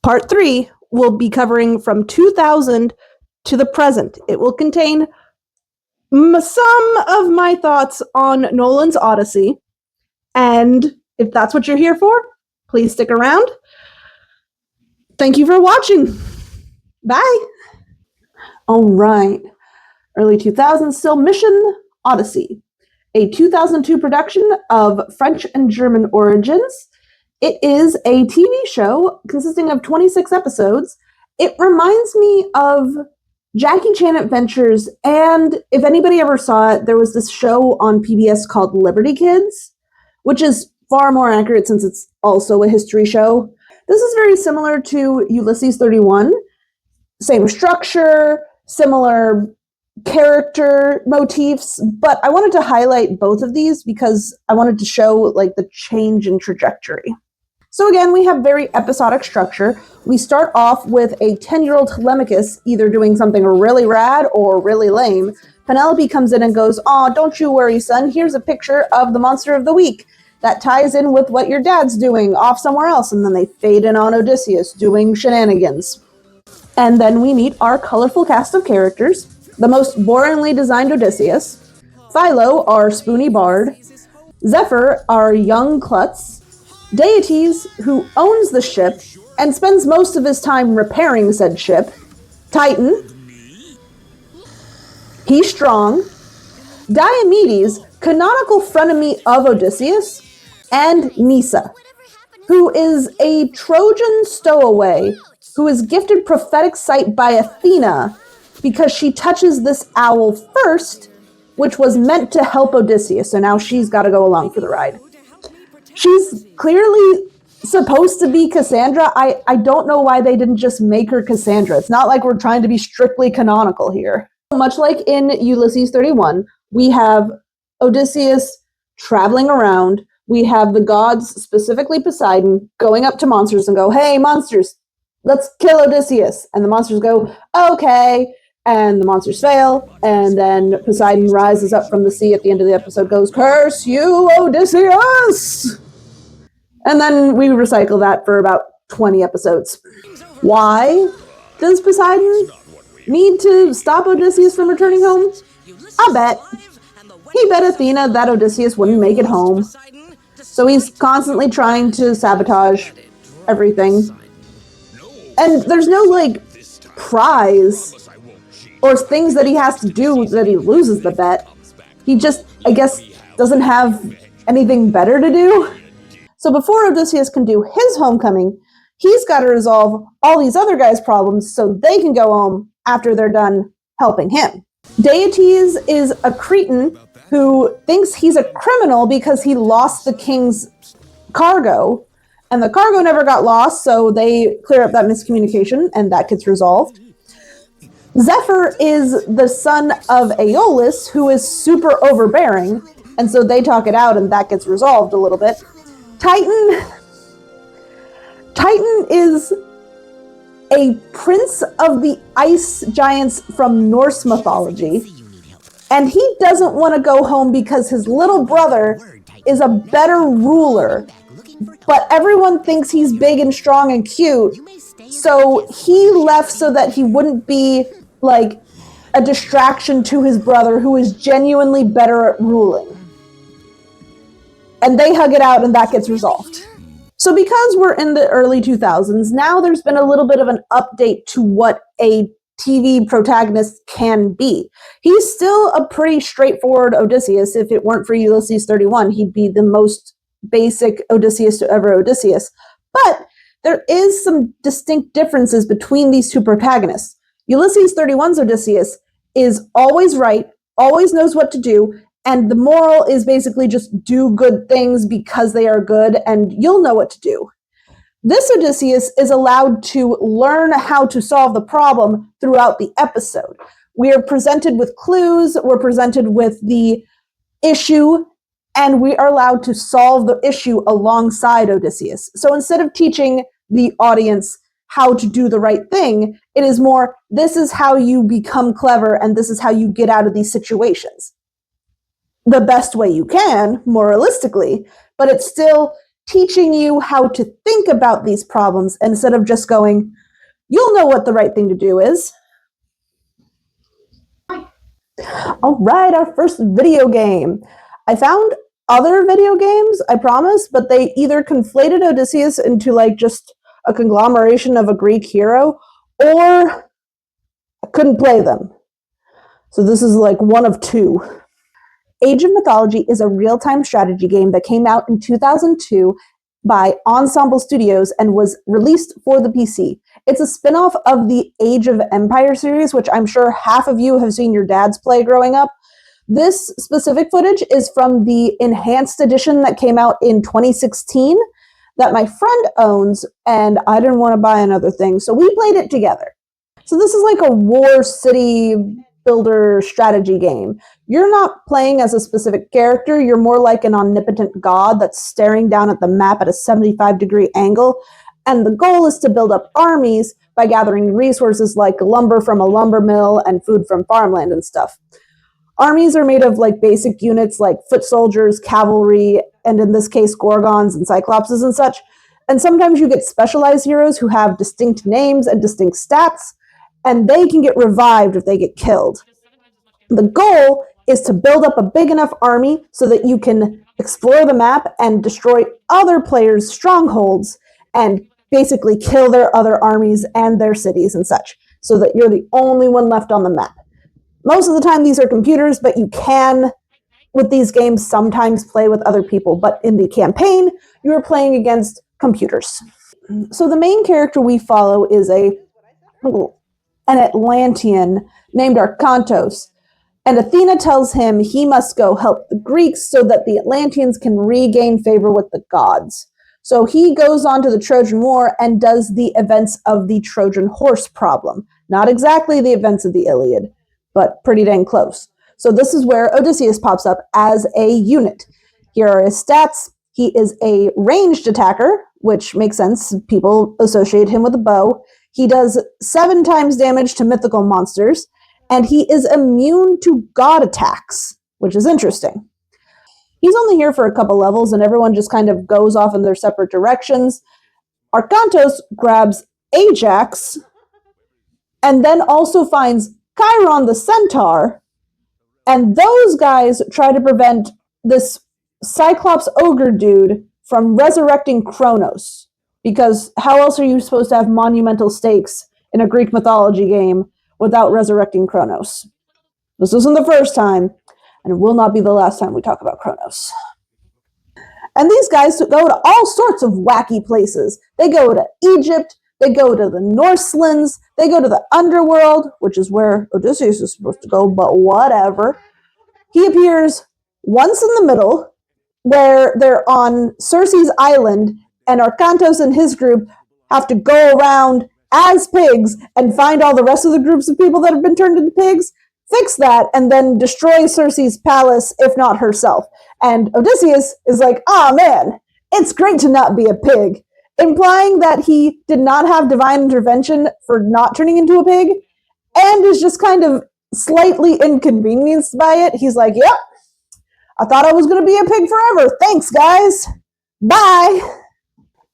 Part 3 will be covering from 2000 to the present. It will contain some of my thoughts on Nolan's Odyssey, and if that's what you're here for, please stick around. Thank you for watching. Bye. All right. Early 2000s still, Mission Odyssey, a 2002 production of French and German origins. It is a TV show consisting of 26 episodes. It reminds me of Jackie Chan Adventures, and if anybody ever saw it, there was this show on PBS called Liberty Kids, which is far more accurate since it's also a history show. This is very similar to Ulysses 31. Same structure, similar character motifs, but I wanted to highlight both of these because I wanted to show like the change in trajectory. So again, we have very episodic structure. We start off with a 10-year-old Telemachus either doing something really rad or really lame. Penelope comes in and goes, "Aw, don't you worry, son. Here's a picture of the monster of the week. That ties in with what your dad's doing off somewhere else." And then they fade in on Odysseus doing shenanigans. And then we meet our colorful cast of characters. The most boringly designed Odysseus. Philo, our spoony bard. Zephyr, our young klutz. Deities, who owns the ship and spends most of his time repairing said ship. Titan. He's strong. Diomedes, canonical frenemy of Odysseus. And Nysa, who is a Trojan stowaway who is gifted prophetic sight by Athena because she touches this owl first, which was meant to help Odysseus, so now she's got to go along for the ride. She's clearly supposed to be Cassandra. I don't know why they didn't just make her Cassandra. It's not like we're trying to be strictly canonical here. Much like in Ulysses 31, we have Odysseus traveling around. We have the gods, specifically Poseidon, going up to monsters and go, "Hey, monsters, let's kill Odysseus." And the monsters go, "Okay." And the monsters fail. And then Poseidon rises up from the sea at the end of the episode, goes, "Curse you, Odysseus!" And then we recycle that for about 20 episodes. Why does Poseidon need to stop Odysseus from returning home? I bet. He bet Athena that Odysseus wouldn't make it home. So he's constantly trying to sabotage everything. And there's no, like, prize or things that he has to do that he loses the bet. He just, I guess, doesn't have anything better to do. So before Odysseus can do his homecoming, he's got to resolve all these other guys' problems so they can go home after they're done helping him. Deities is a Cretan who thinks he's a criminal because he lost the king's cargo, and the cargo never got lost, so they clear up that miscommunication, and that gets resolved. Zephyr is the son of Aeolus, who is super overbearing, and so they talk it out, and that gets resolved a little bit. Titan is a prince of the ice giants from Norse mythology, and he doesn't want to go home because his little brother is a better ruler, but everyone thinks he's big and strong and cute, so he left so that he wouldn't be like a distraction to his brother, who is genuinely better at ruling. And they hug it out, and that gets resolved. So because we're in the early 2000s, now there's been a little bit of an update to what a TV protagonist can be. He's still a pretty straightforward Odysseus. If it weren't for Ulysses 31, he'd be the most basic Odysseus to ever Odysseus. But there is some distinct differences between these two protagonists. Ulysses 31's Odysseus is always right, always knows what to do, and the moral is basically just do good things because they are good, and you'll know what to do. This Odysseus is allowed to learn how to solve the problem throughout the episode. We are presented with clues, we're presented with the issue, and we are allowed to solve the issue alongside Odysseus. So instead of teaching the audience how to do the right thing, it is more, this is how you become clever, and this is how you get out of these situations. The best way you can, moralistically, but it's still teaching you how to think about these problems instead of just going, you'll know what the right thing to do is. All right, our first video game. I found other video games, I promise, but they either conflated Odysseus into like just a conglomeration of a Greek hero, or I couldn't play them. So this is like one of two. Age of Mythology is a real-time strategy game that came out in 2002 by Ensemble Studios and was released for the PC. It's a spin-off of the Age of Empire series, which I'm sure half of you have seen your dads play growing up. This specific footage is from the enhanced edition that came out in 2016 that my friend owns, and I didn't want to buy another thing, so we played it together. So this is like a war city builder strategy game. You're not playing as a specific character, you're more like an omnipotent god that's staring down at the map at a 75-degree angle, and the goal is to build up armies by gathering resources like lumber from a lumber mill and food from farmland and stuff. Armies are made of like basic units like foot soldiers, cavalry, and in this case gorgons and cyclopses and such. And sometimes you get specialized heroes who have distinct names and distinct stats, and they can get revived if they get killed. The goal is to build up a big enough army so that you can explore the map and destroy other players' strongholds and basically kill their other armies and their cities and such, so that you're the only one left on the map. Most of the time these are computers, but you can, with these games, sometimes play with other people. But in the campaign, you are playing against computers. So the main character we follow is an Atlantean named Arkantos, and Athena tells him he must go help the Greeks so that the Atlanteans can regain favor with the gods. So he goes on to the Trojan War and does the events of the Trojan horse problem. Not exactly the events of the Iliad, but pretty dang close. So this is where Odysseus pops up as a unit. Here are his stats. He is a ranged attacker, which makes sense. People associate him with a bow. He does 7 times damage to mythical monsters, and he is immune to god attacks, which is interesting. He's only here for a couple levels, and everyone just kind of goes off in their separate directions. Arkantos grabs Ajax, and then also finds Chiron the Centaur, and those guys try to prevent this Cyclops ogre dude from resurrecting Kronos. Because how else are you supposed to have monumental stakes in a Greek mythology game without resurrecting Kronos? This isn't the first time, and it will not be the last time we talk about Kronos. And these guys go to all sorts of wacky places. They go to Egypt, they go to the Norselands, they go to the underworld, which is where Odysseus is supposed to go, but whatever. He appears once in the middle, where they're on Circe's island, and Arkantos and his group have to go around as pigs and find all the rest of the groups of people that have been turned into pigs, fix that, and then destroy Circe's palace, if not herself. And Odysseus is like, ah, man, it's great to not be a pig, implying that he did not have divine intervention for not turning into a pig, and is just kind of slightly inconvenienced by it. He's like, yep, I thought I was going to be a pig forever. Thanks, guys. Bye.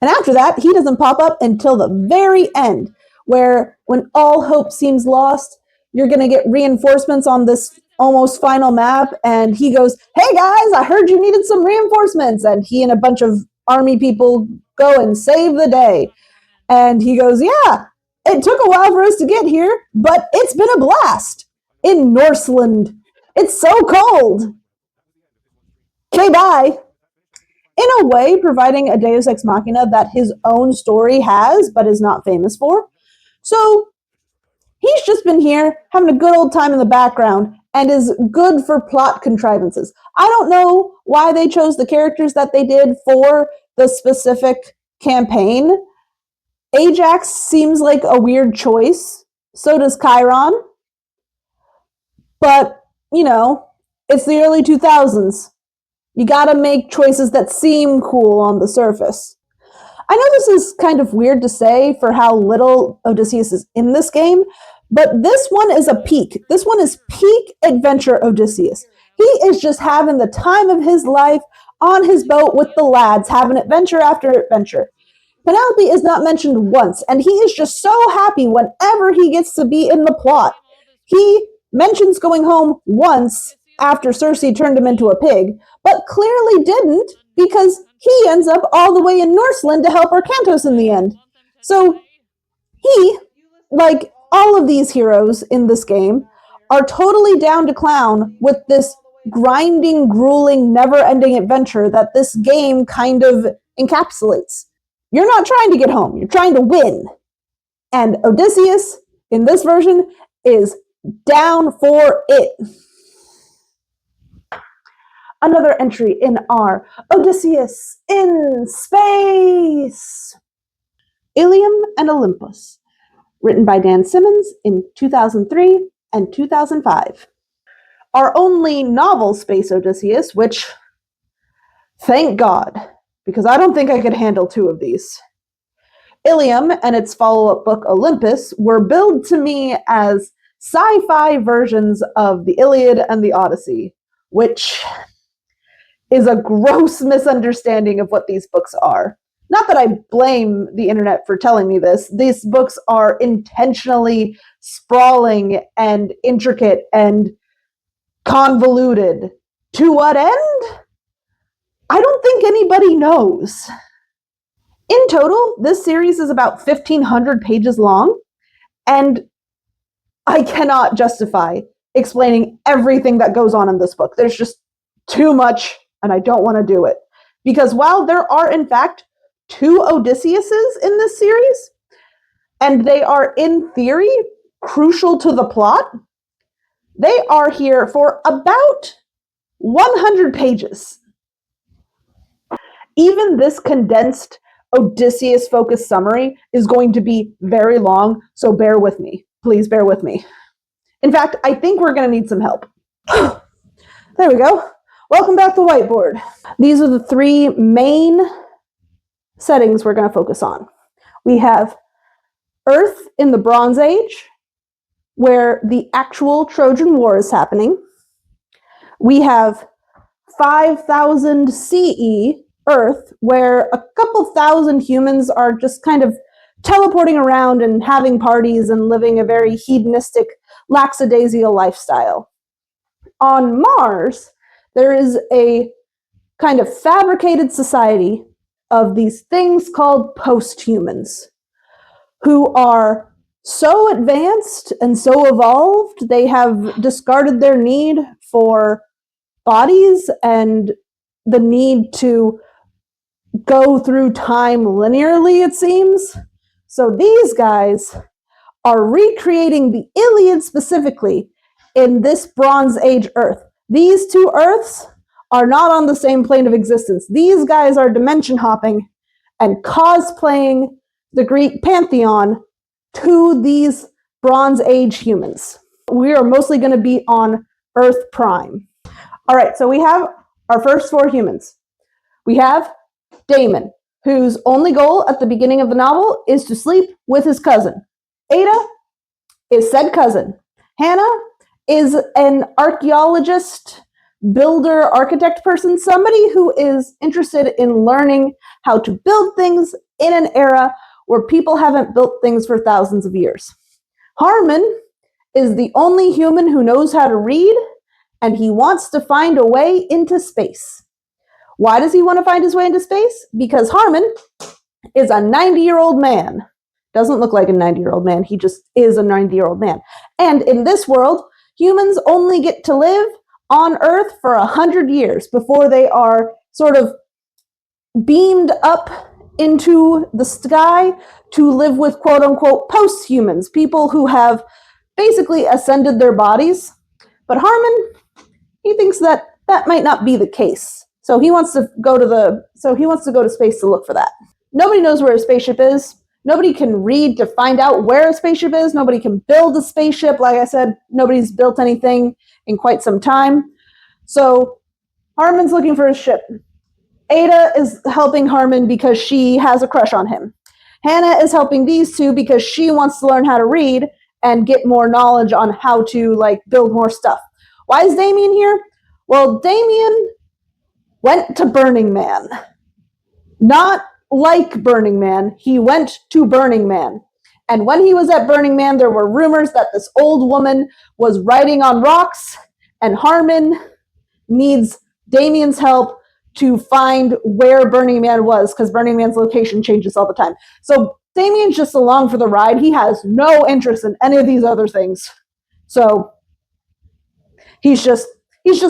And after that, he doesn't pop up until the very end, where when all hope seems lost, you're going to get reinforcements on this almost final map, and he goes, hey guys, I heard you needed some reinforcements, and he and a bunch of army people go and save the day. And he goes, yeah, it took a while for us to get here, but it's been a blast in Norseland. It's so cold. Okay, bye. In a way, providing a deus ex machina that his own story has, but is not famous for. So he's just been here having a good old time in the background and is good for plot contrivances. I don't know why they chose the characters that they did for the specific campaign. Ajax seems like a weird choice. So does Chiron. But, you know, it's the early 2000s. You gotta make choices that seem cool on the surface. I know this is kind of weird to say for how little Odysseus is in this game, but this one is a peak. This one is peak adventure Odysseus. He is just having the time of his life on his boat with the lads, having adventure after adventure. Penelope is not mentioned once, and he is just so happy whenever he gets to be in the plot. He mentions going home once after Cersei turned him into a pig, but clearly didn't because he ends up all the way in Norseland to help Arkantos in the end. So he, like all of these heroes in this game, are totally down to clown with this grinding, grueling, never-ending adventure that this game kind of encapsulates. You're not trying to get home, you're trying to win. And Odysseus, in this version, is down for it. Another entry in our Odysseus in Space. Ilium and Olympus, written by Dan Simmons in 2003 and 2005. Our only novel Space Odysseus, which, thank God, because I don't think I could handle two of these. Ilium and its follow-up book Olympus were billed to me as sci-fi versions of the Iliad and the Odyssey, which is a gross misunderstanding of what these books are. Not that I blame the internet for telling me this. These books are intentionally sprawling and intricate and convoluted. To what end? I don't think anybody knows. In total, this series is about 1,500 pages long, and I cannot justify explaining everything that goes on in this book. There's just too much, and I don't want to do it. Because while there are, in fact, 2 Odysseuses in this series, and they are, in theory, crucial to the plot, they are here for about 100 pages. Even this condensed Odysseus-focused summary is going to be very long, so bear with me. Please bear with me. In fact, I think we're going to need some help. There we go. Welcome back to the whiteboard. These are the 3 main settings we're going to focus on. We have Earth in the Bronze Age, where the actual Trojan War is happening. We have 5000 CE Earth, where a couple thousand humans are just kind of teleporting around and having parties and living a very hedonistic, lackadaisical lifestyle. On Mars, there is a kind of fabricated society of these things called post-humans, who are so advanced and so evolved, they have discarded their need for bodies and the need to go through time linearly, it seems. So these guys are recreating the Iliad specifically in this Bronze Age Earth. These 2 Earths are not on the same plane of existence. These guys are dimension hopping and cosplaying the Greek pantheon to these Bronze Age humans. We are mostly going to be on Earth Prime. All right, so we have our first 4 humans. We have Damon, whose only goal at the beginning of the novel is to sleep with his cousin. Ada is said cousin. Hannah is an archaeologist, builder, architect person, somebody who is interested in learning how to build things in an era where people haven't built things for thousands of years. Harmon is the only human who knows how to read, and he wants to find a way into space. Why does he want to find his way into space? Because Harmon is a 90-year-old man. Doesn't look like a 90-year-old man, he just is a 90-year-old man. And in this world, humans only get to live on Earth for 100 years before they are sort of beamed up into the sky to live with quote-unquote post-humans, people who have basically ascended their bodies. But Harmon, he thinks that that might not be the case. So he wants to go to space to look for that. Nobody knows where a spaceship is. Nobody can read to find out where a spaceship is. Nobody can build a spaceship. Like I said, nobody's built anything in quite some time. So Harmon's looking for his ship. Ada is helping Harmon because she has a crush on him. Hannah is helping these 2 because she wants to learn how to read and get more knowledge on how to build more stuff. Why is Damien here? Well, Damien went to Burning Man. Not like Burning Man, he went to Burning Man. And when he was at Burning Man, there were rumors that this old woman was riding on rocks, and Harmon needs Damien's help to find where Burning Man was, because Burning Man's location changes all the time. So Damien's just along for the ride. He has no interest in any of these other things. So he's just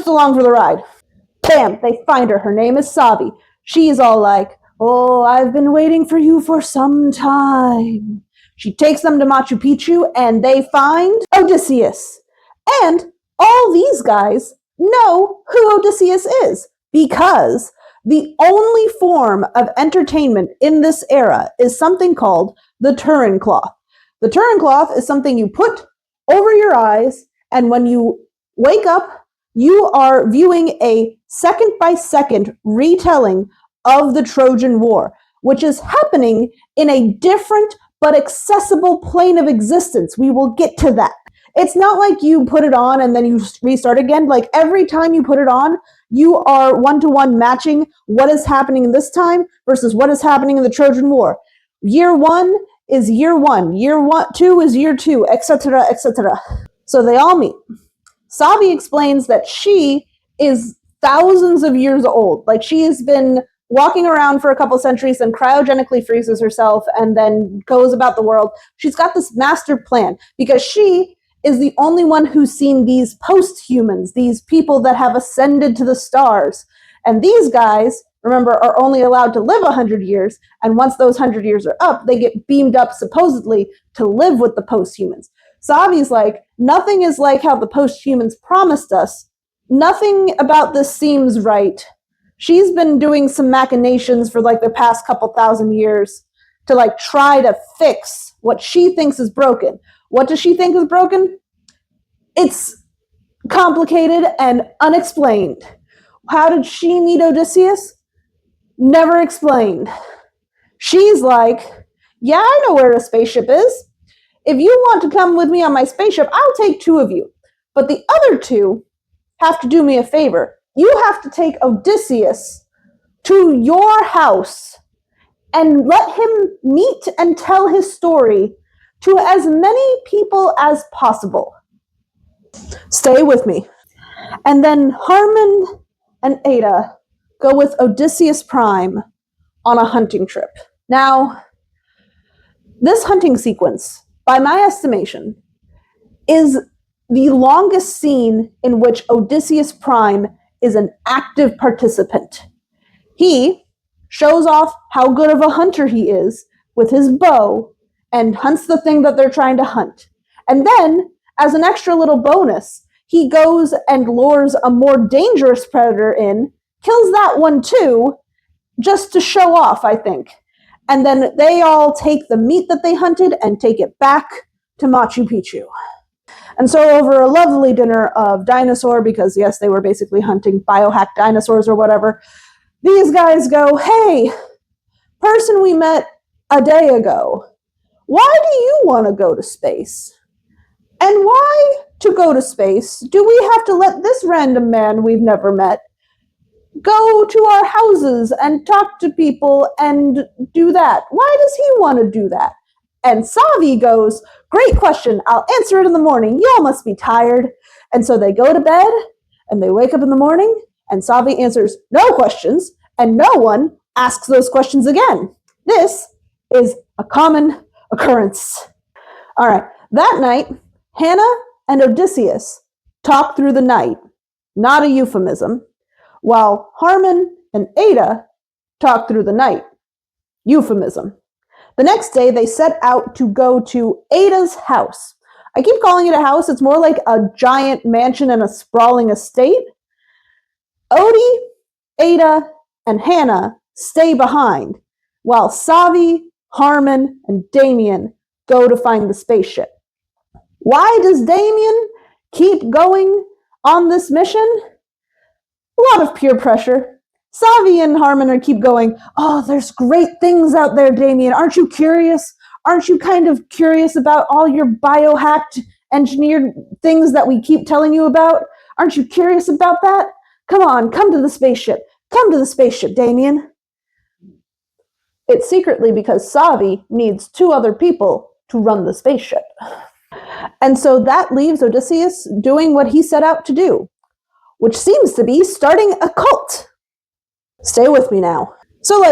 along for the ride. Bam, they find her. Her name is Savi. She's all like, oh, I've been waiting for you for some time. She takes them to Machu Picchu, and they find Odysseus. And all these guys know who Odysseus is, because the only form of entertainment in this era is something called the Turin cloth. The Turin cloth is something you put over your eyes, and when you wake up, you are viewing a second-by-second retelling of the Trojan War, which is happening in a different but accessible plane of existence. We will get to that. It's not like you put it on and then you restart again. Like every time you put it on, you are one-to-one matching what is happening this time versus what is happening in the Trojan War. Year one is year one, two is year two, etc., etc. So they all meet. Savi explains that she is thousands of years old. Like she has been walking around for a couple centuries and cryogenically freezes herself and then goes about the world. She's got this master plan because she is the only one who's seen these post-humans, these people that have ascended to the stars. And these guys, remember, are only allowed to live 100 years. And once those 100 years are up, they get beamed up supposedly to live with the post-humans. Savi's like, nothing is like how the post-humans promised us. Nothing about this seems right. She's been doing some machinations for like the past couple thousand years to like try to fix what she thinks is broken. What does she think is broken? It's complicated and unexplained. How did she meet Odysseus? Never explained. She's like, yeah, I know where a spaceship is. If you want to come with me on my spaceship, I'll take 2 of you. But the other 2 have to do me a favor. You have to take Odysseus to your house and let him meet and tell his story to as many people as possible. Stay with me. And then Harmon and Ada go with Odysseus Prime on a hunting trip. Now, this hunting sequence, by my estimation, is the longest scene in which Odysseus Prime is an active participant. He shows off how good of a hunter he is with his bow and hunts the thing that they're trying to hunt. And then, as an extra little bonus, he goes and lures a more dangerous predator in, kills that one too, just to show off, I think. And then they all take the meat that they hunted and take it back to Machu Picchu. And so over a lovely dinner of dinosaur, because yes, they were basically hunting biohacked dinosaurs or whatever, these guys go, hey, person we met a day ago, why do you want to go to space? And why, to go to space, do we have to let this random man we've never met go to our houses and talk to people and do that? Why does he want to do that? And Savi goes, great question. I'll answer it in the morning. Y'all must be tired. And so they go to bed and they wake up in the morning and Savi answers no questions and no one asks those questions again. This is a common occurrence. All right. That night, Hannah and Odysseus talk through the night. Not a euphemism. While Harmon and Ada talk through the night. Euphemism. The next day, they set out to go to Ada's house. I keep calling it a house. It's more like a giant mansion and a sprawling estate. Odie, Ada, and Hannah stay behind, while Savi, Harmon, and Damien go to find the spaceship. Why does Damien keep going on this mission? A lot of peer pressure. Savi and Harmon keep going, oh, there's great things out there, Damien. Aren't you curious? Aren't you kind of curious about all your biohacked engineered things that we keep telling you about? Aren't you curious about that? Come on, come to the spaceship. Come to the spaceship, Damien. It's secretly because Savi needs 2 other people to run the spaceship. And so that leaves Odysseus doing what he set out to do, which seems to be starting a cult. Stay with me now. So,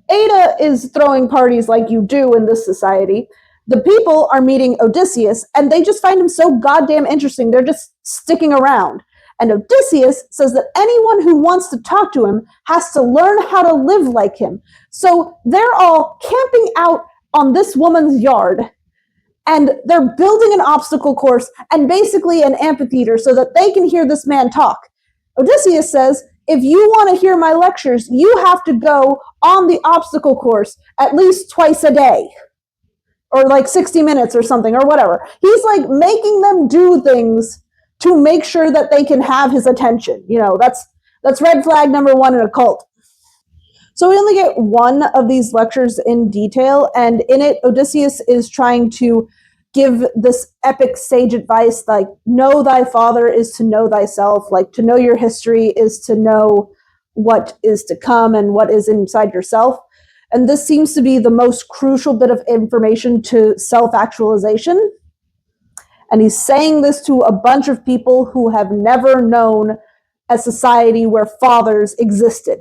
Ada is throwing parties like you do in this society. The people are meeting Odysseus, and they just find him so goddamn interesting, they're just sticking around. And Odysseus says that anyone who wants to talk to him has to learn how to live like him. So they're all camping out on this woman's yard, and they're building an obstacle course and basically an amphitheater so that they can hear this man talk. Odysseus says, if you want to hear my lectures, you have to go on the obstacle course at least twice a day. Or 60 minutes or something, or whatever. He's making them do things to make sure that they can have his attention. That's red flag number 1 in a cult. So we only get one of these lectures in detail, and in it, Odysseus is trying to give this epic sage advice, know thy father is to know thyself, to know your history is to know what is to come and what is inside yourself. And this seems to be the most crucial bit of information to self-actualization. And he's saying this to a bunch of people who have never known a society where fathers existed.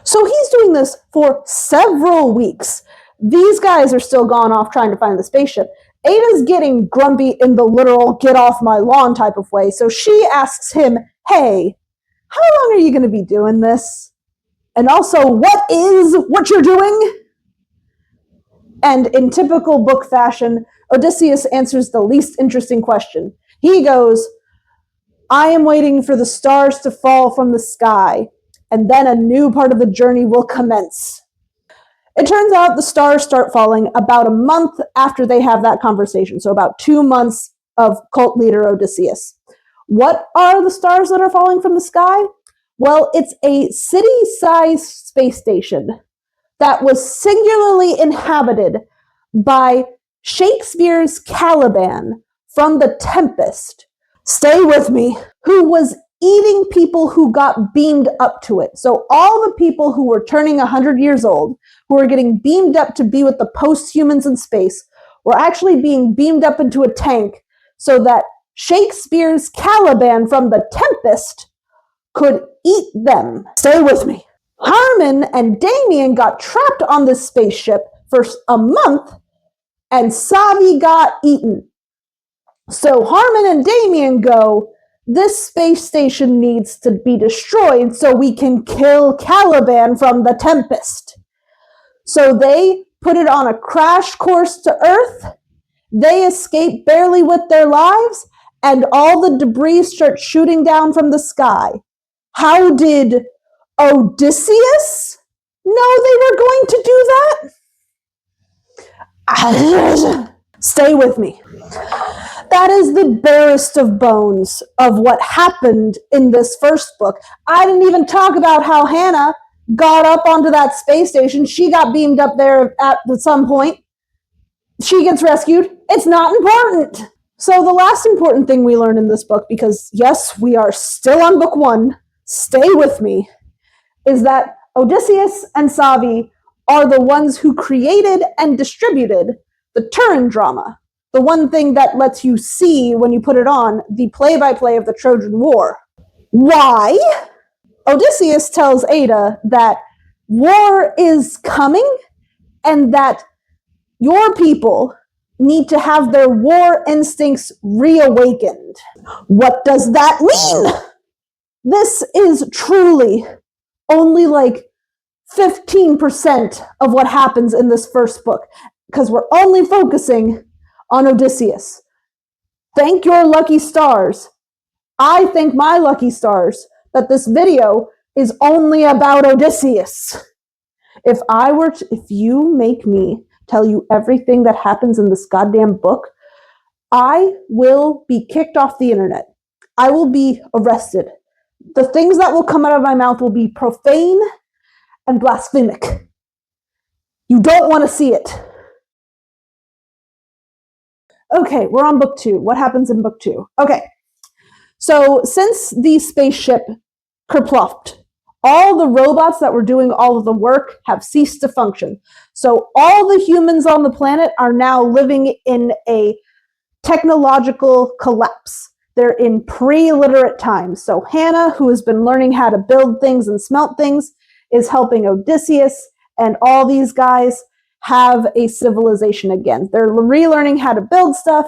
So he's doing this for several weeks. These guys are still gone off trying to find the spaceship. Ada's getting grumpy in the literal get off my lawn type of way. So she asks him, hey, how long are you going to be doing this? And also, what is what you're doing? And in typical book fashion, Odysseus answers the least interesting question. He goes, I am waiting for the stars to fall from the sky, and then a new part of the journey will commence. It turns out the stars start falling about a month after they have that conversation, so about 2 months of cult leader Odysseus. What are the stars that are falling from the sky? Well, it's a city-sized space station that was singularly inhabited by Shakespeare's Caliban from The Tempest. Stay with me. Who was eating people who got beamed up to it. So all the people who were turning 100 years old, who were getting beamed up to be with the post-humans in space, were actually being beamed up into a tank so that Shakespeare's Caliban from The Tempest could eat them. Stay with me. Harmon and Damien got trapped on this spaceship for a month, and Savi got eaten. So Harmon and Damien go, this space station needs to be destroyed so we can kill Caliban from The Tempest. So they put it on a crash course to Earth. They escape barely with their lives, and all the debris starts shooting down from the sky. How did Odysseus know they were going to do that? Stay with me. That is the barest of bones of what happened in this first book. I didn't even talk about how Hannah got up onto that space station. She got beamed up there at some point. She gets rescued. It's not important. So the last important thing we learn in this book, because yes, we are still on book 1, stay with me, is that Odysseus and Savi are the ones who created and distributed the Turin drama, the one thing that lets you see, when you put it on, the play-by-play of the Trojan War. Why? Odysseus tells Ada that war is coming and that your people need to have their war instincts reawakened. What does that mean? This is truly only 15% of what happens in this first book, because we're only focusing on Odysseus. Thank your lucky stars. I thank my lucky stars that this video is only about Odysseus. If you make me tell you everything that happens in this goddamn book, I will be kicked off the internet. I will be arrested. The things that will come out of my mouth will be profane and blasphemic. You don't want to see it. Okay, we're on book 2. What happens in book 2? Okay, so since the spaceship kerpluffed, all the robots that were doing all of the work have ceased to function. So all the humans on the planet are now living in a technological collapse. They're in pre-literate times. So Hannah, who has been learning how to build things and smelt things, is helping Odysseus, and all these guys have a civilization again. They're relearning how to build stuff,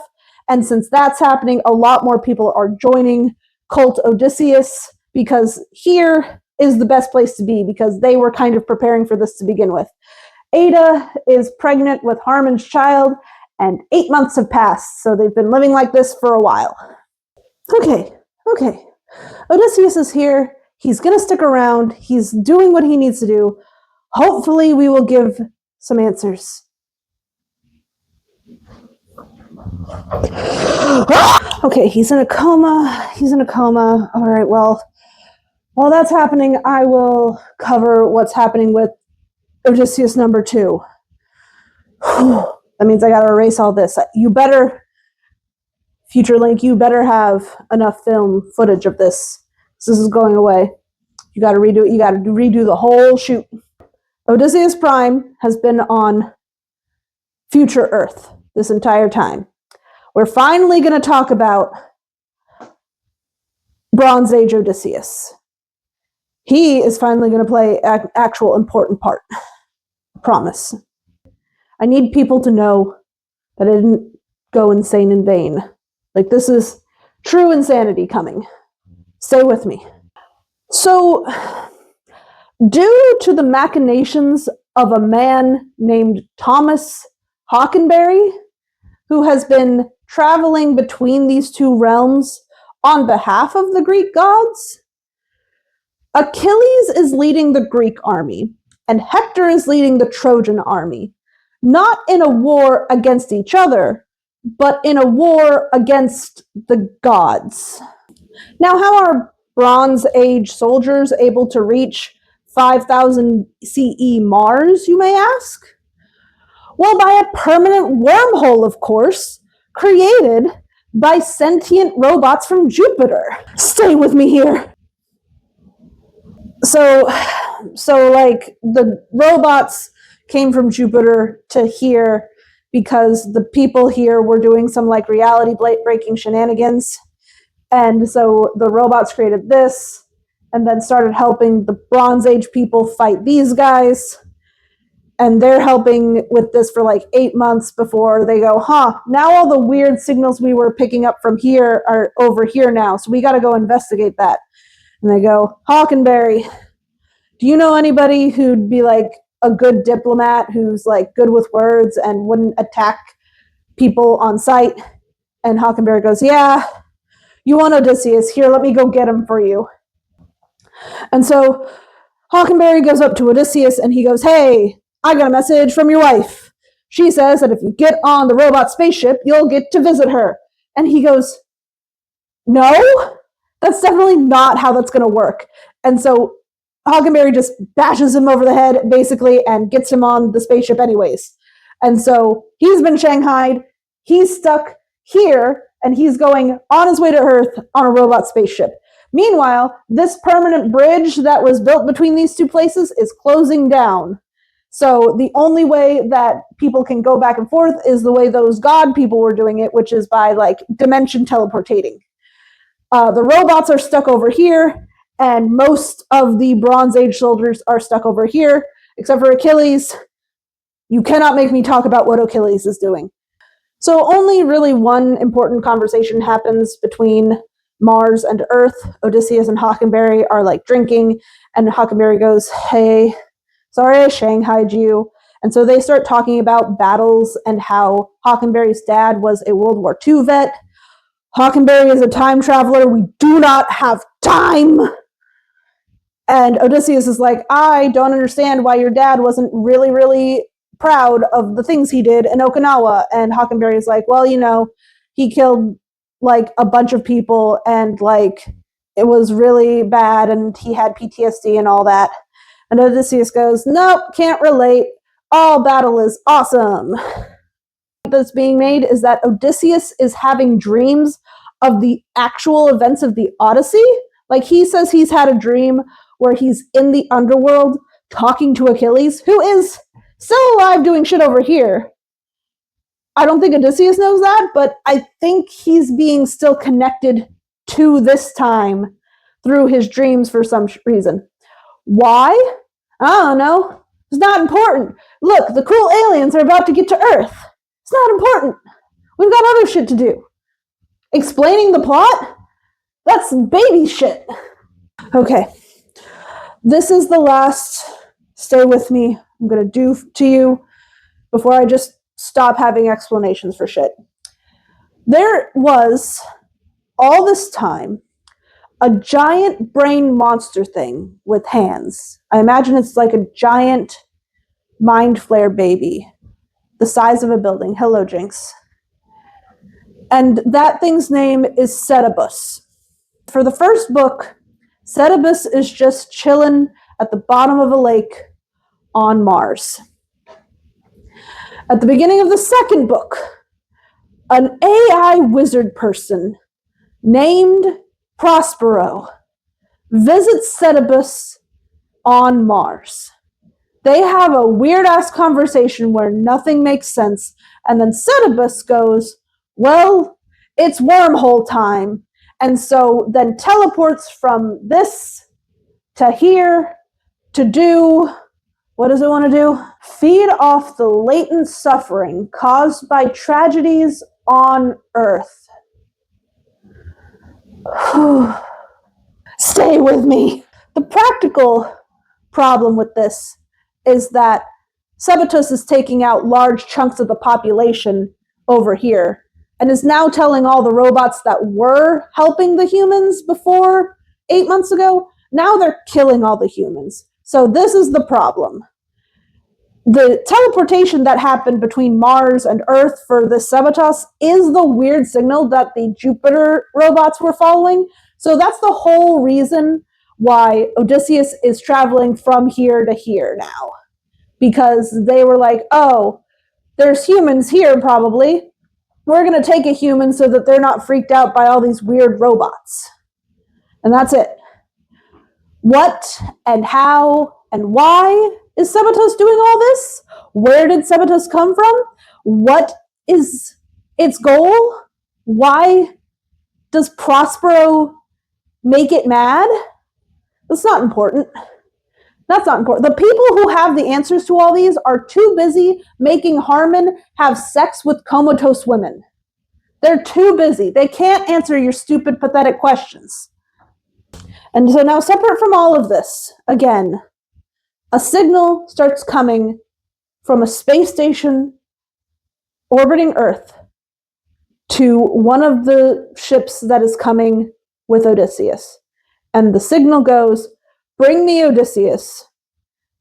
and since that's happening, a lot more people are joining Cult Odysseus, because here is the best place to be, because they were kind of preparing for this to begin with. Ada is pregnant with Harmon's child, and 8 months have passed, so they've been living like this for a while. Okay. Odysseus is here. He's going to stick around. He's doing what he needs to do. Hopefully we will give some answers. Okay, he's in a coma. All right, well, while that's happening, I will cover what's happening with Odysseus number 2. That means I gotta erase all this. You better, Future Link, you better have enough film footage of this. This is going away. You gotta redo it. You gotta redo the whole shoot. Odysseus Prime has been on future Earth this entire time. We're finally gonna talk about Bronze Age Odysseus. He is finally gonna play an actual important part. I promise. I need people to know that I didn't go insane in vain. Like, this is true insanity coming. Stay with me. So, due to the machinations of a man named Thomas Hockenberry, who has been traveling between these two realms on behalf of the Greek gods, Achilles is leading the Greek army, and Hector is leading the Trojan army. Not in a war against each other, but in a war against the gods. Now, how are Bronze Age soldiers able to reach 5000 CE Mars, you may ask? Well, by a permanent wormhole, of course, created by sentient robots from Jupiter. Stay with me here. So like, the robots came from Jupiter to here because the people here were doing some like reality breaking shenanigans. And so the robots created this and then started helping the Bronze Age people fight these guys. And they're helping with this for like 8 months before they go, now all the weird signals we were picking up from here are over here now, so we got to go investigate that. And they go, Hockenberry, do you know anybody who'd be like a good diplomat, who's like good with words and wouldn't attack people on sight? And Hockenberry goes, yeah, you want Odysseus? Here, let me go get him for you. And so Hockenberry goes up to Odysseus and he goes, hey, I got a message from your wife. She says that if you get on the robot spaceship, you'll get to visit her. And he goes, no, that's definitely not how that's going to work. And so Hockenberry just bashes him over the head, basically, and gets him on the spaceship anyways. And so he's been shanghaied, he's stuck here, and he's going on his way to Earth on a robot spaceship. Meanwhile, this permanent bridge that was built between these two places is closing down. So the only way that people can go back and forth is the way those god people were doing it, which is by like dimension teleportating. The robots are stuck over here, and most of the Bronze Age soldiers are stuck over here, except for Achilles. You cannot make me talk about what Achilles is doing. So only really one important conversation happens between Mars and Earth. Odysseus and Hockenberry are like drinking, and Hockenberry goes, hey, sorry I shanghaied you. And so they start talking about battles and how Hockenberry's dad was a World War II vet. Hockenberry is a time traveler. We do not have time. And Odysseus is like, I don't understand why your dad wasn't really, really proud of the things he did in Okinawa. And Hockenberry is like, well, he killed like a bunch of people and like it was really bad and he had PTSD and all that. And Odysseus goes, nope, can't relate. All battle is awesome. That's being made is that Odysseus is having dreams of the actual events of the Odyssey. Like, he says he's had a dream where he's in the underworld talking to Achilles, who is still alive doing shit over here. I don't think Odysseus knows that, but I think he's being still connected to this time through his dreams for some reason. Why? I don't know. It's not important. Look, the cool aliens are about to get to Earth. It's not important. We've got other shit to do. Explaining the plot? That's baby shit. Okay. This is the last stay with me I'm going to do to you before I just stop having explanations for shit. There was, all this time, a giant brain monster thing with hands. I imagine it's like a giant mind flare baby, the size of a building. Hello, Jinx. And that thing's name is Setebus. For the first book, Setebus is just chilling at the bottom of a lake on Mars. At the beginning of the second book, an AI wizard person named Prospero visits Setebus on Mars. They have a weird-ass conversation where nothing makes sense, and then Setebus goes, well, it's wormhole time, and so then teleports from this to here to do, what does it want to do? Feed off the latent suffering caused by tragedies on Earth. Stay with me. The practical problem with this is that Setebus is taking out large chunks of the population over here and is now telling all the robots that were helping the humans before 8 months ago, now they're killing all the humans. So this is the problem. The teleportation that happened between Mars and Earth for the Setebus is the weird signal that the Jupiter robots were following. So that's the whole reason why Odysseus is traveling from here to here now. Because they were like, oh, there's humans here probably. We're going to take a human so that they're not freaked out by all these weird robots. And that's it. What and how and why is Setebus doing all this? Where did Setebus come from? What is its goal? Why does Prospero make it mad? That's not important. That's not important. The people who have the answers to all these are too busy making Harmon have sex with comatose women. They're too busy. They can't answer your stupid, pathetic questions. And so now, separate from all of this, again, a signal starts coming from a space station orbiting Earth to one of the ships that is coming with Odysseus. And the signal goes, bring me Odysseus.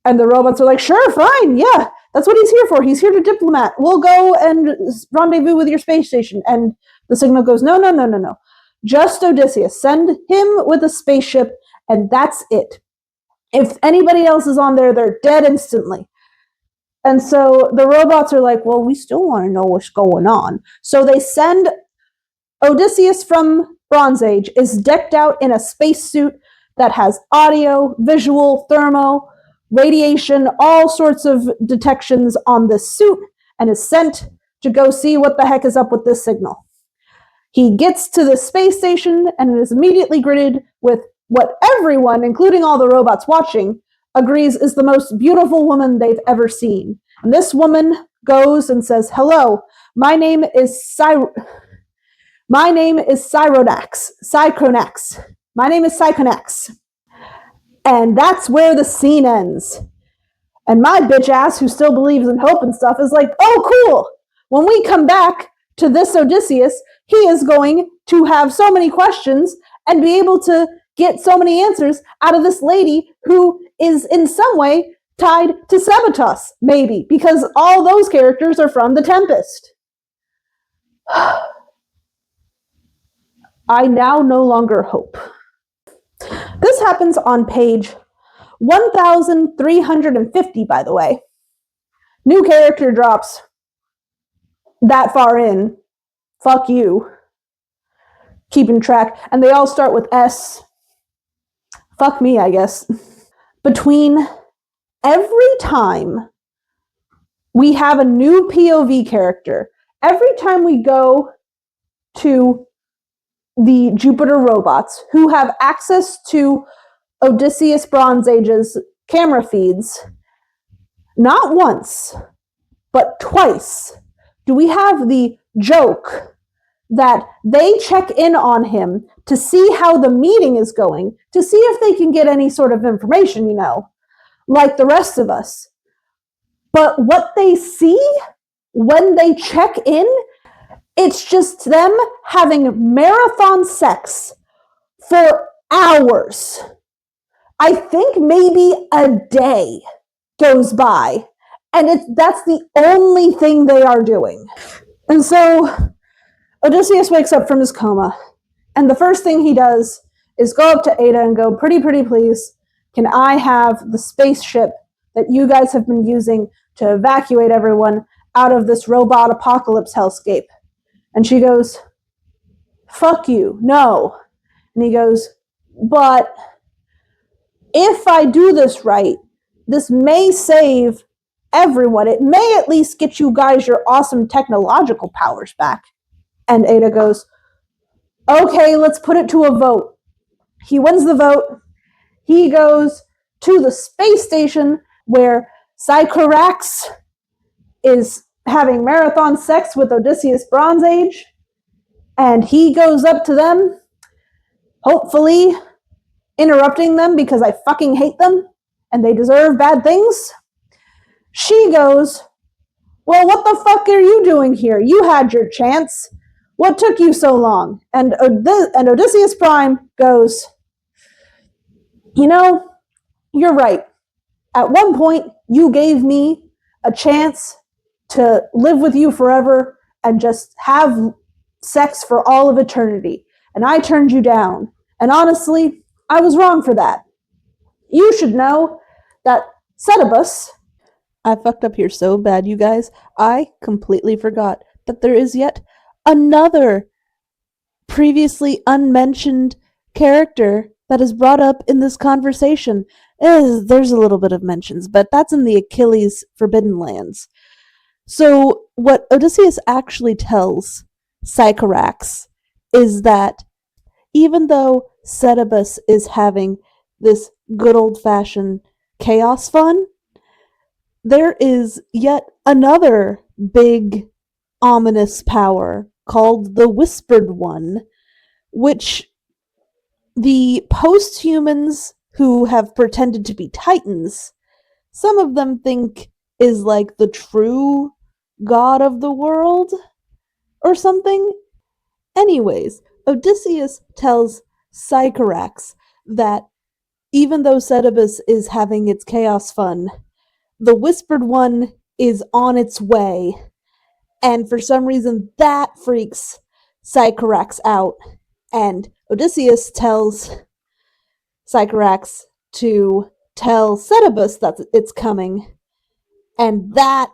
And the robots are like, sure, fine, yeah, that's what he's here for. He's here to diplomat. We'll go and rendezvous with your space station. And the signal goes, no. Just Odysseus. Send him with a spaceship, and that's it. If anybody else is on there, they're dead instantly. And so the robots are like, well, we still want to know what's going on. So they send Odysseus from Bronze Age, is decked out in a spacesuit that has audio, visual, thermo, radiation, all sorts of detections on this suit, and is sent to go see what the heck is up with this signal. He gets to the space station and is immediately greeted with what everyone, including all the robots watching, agrees is the most beautiful woman they've ever seen. And this woman goes and says, hello, my name is Cyronax. My name is Psychonax. And that's where the scene ends. And my bitch ass, who still believes in hope and stuff, is like, oh, cool. When we come back to this Odysseus, he is going to have so many questions and be able to get so many answers out of this lady who is in some way tied to Setebus, maybe, because all those characters are from The Tempest. I now no longer hope. This happens on page 1350, by the way. New character drops that far in. Fuck you. Keeping track. And they all start with S. Fuck me, I guess. between every time we have a new POV character, every time we go to the Jupiter robots who have access to Odysseus Bronze Age's camera feeds, not once, but twice, do we have the joke that they check in on him to see how the meeting is going, to see if they can get any sort of information, like the rest of us. But what they see when they check in, it's just them having marathon sex for hours. I think maybe a day goes by, and that's the only thing they are doing. And so Odysseus wakes up from his coma, and the first thing he does is go up to Ada and go, pretty please, can I have the spaceship that you guys have been using to evacuate everyone out of this robot apocalypse hellscape? And she goes, fuck you, no. And he goes, but if I do this right, this may save everyone. It may at least get you guys your awesome technological powers back. And Ada goes, okay, let's put it to a vote. He wins the vote. He goes to the space station where Sycorax is having marathon sex with Odysseus Bronze Age. And he goes up to them, hopefully interrupting them because I fucking hate them and they deserve bad things. She goes, well, what the fuck are you doing here? You had your chance. What took you so long? And Odysseus Prime goes, you're right. At one point, you gave me a chance to live with you forever and just have sex for all of eternity. And I turned you down. And honestly, I was wrong for that. You should know that Setibus... I fucked up here so bad, you guys. I completely forgot that there is yet another previously unmentioned character that is brought up in this conversation. There's a little bit of mentions, but that's in the Achilles Forbidden Lands. So what Odysseus actually tells Sycorax is that even though Setibus is having this good old-fashioned chaos fun, there is yet another big ominous power called the Whispered One, which the post-humans who have pretended to be Titans, some of them think is like the true god of the world or something. Anyways, Odysseus tells Sycorax that even though Setibus is having its chaos fun, the Whispered One is on its way, and for some reason that freaks Sycorax out, and Odysseus tells Sycorax to tell Setibus that it's coming, and that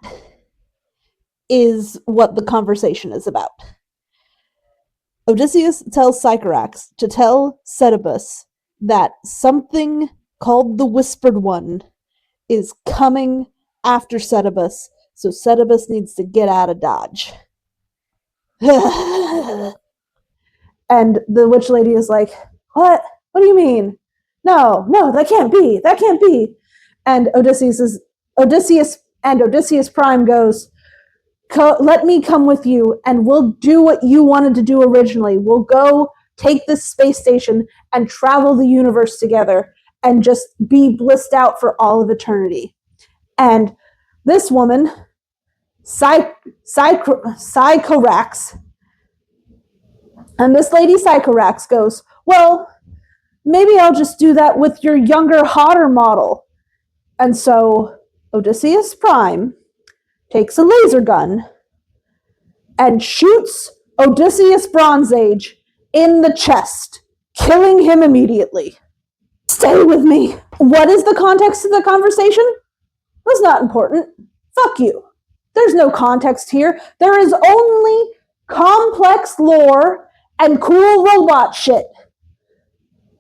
is what the conversation is about. Odysseus tells Sycorax to tell Setibus that something called the Whispered One is coming after Setibus, so Setibus needs to get out of Dodge. And the witch lady is like, what? What do you mean? No, that can't be. And Odysseus Prime goes, let me come with you and we'll do what you wanted to do originally. We'll go take this space station and travel the universe together and just be blissed out for all of eternity. And this woman, Sycorax, and this lady Sycorax goes, well, maybe I'll just do that with your younger, hotter model. And so Odysseus Prime takes a laser gun and shoots Odysseus Bronze Age in the chest, killing him immediately. Stay with me. What is the context of the conversation? That's not important. Fuck you. There's no context here. There is only complex lore and cool robot shit.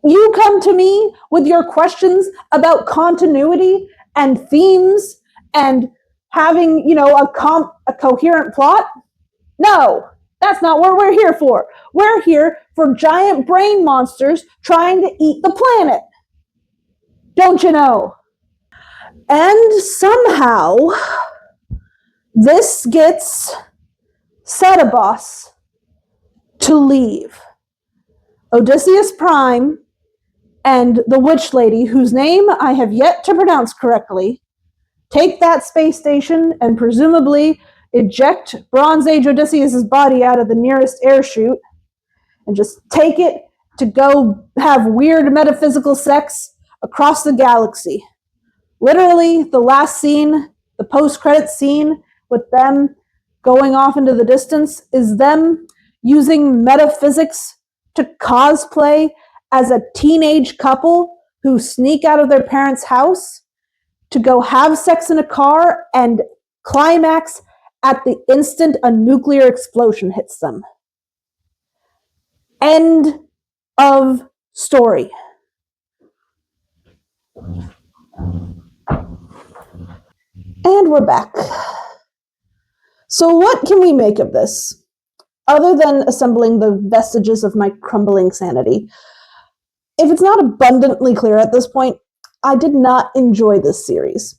You come to me with your questions about continuity and themes and having, a coherent plot? No, that's not what we're here for. We're here for giant brain monsters trying to eat the planet. Don't you know? And somehow, this gets Setebos to leave. Odysseus Prime and the witch lady, whose name I have yet to pronounce correctly, take that space station and presumably eject Bronze Age Odysseus' body out of the nearest air chute and just take it to go have weird metaphysical sex across the galaxy. Literally, the last scene, the post-credits scene with them going off into the distance, is them using metaphysics to cosplay as a teenage couple who sneak out of their parents' house to go have sex in a car and climax at the instant a nuclear explosion hits them. End of story. And we're back. So what can we make of this? Other than assembling the vestiges of my crumbling sanity. If it's not abundantly clear at this point, I did not enjoy this series.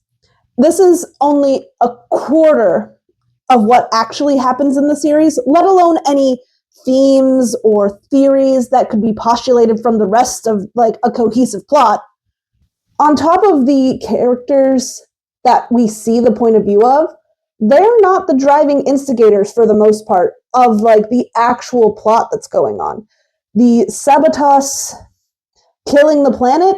This is only a quarter of what actually happens in the series, let alone any themes or theories that could be postulated from the rest of a cohesive plot. On top of the characters that we see the point of view of, they're not the driving instigators for the most part of the actual plot that's going on. The Sabatos killing the planet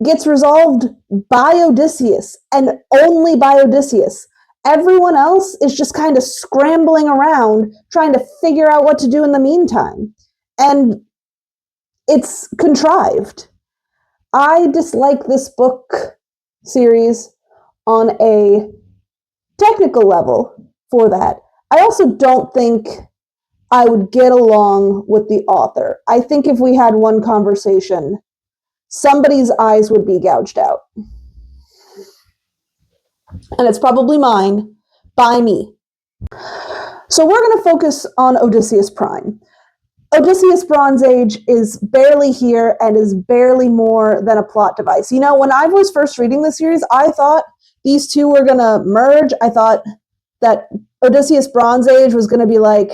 gets resolved by Odysseus and only by Odysseus. Everyone else is just kind of scrambling around trying to figure out what to do in the meantime. And it's contrived. I dislike this book series on a technical level for that. I also don't think I would get along with the author. I think if we had one conversation, somebody's eyes would be gouged out. And it's probably mine, by me. So we're going to focus on Odysseus Prime. Odysseus Bronze Age is barely here and is barely more than a plot device. When I was first reading the series, I thought these two were going to merge. I thought that Odysseus Bronze Age was going to be like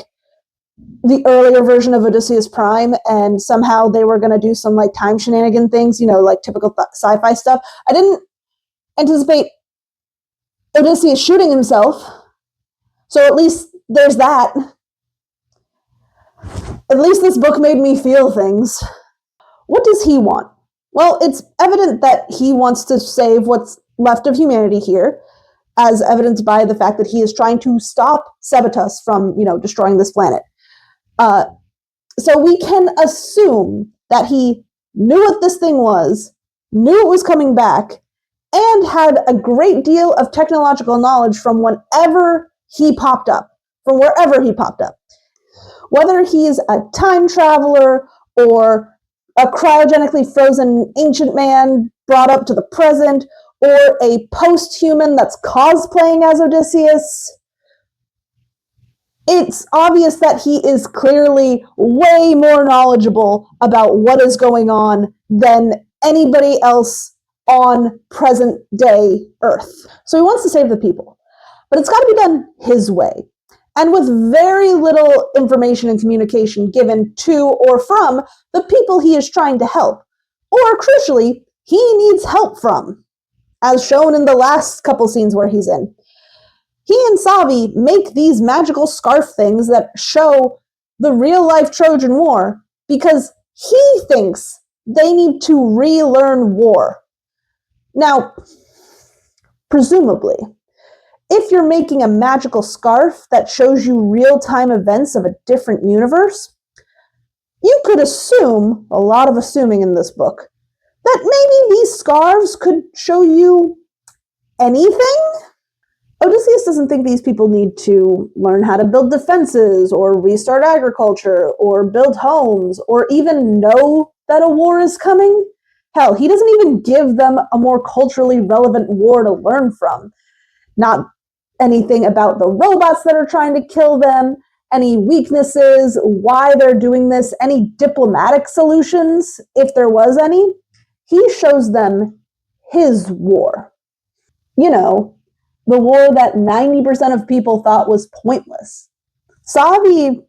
the earlier version of Odysseus Prime, and somehow they were going to do some time shenanigan things, typical sci-fi stuff. I didn't anticipate Odysseus shooting himself, so at least there's that. At least this book made me feel things. What does he want? Well, it's evident that he wants to save what's left of humanity here, as evidenced by the fact that he is trying to stop Sabatos from, destroying this planet. So we can assume that he knew what this thing was, knew it was coming back, and had a great deal of technological knowledge from whenever he popped up, from wherever he popped up. Whether he's a time traveler or a cryogenically frozen ancient man brought up to the present, or a post-human that's cosplaying as Odysseus, it's obvious that he is clearly way more knowledgeable about what is going on than anybody else on present-day Earth. So he wants to save the people. But it's got to be done his way, and with very little information and communication given to or from the people he is trying to help, or crucially, he needs help from, as shown in the last couple scenes where he's in. He and Savi make these magical scarf things that show the real-life Trojan War because he thinks they need to relearn war. Now, presumably, if you're making a magical scarf that shows you real-time events of a different universe, you could assume, a lot of assuming in this book, that maybe these scarves could show you anything? Odysseus doesn't think these people need to learn how to build defenses or restart agriculture or build homes or even know that a war is coming. Hell, he doesn't even give them a more culturally relevant war to learn from. Not anything about the robots that are trying to kill them, any weaknesses, why they're doing this, any diplomatic solutions, if there was any. He shows them his war. You know, the war that 90% of people thought was pointless. Savi,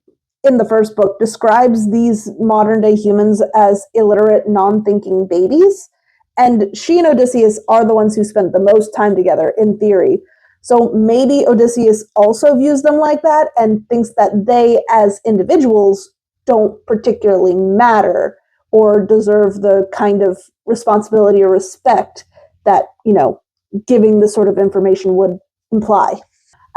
in the first book, describes these modern day humans as illiterate, non-thinking babies. And she and Odysseus are the ones who spent the most time together, in theory. So maybe Odysseus also views them like that and thinks that they, as individuals, don't particularly matter or deserve the kind of responsibility or respect that, giving this sort of information would imply.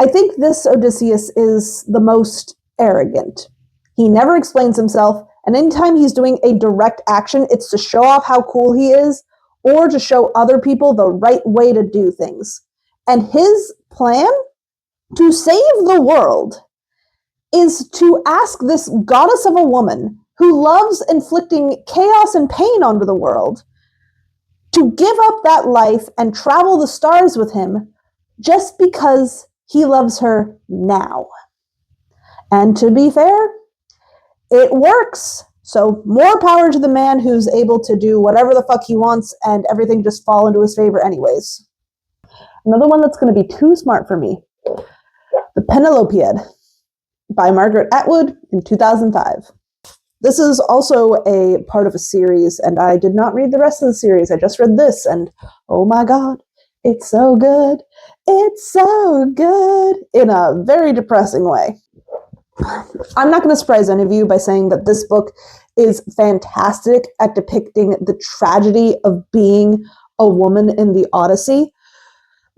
I think this Odysseus is the most arrogant. He never explains himself, and anytime he's doing a direct action, it's to show off how cool he is or to show other people the right way to do things. And his plan to save the world is to ask this goddess of a woman who loves inflicting chaos and pain onto the world to give up that life and travel the stars with him just because he loves her now. And to be fair, it works. So more power to the man who's able to do whatever the fuck he wants and everything just fall into his favor anyways. Another one that's going to be too smart for me. The Penelopiad by Margaret Atwood in 2005. This is also a part of a series, and I did not read the rest of the series. I just read this, and oh my god, it's so good. It's so good in a very depressing way. I'm not going to surprise any of you by saying that this book is fantastic at depicting the tragedy of being a woman in the Odyssey.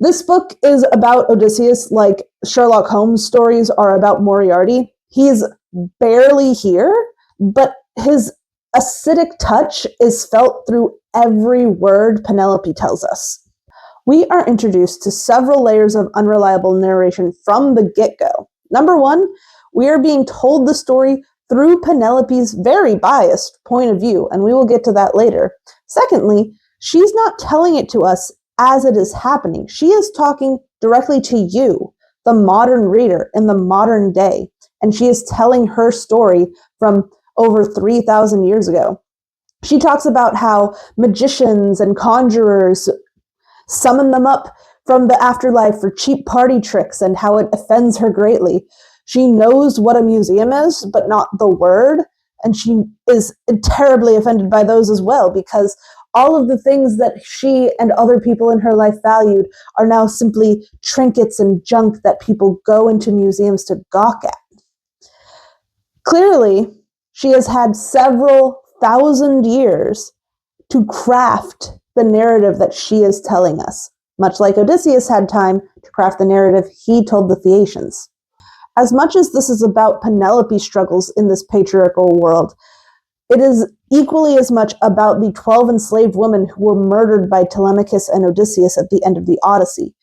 This book is about Odysseus like Sherlock Holmes stories are about Moriarty. He's barely here, but his acidic touch is felt through every word Penelope tells us. We are introduced to several layers of unreliable narration from the get-go. Number one, we are being told the story through Penelope's very biased point of view, and we will get to that later. Secondly, she's not telling it to us as it is happening. She is talking directly to you, the modern reader in the modern day, and she is telling her story from over 3,000 years ago. She talks about how magicians and conjurers summon them up from the afterlife for cheap party tricks and how it offends her greatly. She knows what a museum is, but not the word, and she is terribly offended by those as well, because all of the things that she and other people in her life valued are now simply trinkets and junk that people go into museums to gawk at. Clearly, she has had several thousand years to craft the narrative that she is telling us, much like Odysseus had time to craft the narrative he told the Phaeacians. As much as this is about Penelope's struggles in this patriarchal world, it is equally as much about the 12 enslaved women who were murdered by Telemachus and Odysseus at the end of the Odyssey.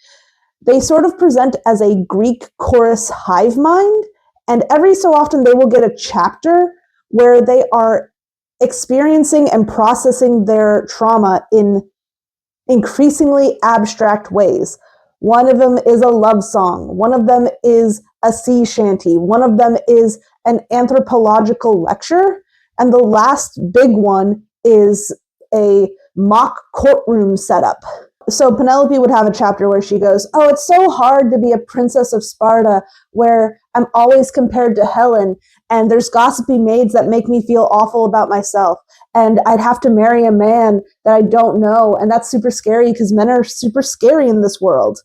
They sort of present as a Greek chorus hive mind, and every so often they will get a chapter where they are experiencing and processing their trauma in increasingly abstract ways. One of them is a love song. One of them is a sea shanty. One of them is an anthropological lecture. And the last big one is a mock courtroom setup. So Penelope would have a chapter where she goes, "Oh, it's so hard to be a princess of Sparta, where I'm always compared to Helen, and there's gossipy maids that make me feel awful about myself, and I'd have to marry a man that I don't know, and that's super scary because men are super scary in this world."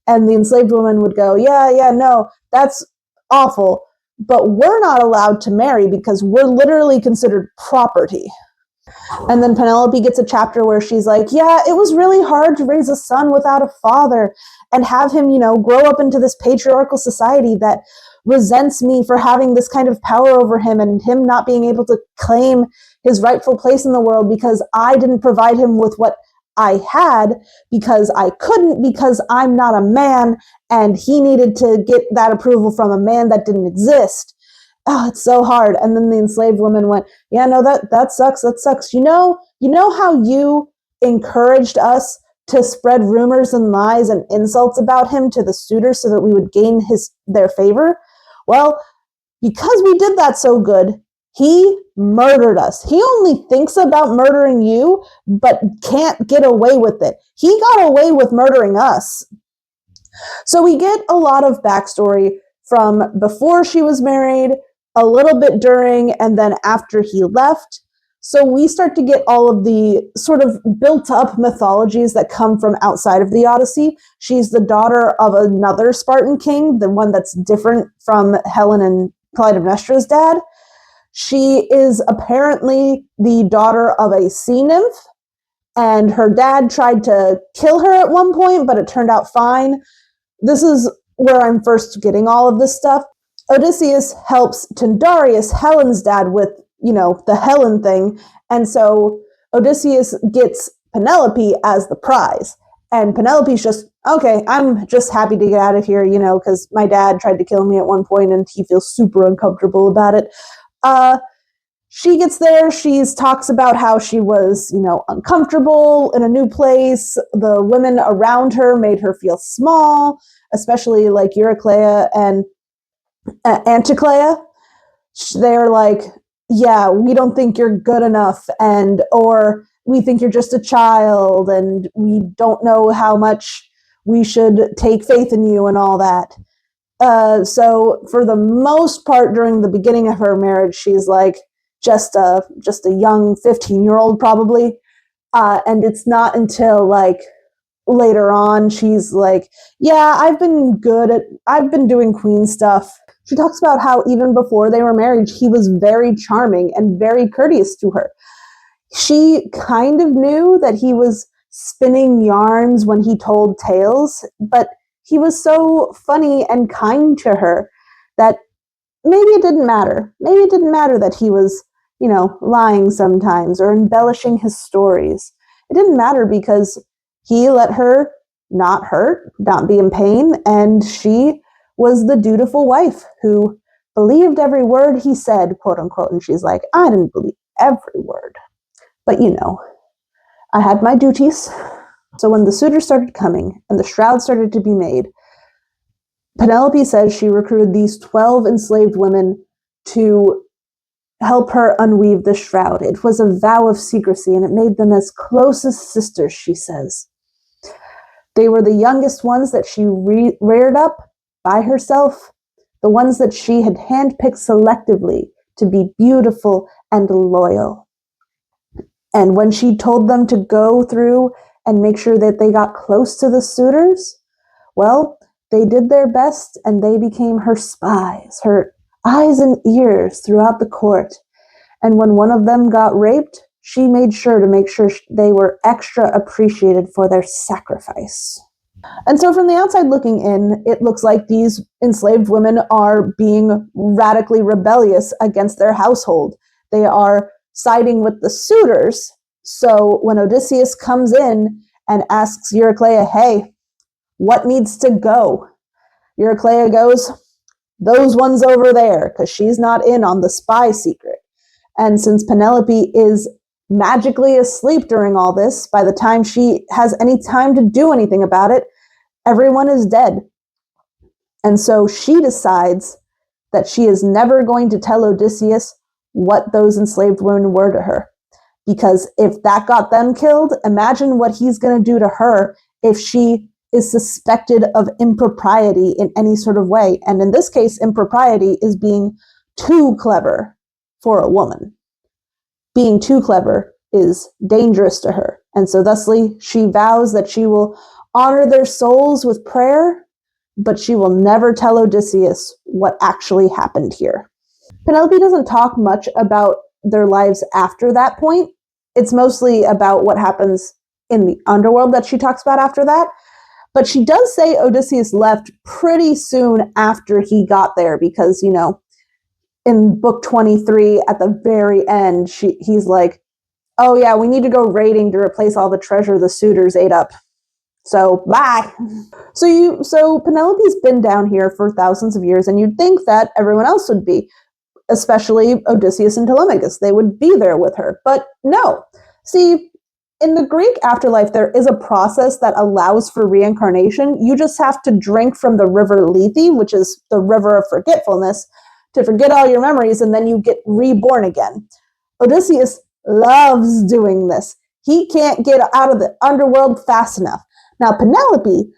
And the enslaved woman would go, yeah, no, that's awful, but we're not allowed to marry because we're literally considered property. And then Penelope gets a chapter where she's like, yeah, it was really hard to raise a son without a father and have him, grow up into this patriarchal society that resents me for having this kind of power over him and him not being able to claim his rightful place in the world because I didn't provide him with what I had because I couldn't, because I'm not a man and he needed to get that approval from a man that didn't exist. oh, it's so hard. And then the enslaved woman went, yeah, no, that sucks. That sucks. You know how you encouraged us to spread rumors and lies and insults about him to the suitors so that we would gain their favor? Well, because we did that so good, he murdered us. He only thinks about murdering you, but can't get away with it. He got away with murdering us. So we get a lot of backstory from before she was married, a little bit during, and then after he left. So we start to get all of the sort of built up mythologies that come from outside of the Odyssey. She's the daughter of another Spartan king, the one that's different from Helen and Clytemnestra's dad. She is apparently the daughter of a sea nymph, and her dad tried to kill her at one point, but it turned out fine. This is where I'm first getting all of this stuff. Odysseus helps Tyndareus, Helen's dad, with, the Helen thing. And so Odysseus gets Penelope as the prize. And Penelope's just, okay, I'm just happy to get out of here, because my dad tried to kill me at one point and he feels super uncomfortable about it. She gets there. She talks about how she was, uncomfortable in a new place. The women around her made her feel small, especially like Eurycleia and Anticleia. They're like, yeah, we don't think you're good enough, or we think you're just a child, and we don't know how much we should take faith in you and all that. So for the most part, during the beginning of her marriage, she's like just a young 15-year-old probably. And it's not until like later on she's like, yeah, I've been doing queen stuff. She talks about how even before they were married, he was very charming and very courteous to her. She kind of knew that he was spinning yarns when he told tales, but he was so funny and kind to her that maybe it didn't matter. Maybe it didn't matter that he was, lying sometimes or embellishing his stories. It didn't matter because he let her not hurt, not be in pain, and she was the dutiful wife who believed every word he said, quote unquote. And she's like, I didn't believe every word, but I had my duties. So when the suitors started coming and the shroud started to be made, Penelope says she recruited these 12 enslaved women to help her unweave the shroud. It was a vow of secrecy, and it made them as close as sisters, she says. They were the youngest ones that she reared up by herself, the ones that she had handpicked selectively to be beautiful and loyal. And when she told them to go through and make sure that they got close to the suitors, well, they did their best and they became her spies, her eyes and ears throughout the court. And when one of them got raped, she made sure to make sure they were extra appreciated for their sacrifice. And so from the outside looking in, it looks like these enslaved women are being radically rebellious against their household. They are siding with the suitors. So when Odysseus comes in and asks Eurycleia, hey, what needs to go? Eurycleia goes, those ones over there, because she's not in on the spy secret. And since Penelope is magically asleep during all this, by the time she has any time to do anything about it, everyone is dead. And so she decides that she is never going to tell Odysseus what those enslaved women were to her. Because if that got them killed, imagine what he's going to do to her if she is suspected of impropriety in any sort of way. And in this case, impropriety is being too clever for a woman. Being too clever is dangerous to her. And so thusly, she vows that she will honor their souls with prayer, but she will never tell Odysseus what actually happened here. Penelope doesn't talk much about their lives after that point. It's mostly about what happens in the underworld that she talks about after that. But she does say Odysseus left pretty soon after he got there because, in book 23 at the very end, he's like, oh yeah, we need to go raiding to replace all the treasure the suitors ate up. So bye. So Penelope's been down here for thousands of years, and you'd think that everyone else would be. especially Odysseus and Telemachus. They would be there with her. But no. See, in the Greek afterlife, there is a process that allows for reincarnation. You just have to drink from the river Lethe, which is the river of forgetfulness, to forget all your memories, and then you get reborn again. Odysseus loves doing this. He can't get out of the underworld fast enough. Now, Penelope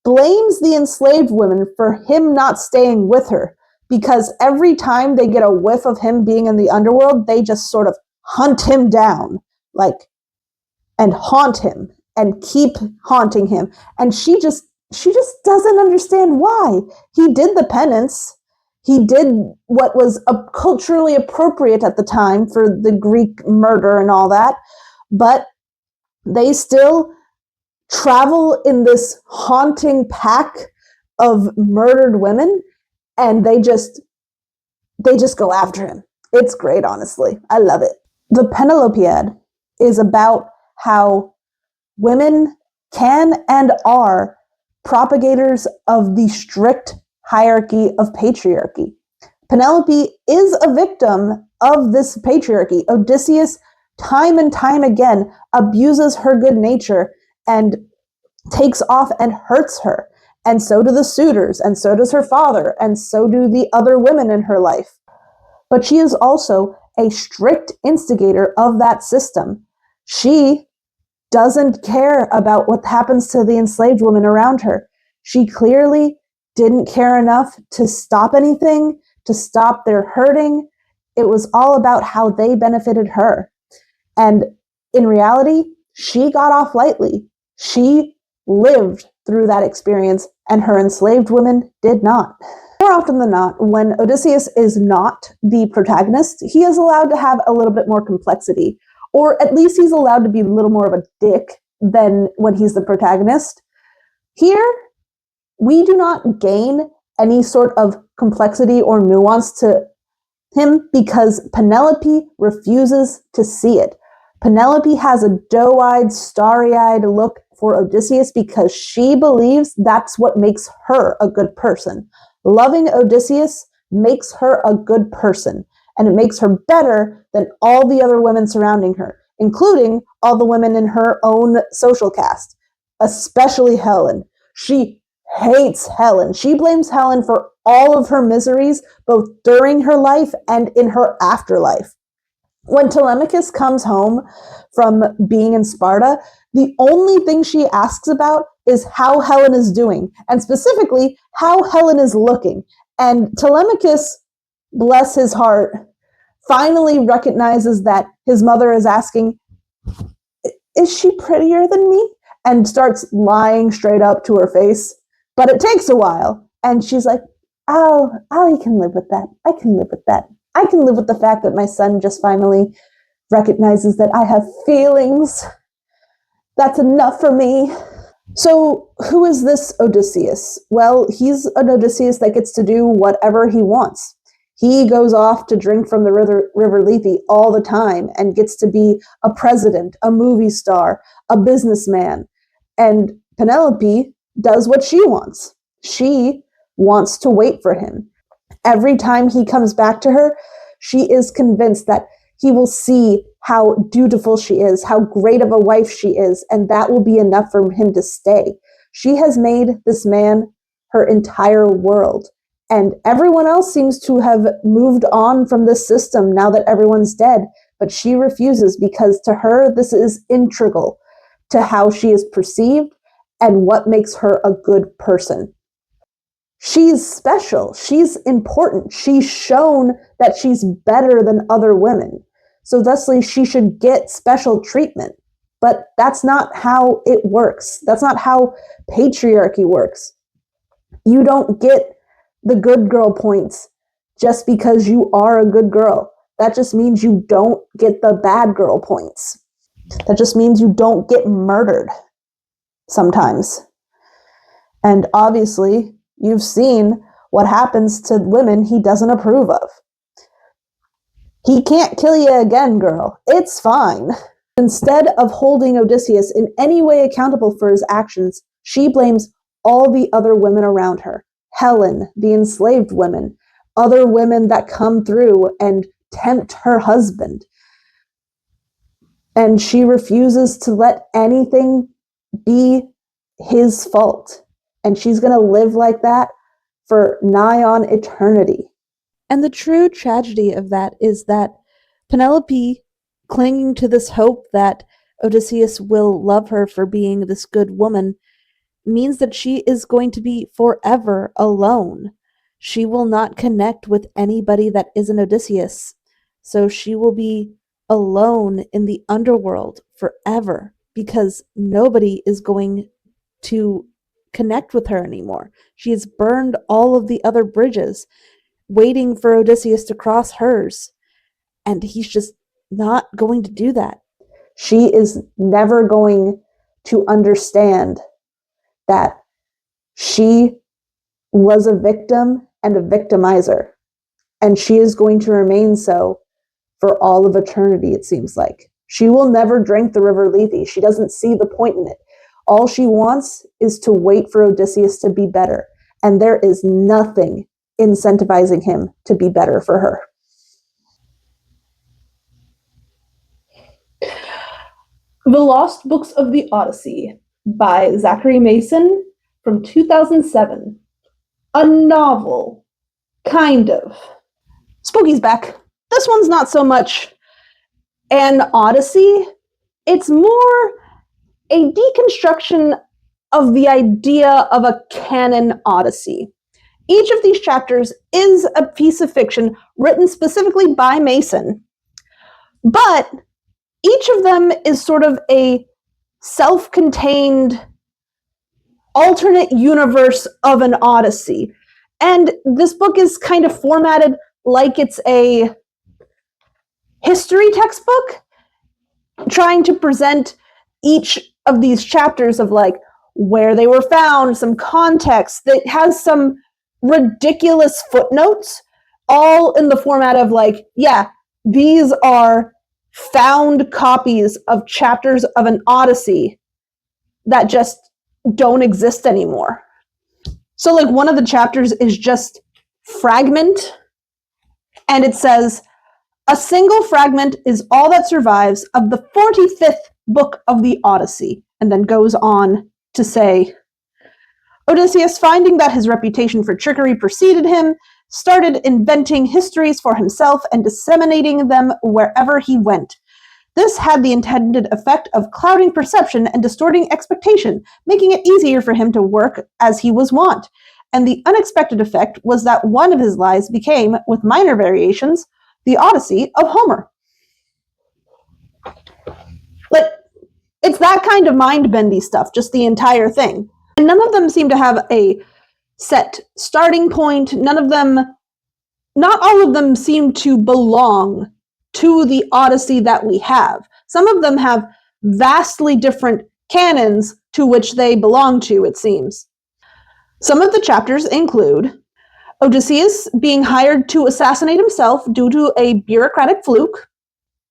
blames the enslaved women for him not staying with her, because every time they get a whiff of him being in the underworld, they just sort of hunt him down, and haunt him and keep haunting him. And she just doesn't understand why. He did the penance. He did what was culturally appropriate at the time for the Greek murder and all that, but they still travel in this haunting pack of murdered women, and they just go after him. It's great, honestly. I love it. The Penelopiad is about how women can and are propagators of the strict hierarchy of patriarchy. Penelope is a victim of this patriarchy. Odysseus, time and time again, abuses her good nature and takes off and hurts her. And so do the suitors, and so does her father, and so do the other women in her life. But she is also a strict instigator of that system. She doesn't care about what happens to the enslaved women around her. She clearly didn't care enough to stop anything, to stop their hurting. It was all about how they benefited her. And in reality, she got off lightly. She lived through that experience, and her enslaved women did not. More often than not, when Odysseus is not the protagonist, he is allowed to have a little bit more complexity, or at least he's allowed to be a little more of a dick than when he's the protagonist. Here, we do not gain any sort of complexity or nuance to him because Penelope refuses to see it. Penelope has a doe-eyed, starry-eyed look for Odysseus because she believes that's what makes her a good person. Loving Odysseus makes her a good person, and it makes her better than all the other women surrounding her, including all the women in her own social caste, especially Helen. She hates Helen. She blames Helen for all of her miseries, both during her life and in her afterlife. When Telemachus comes home from being in Sparta, the only thing she asks about is how Helen is doing, and specifically how Helen is looking. And Telemachus, bless his heart, finally recognizes that his mother is asking, is she prettier than me? And starts lying straight up to her face. But it takes a while. And she's like, oh, I can live with that. I can live with that. I can live with the fact that my son just finally recognizes that I have feelings. That's enough for me. So who is this Odysseus? Well, he's an Odysseus that gets to do whatever he wants. He goes off to drink from the river Lethe all the time and gets to be a president, a movie star, a businessman. And Penelope does what she wants. She wants to wait for him. Every time he comes back to her, she is convinced that he will see how dutiful she is, how great of a wife she is, and that will be enough for him to stay. She has made this man her entire world, and everyone else seems to have moved on from this system now that everyone's dead, but she refuses because to her this is integral to how she is perceived and what makes her a good person. She's special. She's important. She's shown that she's better than other women. So thusly, she should get special treatment. But that's not how it works. That's not how patriarchy works. You don't get the good girl points just because you are a good girl. That just means you don't get the bad girl points. That just means you don't get murdered sometimes. And obviously, you've seen what happens to women he doesn't approve of. He can't kill you again, girl. It's fine. Instead of holding Odysseus in any way accountable for his actions, she blames all the other women around her. Helen, the enslaved women, other women that come through and tempt her husband. And she refuses to let anything be his fault. And she's going to live like that for nigh on eternity. And the true tragedy of that is that Penelope, clinging to this hope that Odysseus will love her for being this good woman, means that she is going to be forever alone. She will not connect with anybody that isn't Odysseus. So she will be alone in the underworld forever because nobody is going to connect with her anymore. She has burned all of the other bridges, waiting for Odysseus to cross hers. And he's just not going to do that. She is never going to understand that she was a victim and a victimizer. And she is going to remain so for all of eternity, it seems like. She will never drink the river Lethe. She doesn't see the point in it. All she wants is to wait for Odysseus to be better. And there is nothing incentivizing him to be better for her. The Lost Books of the Odyssey by Zachary Mason from 2007. A novel. Kind of. Spooky's back. This one's not so much an Odyssey. It's more a deconstruction of the idea of a canon Odyssey. Each of these chapters is a piece of fiction written specifically by Mason, but each of them is sort of a self-contained alternate universe of an Odyssey. And this book is kind of formatted like it's a history textbook, trying to present each of these chapters of like where they were found, some context that has some ridiculous footnotes, all in the format of like, yeah, these are found copies of chapters of an Odyssey that just don't exist anymore. So like one of the chapters is just fragment, and it says, a single fragment is all that survives of the 45th book of the Odyssey, and then goes on to say, Odysseus, finding that his reputation for trickery preceded him, started inventing histories for himself and disseminating them wherever he went. This had the intended effect of clouding perception and distorting expectation, making it easier for him to work as he was wont. And the unexpected effect was that one of his lies became, with minor variations, the Odyssey of Homer. Like, it's that kind of mind-bendy stuff, just the entire thing. And none of them seem to have a set starting point. Not all of them seem to belong to the Odyssey that we have. Some of them have vastly different canons to which they belong to, it seems. Some of the chapters include Odysseus being hired to assassinate himself due to a bureaucratic fluke.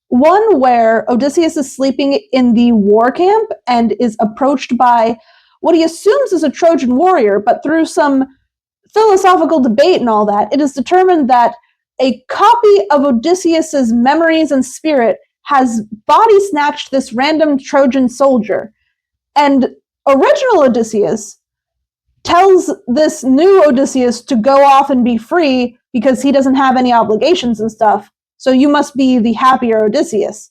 One where Odysseus is sleeping in the war camp and is approached by what he assumes is a Trojan warrior, but through some philosophical debate and all that, it is determined that a copy of Odysseus's memories and spirit has body snatched this random Trojan soldier. And original Odysseus tells this new Odysseus to go off and be free because he doesn't have any obligations and stuff. So you must be the happier Odysseus.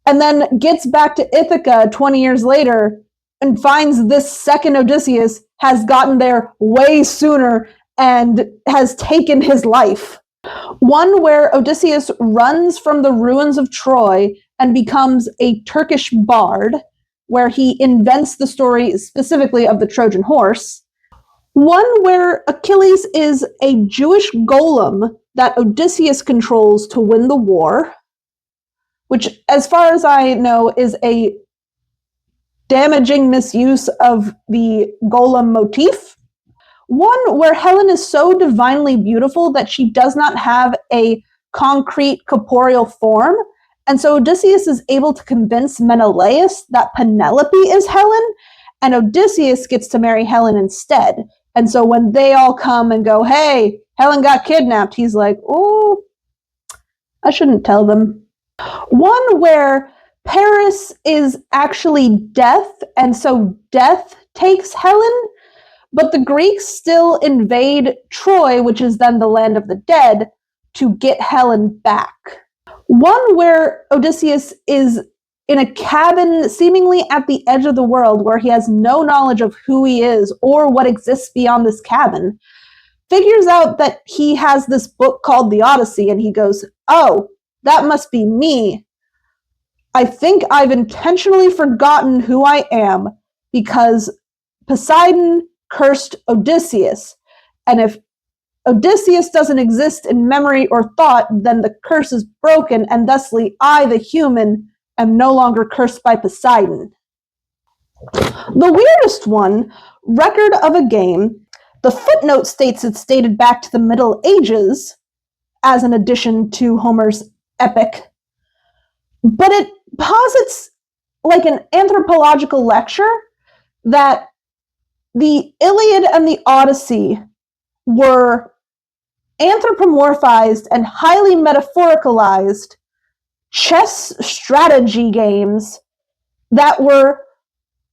And then gets back to Ithaca 20 years later and finds this second Odysseus has gotten there way sooner and has taken his life. One where Odysseus runs from the ruins of Troy and becomes a Turkish bard, where he invents the story specifically of the Trojan horse. One where Achilles is a Jewish golem that Odysseus controls to win the war, which, as far as I know, is a damaging misuse of the golem motif. One where Helen is so divinely beautiful that she does not have a concrete corporeal form, and so Odysseus is able to convince Menelaus that Penelope is Helen, and Odysseus gets to marry Helen instead. And so when they all come and go, hey, Helen got kidnapped, he's like, oh, I shouldn't tell them. One where Paris is actually death, and so death takes Helen, but the Greeks still invade Troy, which is then the land of the dead, to get Helen back. One where Odysseus is in a cabin seemingly at the edge of the world where he has no knowledge of who he is or what exists beyond this cabin, figures out that he has this book called the Odyssey, and he goes, oh, that must be me. I think I've intentionally forgotten who I am because Poseidon cursed Odysseus, and if Odysseus doesn't exist in memory or thought, then the curse is broken, and thusly I, the human, am no longer cursed by Poseidon. The weirdest one, record of a game. The footnote states it's dated back to the Middle Ages as an addition to Homer's epic, but it posits like an anthropological lecture that the Iliad and the Odyssey were anthropomorphized and highly metaphoricalized chess strategy games that were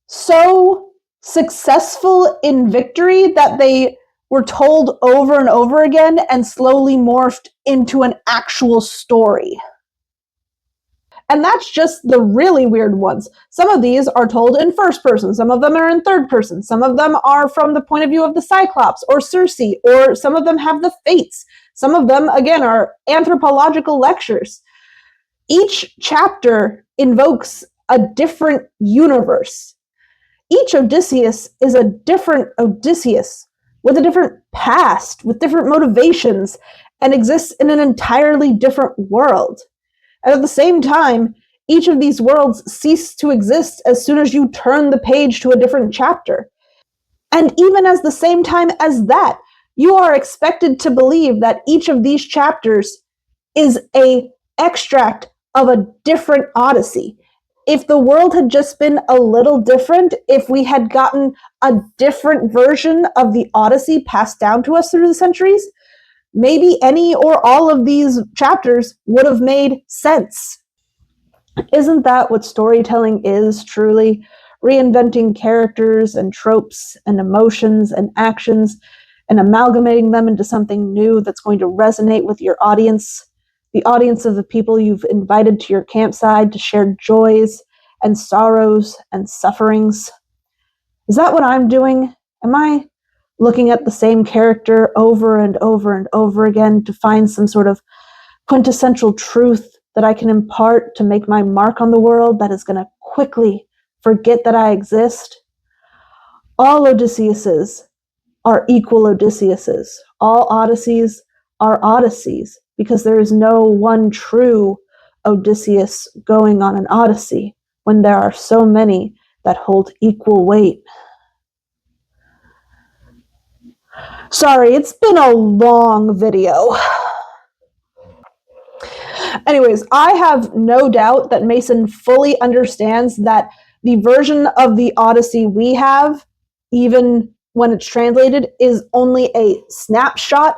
so successful in victory that they were told over and over again and slowly morphed into an actual story. And that's just the really weird ones. Some of these are told in first person, some of them are in third person, some of them are from the point of view of the Cyclops or Circe, or some of them have the Fates. Some of them, again, are anthropological lectures. Each chapter invokes a different universe. Each Odysseus is a different Odysseus with a different past, with different motivations, and exists in an entirely different world. And at the same time, each of these worlds cease to exist as soon as you turn the page to a different chapter. And even as the same time as that, you are expected to believe that each of these chapters is an extract of a different Odyssey. If the world had just been a little different, if we had gotten a different version of the Odyssey passed down to us through the centuries, maybe any or all of these chapters would have made sense. Isn't that what storytelling is, truly? Reinventing characters and tropes and emotions and actions and amalgamating them into something new that's going to resonate with your audience, the audience of the people you've invited to your campsite to share joys and sorrows and sufferings. Is that what I'm doing? Am I looking at the same character over and over and over again to find some sort of quintessential truth that I can impart to make my mark on the world that is going to quickly forget that I exist? All Odysseus's are equal Odysseus's. All Odysseys are Odysseys, because there is no one true Odysseus going on an Odyssey when there are so many that hold equal weight. Sorry, it's been a long video. Anyways, I have no doubt that Mason fully understands that the version of the Odyssey we have, even when it's translated, is only a snapshot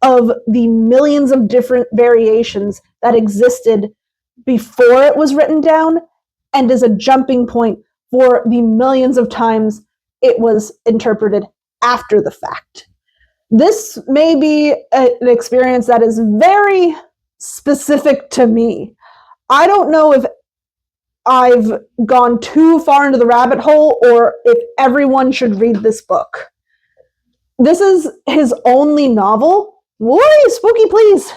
of the millions of different variations that existed before it was written down, and is a jumping point for the millions of times it was interpreted after the fact. This may be an experience that is very specific to me. I don't know if I've gone too far into the rabbit hole or if everyone should read this book. This is his only novel. Why, spooky, please.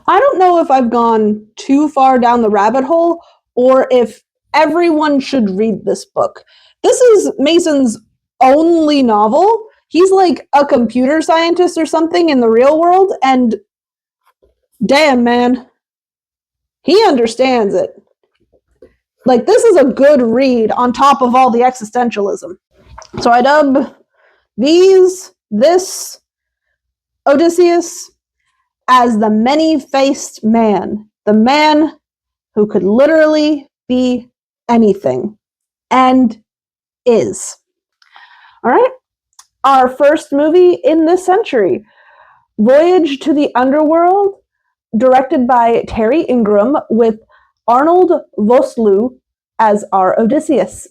I don't know if I've gone too far down the rabbit hole or if everyone should read this book. This is Mason's only novel. He's like a computer scientist or something in the real world, and damn, man, he understands it. Like, this is a good read on top of all the existentialism. So I dub this Odysseus as the many-faced man, the man who could literally be anything, and is. All right? our first movie in this century, Voyage to the Underworld, directed by Terry Ingram with Arnold Vosloo as our Odysseus.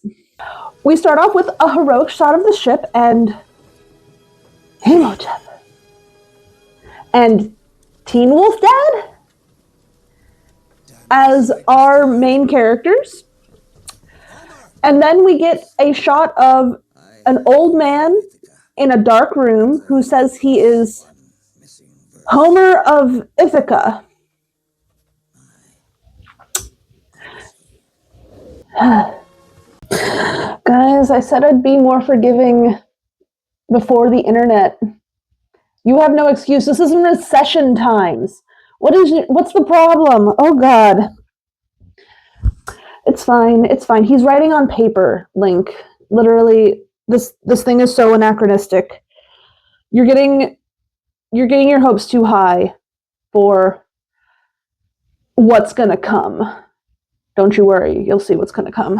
We start off with a heroic shot of the ship and Imhotep and Teen Wolf Dad as our main characters. And then we get a shot of an old man in a dark room who says he is Homer of Ithaca. Guys, I said I'd be more forgiving before the internet. You have no excuse. This isn't recession times. What's the problem? Oh God. It's fine. It's fine. He's writing on paper, Link. Literally, this thing is so anachronistic. You're getting your hopes too high for what's gonna come. Don't you worry. You'll see what's gonna come.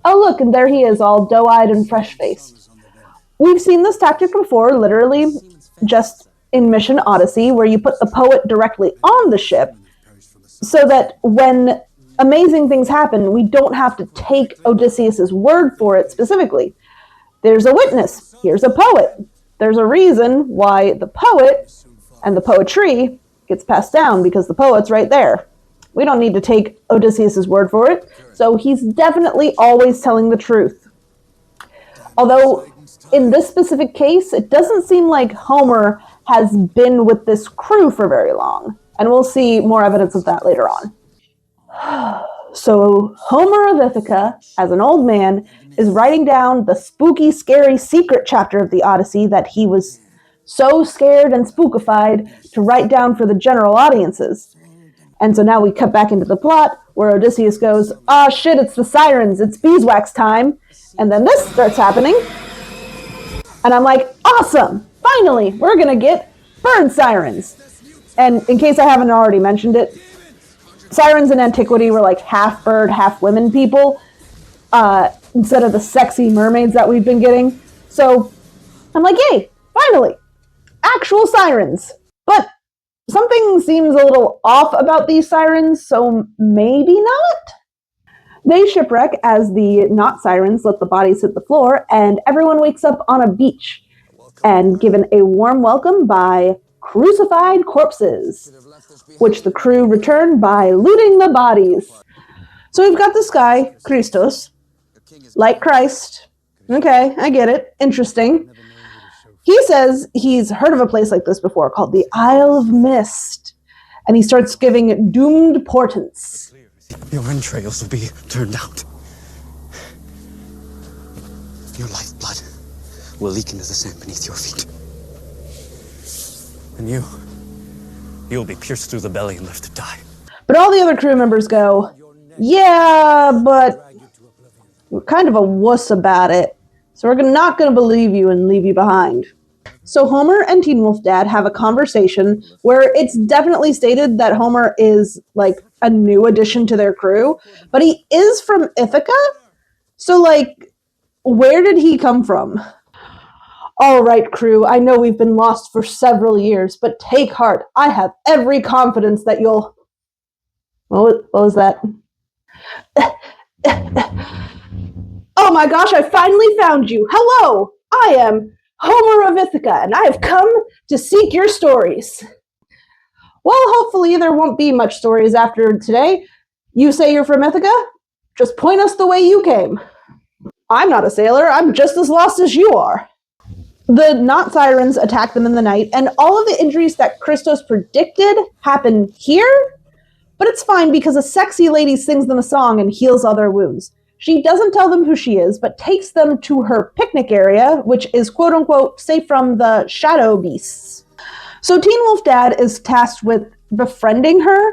Oh look, and there he is, all doe-eyed and fresh-faced. We've seen this tactic before, literally just in Mission Odyssey, where you put the poet directly on the ship so that when amazing things happen, we don't have to take Odysseus' word for it specifically. There's a witness. Here's a poet. There's a reason why the poet and the poetry gets passed down, because the poet's right there. We don't need to take Odysseus' word for it, so he's definitely always telling the truth. Although, in this specific case, it doesn't seem like Homer has been with this crew for very long, and we'll see more evidence of that later on. So, Homer of Ithaca, as an old man, is writing down the spooky, scary secret chapter of the Odyssey that he was so scared and spookified to write down for the general audiences. And so now we cut back into the plot where Odysseus goes, "Ah, shit, it's the sirens, it's beeswax time." And then this starts happening. And I'm like, awesome! Finally, we're gonna get bird sirens. And in case I haven't already mentioned it, sirens in antiquity were like half bird, half women people, instead of the sexy mermaids that we've been getting. So I'm like, yay, finally, actual sirens. But something seems a little off about these sirens, so maybe not? They shipwreck as the not sirens let the bodies hit the floor, and everyone wakes up on a beach and given a warm welcome by crucified corpses, which the crew return by looting the bodies. So we've got this guy, Christos, like Christ. Okay, I get it. Interesting. He says he's heard of a place like this before called the Isle of Mist, and he starts giving doomed portents. Your entrails will be turned out. Your lifeblood will leak into the sand beneath your feet. And you'll be pierced through the belly and left to die. But all the other crew members go, yeah, but we're kind of a wuss about it, so we're not going to believe you and leave you behind. So Homer and Teen Wolf Dad have a conversation where it's definitely stated that Homer is like a new addition to their crew, but he is from Ithaca? So like, where did he come from? All right, crew, I know we've been lost for several years, but take heart. I have every confidence that you'll... What was that? Oh my gosh, I finally found you. Hello, I am Homer of Ithaca, and I have come to seek your stories. Well, hopefully there won't be much stories after today. You say you're from Ithaca? Just point us the way you came. I'm not a sailor. I'm just as lost as you are. The not sirens attack them in the night, and all of the injuries that Christos predicted happen here, but it's fine because a sexy lady sings them a song and heals all their wounds. She doesn't tell them who she is, but takes them to her picnic area, which is quote-unquote safe from the shadow beasts. So Teen Wolf Dad is tasked with befriending her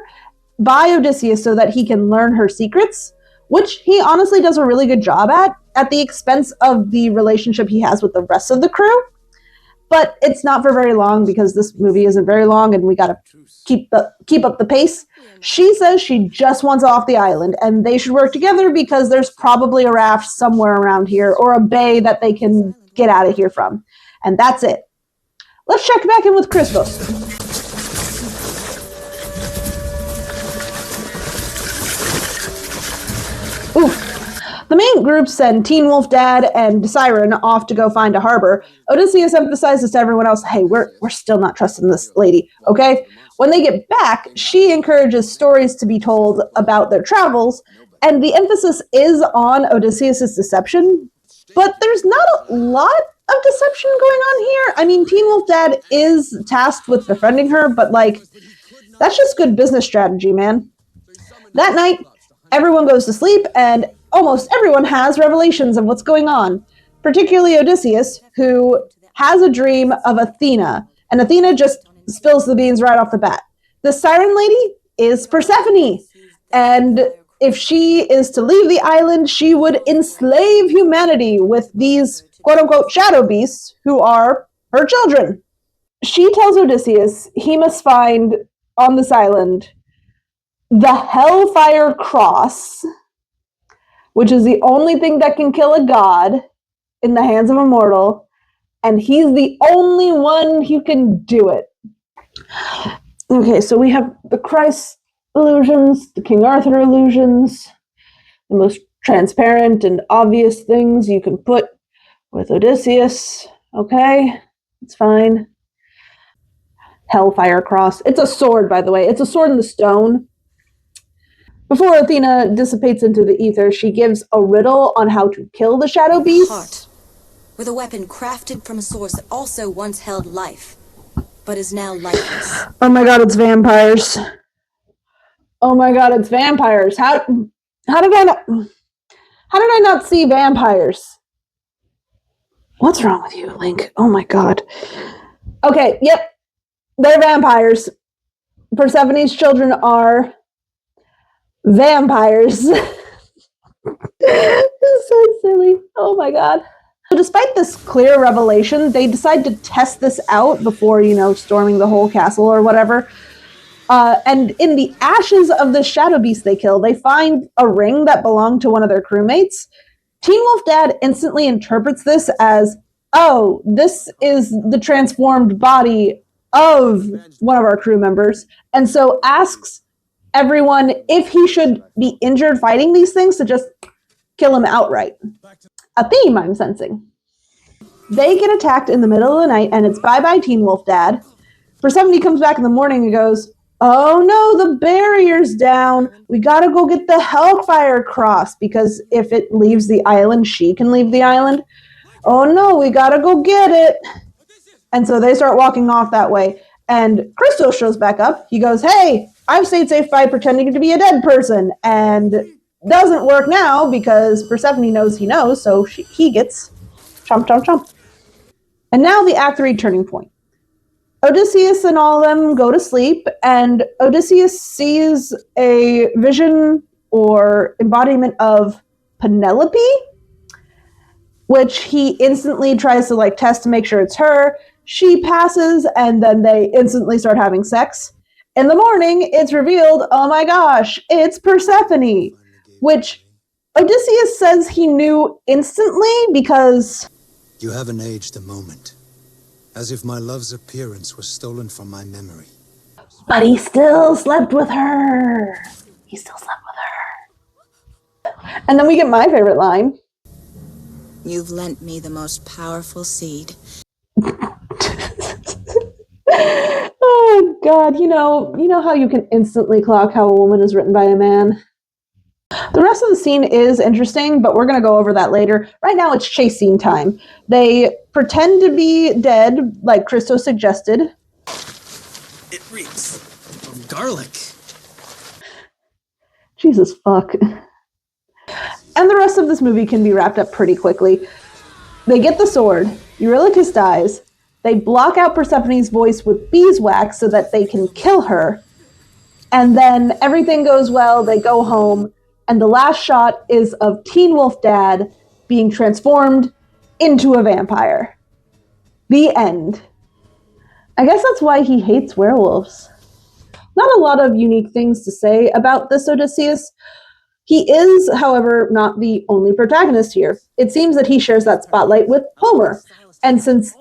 by Odysseus so that he can learn her secrets, which he honestly does a really good job at the expense of the relationship he has with the rest of the crew. But it's not for very long because this movie isn't very long and we gotta keep up the pace. She says she just wants off the island and they should work together because there's probably a raft somewhere around here or a bay that they can get out of here from. And that's it. Let's check back in with Christos. Oof. The main group send Teen Wolf Dad and Siren off to go find a harbor. Odysseus emphasizes to everyone else, hey, we're still not trusting this lady, okay? When they get back, she encourages stories to be told about their travels, and the emphasis is on Odysseus' deception, but there's not a lot of deception going on here. I mean, Teen Wolf Dad is tasked with befriending her, but, like, that's just good business strategy, man. That night, everyone goes to sleep, and almost everyone has revelations of what's going on, particularly Odysseus, who has a dream of Athena, and Athena just spills the beans right off the bat. The siren lady is Persephone, and if she is to leave the island, she would enslave humanity with these quote-unquote shadow beasts who are her children. She tells Odysseus he must find on this island the Hellfire Cross, which is the only thing that can kill a god in the hands of a mortal, and he's the only one who can do it. Okay, so we have the Christ illusions, the King Arthur illusions, the most transparent and obvious things you can put with Odysseus. Okay, it's fine. Hellfire Cross. It's a sword, by the way. It's a sword in the stone. Before Athena dissipates into the ether, she gives a riddle on how to kill the shadow beast. Heart, with a weapon crafted from a source that also once held life, but is now lifeless. Oh my god, it's vampires. Oh my god, it's vampires. How did I not see vampires? What's wrong with you, Link? Oh my god. Okay, yep. They're vampires. Persephone's children are vampires. It's so silly. Oh my god. So despite this clear revelation, they decide to test this out before, storming the whole castle or whatever. And in the ashes of the shadow beast they kill, they find a ring that belonged to one of their crewmates. Teen Wolf Dad instantly interprets this as, oh, this is the transformed body of one of our crew members, and so asks everyone if he should be injured fighting these things to just kill him outright. A theme I'm sensing. They get attacked in the middle of the night, and it's bye-bye Teen Wolf Dad. Persephone comes back in the morning and goes, oh no, the barrier's down. We gotta go get the Hellfire Cross, because if it leaves the island, she can leave the island. Oh no, we gotta go get it. And so they start walking off that way. And Christos shows back up. He goes, hey, I've stayed safe by pretending to be a dead person. And doesn't work now because Persephone knows he knows, so he gets chomp, chomp, chomp. And now the Act 3 turning point. Odysseus and all of them go to sleep, and Odysseus sees a vision or embodiment of Penelope, which he instantly tries to test to make sure it's her. She passes, and then they instantly start having sex. In the morning, it's revealed, oh my gosh, it's Persephone, which Odysseus says he knew instantly because... You haven't aged a moment. As if my love's appearance was stolen from my memory. But he still slept with her. He still slept with her. And then we get my favorite line. You've lent me the most powerful seed. Oh, God. You know how you can instantly clock how a woman is written by a man? The rest of the scene is interesting, but we're going to go over that later. Right now, it's chase scene time. They pretend to be dead, like Christos suggested. It reeks of garlic. Jesus fuck. And the rest of this movie can be wrapped up pretty quickly. They get the sword. Eurylochus dies. They block out Persephone's voice with beeswax so that they can kill her. And then everything goes well. They go home. And the last shot is of Teen Wolf Dad being transformed into a vampire. The end. I guess that's why he hates werewolves. Not a lot of unique things to say about this Odysseus. He is, however, not the only protagonist here. It seems that he shares that spotlight with Homer. And since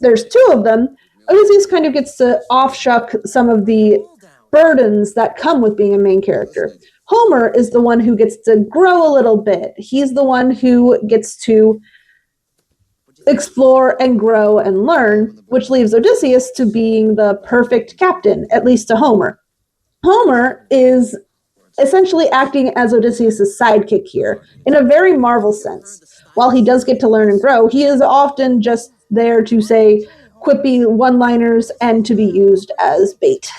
there's two of them, Odysseus kind of gets to offshuck some of the burdens that come with being a main character. Homer is the one who gets to grow a little bit. He's the one who gets to explore and grow and learn, which leaves Odysseus to being the perfect captain, at least to Homer. Homer is essentially acting as Odysseus' sidekick here, in a very Marvel sense. While he does get to learn and grow, he is often just there to say quippy one-liners and to be used as bait.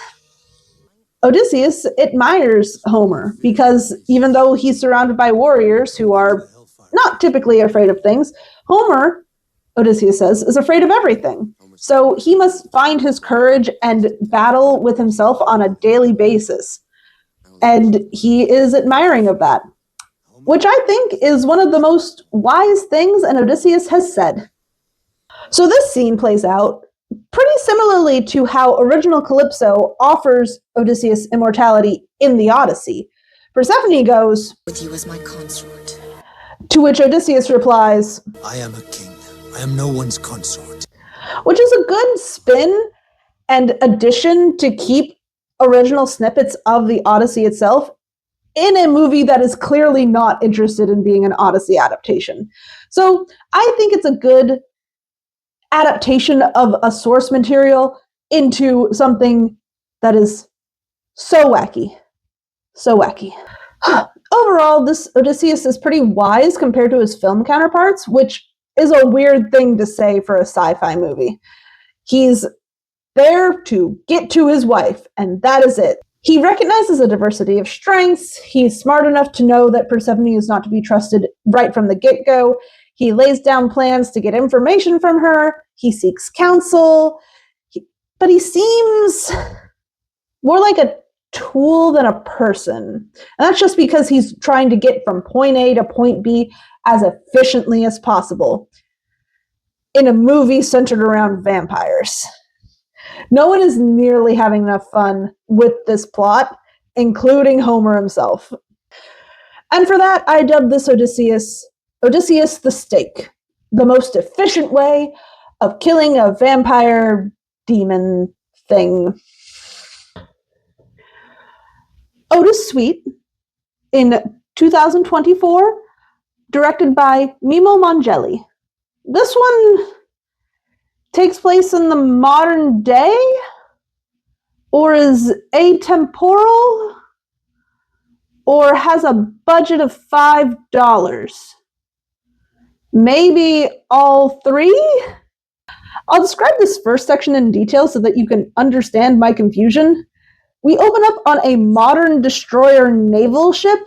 Odysseus admires Homer because even though he's surrounded by warriors who are not typically afraid of things, Homer, Odysseus says, is afraid of everything. So he must find his courage and battle with himself on a daily basis. And he is admiring of that, which I think is one of the most wise things an Odysseus has said. So this scene plays out pretty similarly to how original Calypso offers Odysseus immortality in the Odyssey. Persephone goes, With you as my consort. To which Odysseus replies, I am a king. I am no one's consort. Which is a good spin and addition to keep original snippets of the Odyssey itself in a movie that is clearly not interested in being an Odyssey adaptation. So I think it's a good adaptation of a source material into something that is so wacky. So wacky. Overall, this Odysseus is pretty wise compared to his film counterparts, which is a weird thing to say for a sci-fi movie. He's there to get to his wife, and that is it. He recognizes a diversity of strengths. He's smart enough to know that Persephone is not to be trusted right from the get-go. He lays down plans to get information from her. He seeks counsel. But he seems more like a tool than a person. And that's just because he's trying to get from point A to point B as efficiently as possible in a movie centered around vampires. No one is nearly having enough fun with this plot, including Homer himself. And for that, I dubbed this Odysseus the Steak, the most efficient way of killing a vampire demon thing. Otis Sweet, in 2024, directed by Mimo Mangeli. This one takes place in the modern day, or is atemporal, or has a budget of $5. Maybe all three? I'll describe this first section in detail so that you can understand my confusion. We open up on a modern destroyer naval ship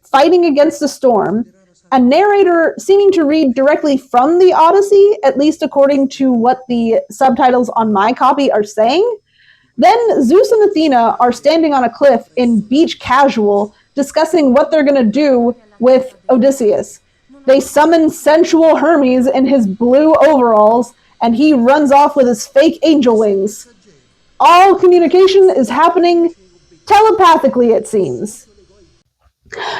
fighting against a storm, a narrator seeming to read directly from the Odyssey, at least according to what the subtitles on my copy are saying. Then Zeus and Athena are standing on a cliff in beach casual, discussing what they're going to do with Odysseus. They summon sensual Hermes in his blue overalls, and he runs off with his fake angel wings. All communication is happening telepathically, it seems.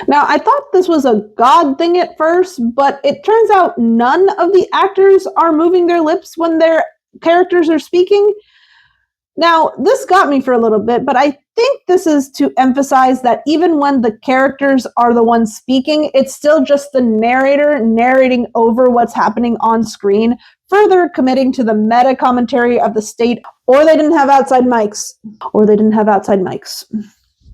Now, I thought this was a god thing at first, but it turns out none of the actors are moving their lips when their characters are speaking. Now, this got me for a little bit, but I think this is to emphasize that even when the characters are the ones speaking, it's still just the narrator narrating over what's happening on screen, further committing to the meta commentary of the state, or they didn't have outside mics.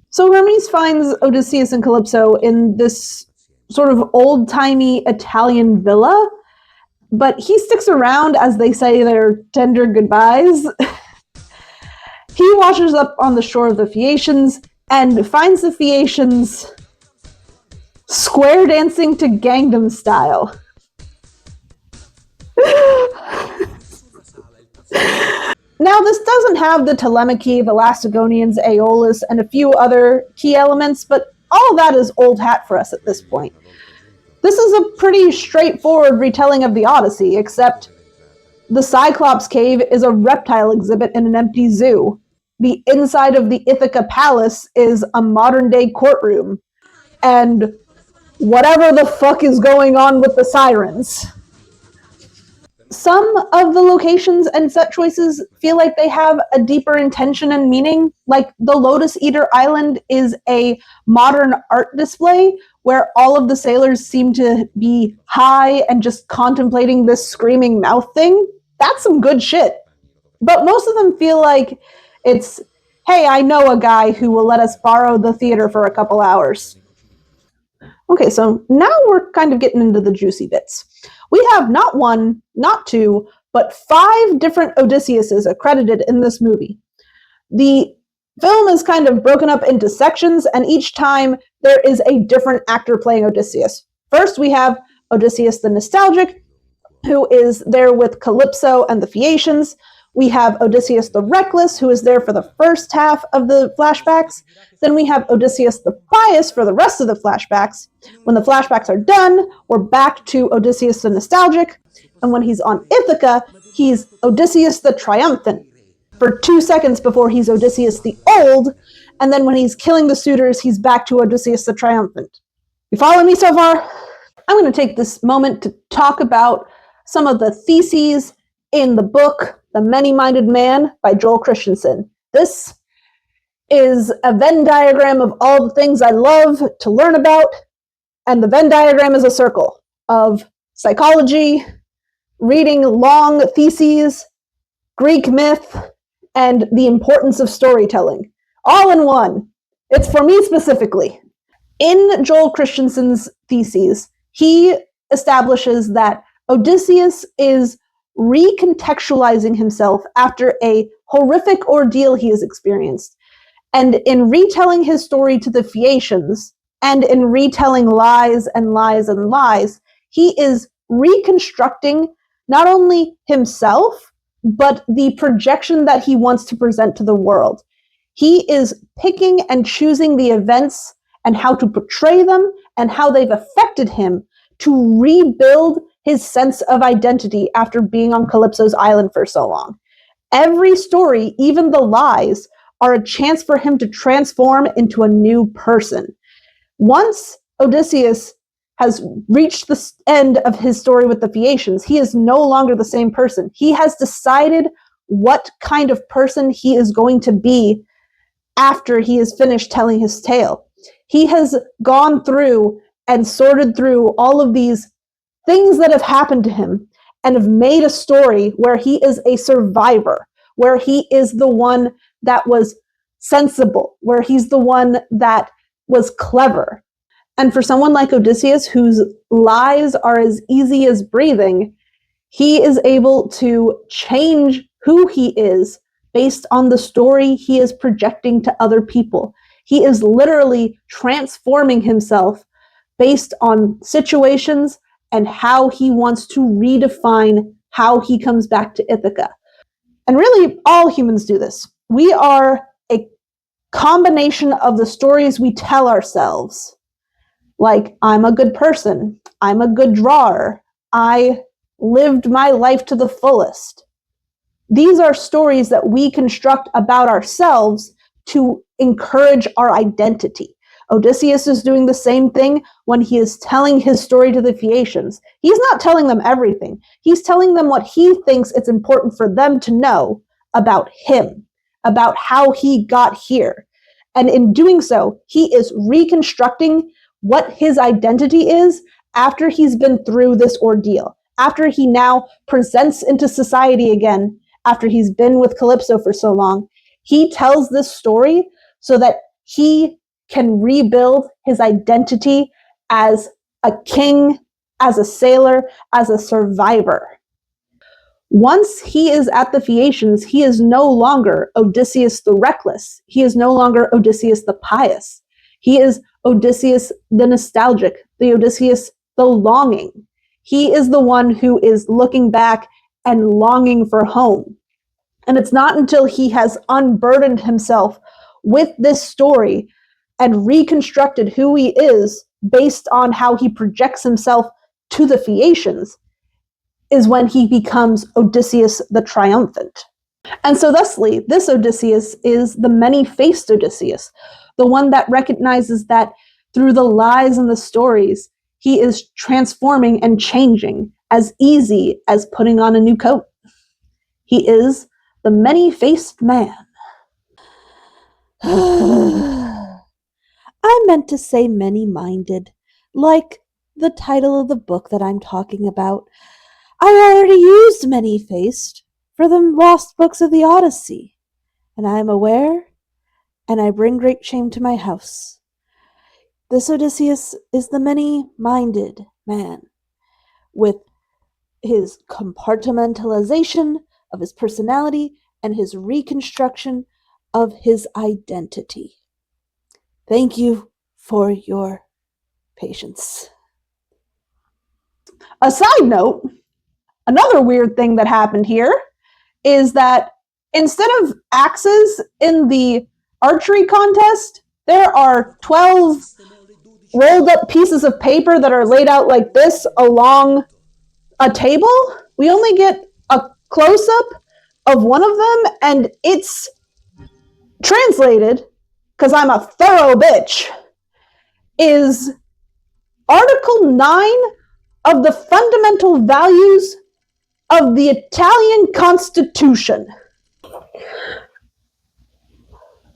So Hermes finds Odysseus and Calypso in this sort of old-timey Italian villa, but he sticks around as they say their tender goodbyes. He washes up on the shore of the Phaeacians and finds the Phaeacians square dancing to Gangnam Style. Now, this doesn't have the Telemachy, the Lacedaemonians, Aeolus, and a few other key elements, but all of that is old hat for us at this point. This is a pretty straightforward retelling of the Odyssey, except the Cyclops Cave is a reptile exhibit in an empty zoo. The inside of the Ithaca Palace is a modern-day courtroom. And whatever the fuck is going on with the sirens. Some of the locations and set choices feel like they have a deeper intention and meaning. Like the Lotus Eater Island is a modern art display where all of the sailors seem to be high and just contemplating this screaming mouth thing. That's some good shit. But most of them feel like it's, hey, I know a guy who will let us borrow the theater for a couple hours. Okay, so now we're kind of getting into the juicy bits. We have not one, not two, but 5 different Odysseuses accredited in this movie. The film is kind of broken up into sections, and each time there is a different actor playing Odysseus. First, we have Odysseus the Nostalgic, who is there with Calypso and the Phaeacians. We have Odysseus the Reckless, who is there for the first half of the flashbacks. Then we have Odysseus the Pious for the rest of the flashbacks. When the flashbacks are done, we're back to Odysseus the Nostalgic. And when he's on Ithaca, he's Odysseus the Triumphant for 2 seconds before he's Odysseus the Old. And then when he's killing the suitors, he's back to Odysseus the Triumphant. You follow me so far? I'm going to take this moment to talk about some of the theses in the book The Many-Minded Man by Joel Christensen. This is a Venn diagram of all the things I love to learn about, and the Venn diagram is a circle of psychology, reading long theses, Greek myth, and the importance of storytelling. All in one. It's for me specifically. In Joel Christensen's theses, he establishes that Odysseus is recontextualizing himself after a horrific ordeal he has experienced. And in retelling his story to the Phaeacians, and in retelling lies and lies and lies, he is reconstructing not only himself, but the projection that he wants to present to the world. He is picking and choosing the events and how to portray them and how they've affected him to rebuild his sense of identity after being on Calypso's island for so long. Every story, even the lies, are a chance for him to transform into a new person. Once Odysseus has reached the end of his story with the Phaeacians, he is no longer the same person. He has decided what kind of person he is going to be after he is finished telling his tale. He has gone through and sorted through all of these things that have happened to him and have made a story where he is a survivor, where he is the one that was sensible, where he's the one that was clever. And for someone like Odysseus, whose lies are as easy as breathing, he is able to change who he is based on the story he is projecting to other people. He is literally transforming himself based on situations and how he wants to redefine how he comes back to Ithaca. And really, all humans do this. We are a combination of the stories we tell ourselves. Like, I'm a good person. I'm a good drawer. I lived my life to the fullest. These are stories that we construct about ourselves to encourage our identity. Odysseus is doing the same thing when he is telling his story to the Phaeacians. He's not telling them everything. He's telling them what he thinks it's important for them to know about him, about how he got here. And in doing so, he is reconstructing what his identity is after he's been through this ordeal, after he now presents into society again, after he's been with Calypso for so long. He tells this story so that he can rebuild his identity as a king, as a sailor, as a survivor. Once he is at the Phaeacians, he is no longer Odysseus the Reckless. He is no longer Odysseus the Pious. He is Odysseus the Nostalgic, the Odysseus the Longing. He is the one who is looking back and longing for home. And it's not until he has unburdened himself with this story and reconstructed who he is based on how he projects himself to the Phaeacians is when he becomes Odysseus the Triumphant. And so thusly, this Odysseus is the many-faced Odysseus, the one that recognizes that through the lies and the stories, he is transforming and changing as easy as putting on a new coat. He is the many-faced man. I meant to say many-minded, like the title of the book that I'm talking about. I already used many-faced for the lost books of the Odyssey, and I am aware, and I bring great shame to my house. This Odysseus is the many-minded man, with his compartmentalization of his personality and his reconstruction of his identity. Thank you for your patience. A side note, another weird thing that happened here is that instead of axes in the archery contest, there are 12 rolled up pieces of paper that are laid out like this along a table. We only get a close-up of one of them, and it's translated, because I'm a thorough bitch, is Article 9 of the fundamental values of the Italian Constitution.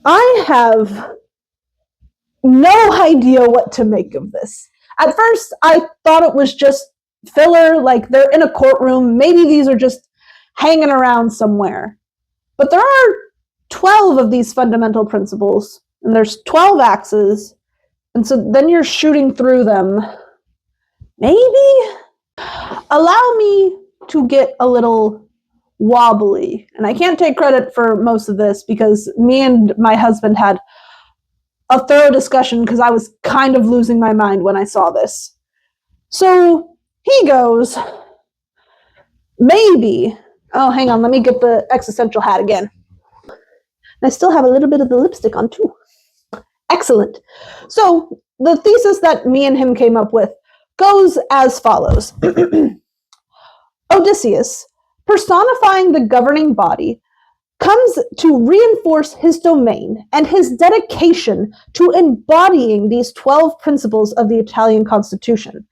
I have no idea what to make of this. At first, I thought it was just filler, like they're in a courtroom. Maybe these are just hanging around somewhere. But there are 12 of these fundamental principles, and there's 12 axes, and so then you're shooting through them. Maybe? Allow me to get a little wobbly, and I can't take credit for most of this because me and my husband had a thorough discussion because I was kind of losing my mind when I saw this. So he goes, maybe, oh, hang on, let me get the existential hat again. I still have a little bit of the lipstick on too. Excellent. So the thesis that me and him came up with goes as follows. Odysseus, personifying the governing body, comes to reinforce his domain and his dedication to embodying these 12 principles of the Italian Constitution,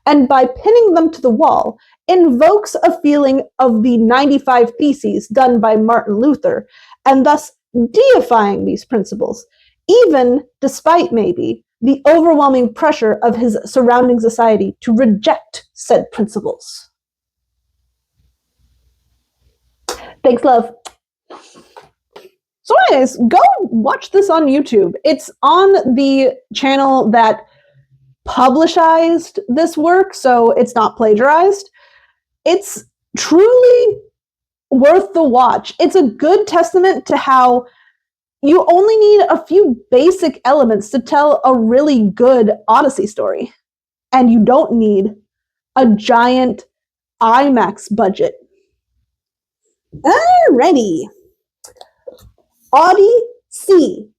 and by pinning them to the wall, invokes a feeling of the 95 Theses done by Martin Luther, and thus deifying these principles, even despite maybe the overwhelming pressure of his surrounding society to reject said principles. Thanks, love. So anyways, go watch this on YouTube. It's on the channel that publicized this work, so it's not plagiarized. It's truly worth the watch. It's a good testament to how you only need a few basic elements to tell a really good Odyssey story. And you don't need a giant IMAX budget. Alrighty. Odyssey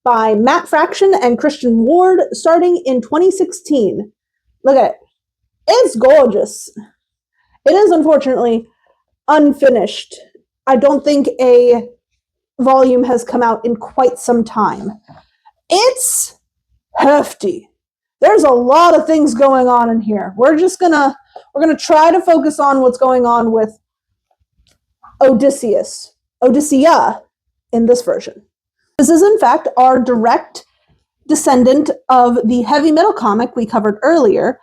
by Matt Fraction and Christian Ward, starting in 2016. Look at it. It's gorgeous. It is unfortunately unfinished. I don't think a volume has come out in quite some time. It's hefty. There's a lot of things going on in here. We're gonna try to focus on what's going on with Odyssea in this version. This is in fact our direct descendant of the heavy metal comic we covered earlier,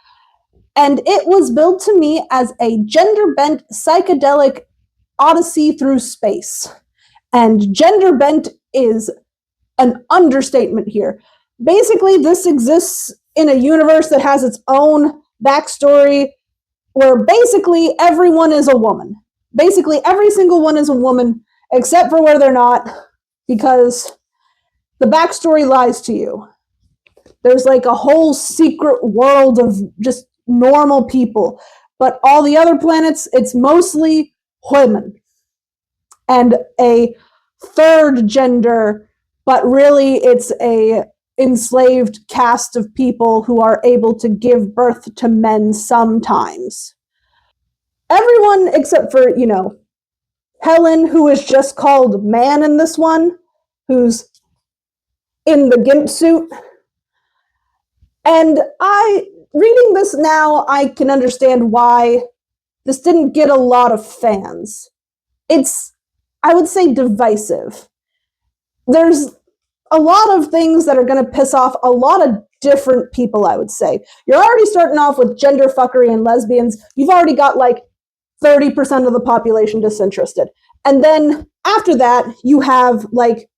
and it was billed to me as a gender-bent psychedelic odyssey through space. And gender-bent is an understatement here. Basically, this exists in a universe that has its own backstory where basically everyone is a woman. Basically, every single one is a woman, except for where they're not, because the backstory lies to you. There's like a whole secret world of just normal people, but all the other planets, it's mostly women. And a third gender, but really it's a enslaved caste of people who are able to give birth to men sometimes. Everyone except for, Helen, who is just called man in this one, who's in the gimp suit. And reading this now, I can understand why this didn't get a lot of fans. It's, I would say, divisive. There's a lot of things that are going to piss off a lot of different people, I would say. You're already starting off with gender fuckery and lesbians. You've already got like 30% of the population disinterested. And then after that, you have like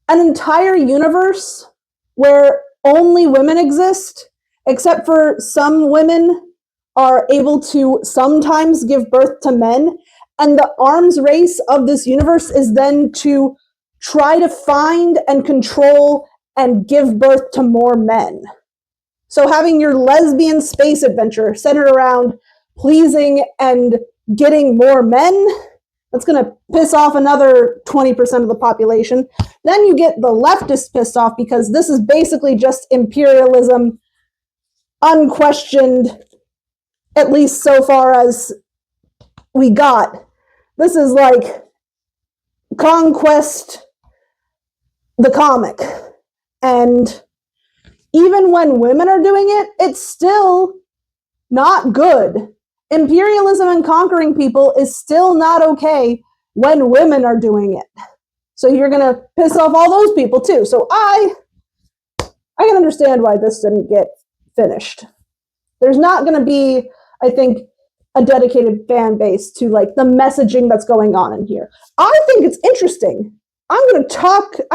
an entire universe where only women exist, except for some women are able to sometimes give birth to men. And the arms race of this universe is then to try to find and control and give birth to more men. So having your lesbian space adventure centered around pleasing and getting more men, that's going to piss off another 20% of the population. Then you get the leftists pissed off because this is basically just imperialism, unquestioned, at least so far as we got. This is like Conquest, the comic. And even when women are doing it, it's still not good. Imperialism and conquering people is still not okay when women are doing it. So you're going to piss off all those people too. So I can understand why this didn't get finished. There's not going to be, I think, a dedicated fan base to like the messaging that's going on in here. I think it's interesting. I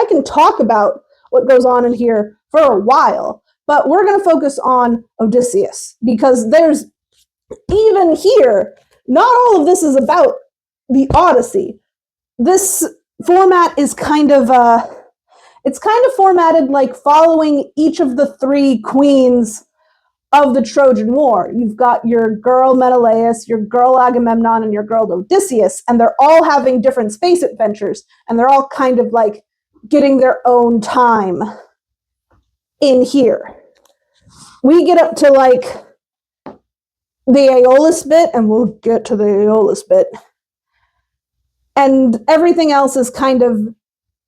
can talk about what goes on in here for a while, but we're going to focus on Odysseus because there's, even here, not all of this is about the Odyssey. This format is it's kind of formatted like following each of the three queens of the Trojan War. You've got your girl Menelaus, your girl Agamemnon, and your girl Odysseus, and they're all having different space adventures, and they're all kind of like getting their own time in here. We get up to like the Aeolus bit, and we'll get to the Aeolus bit. And everything else is kind of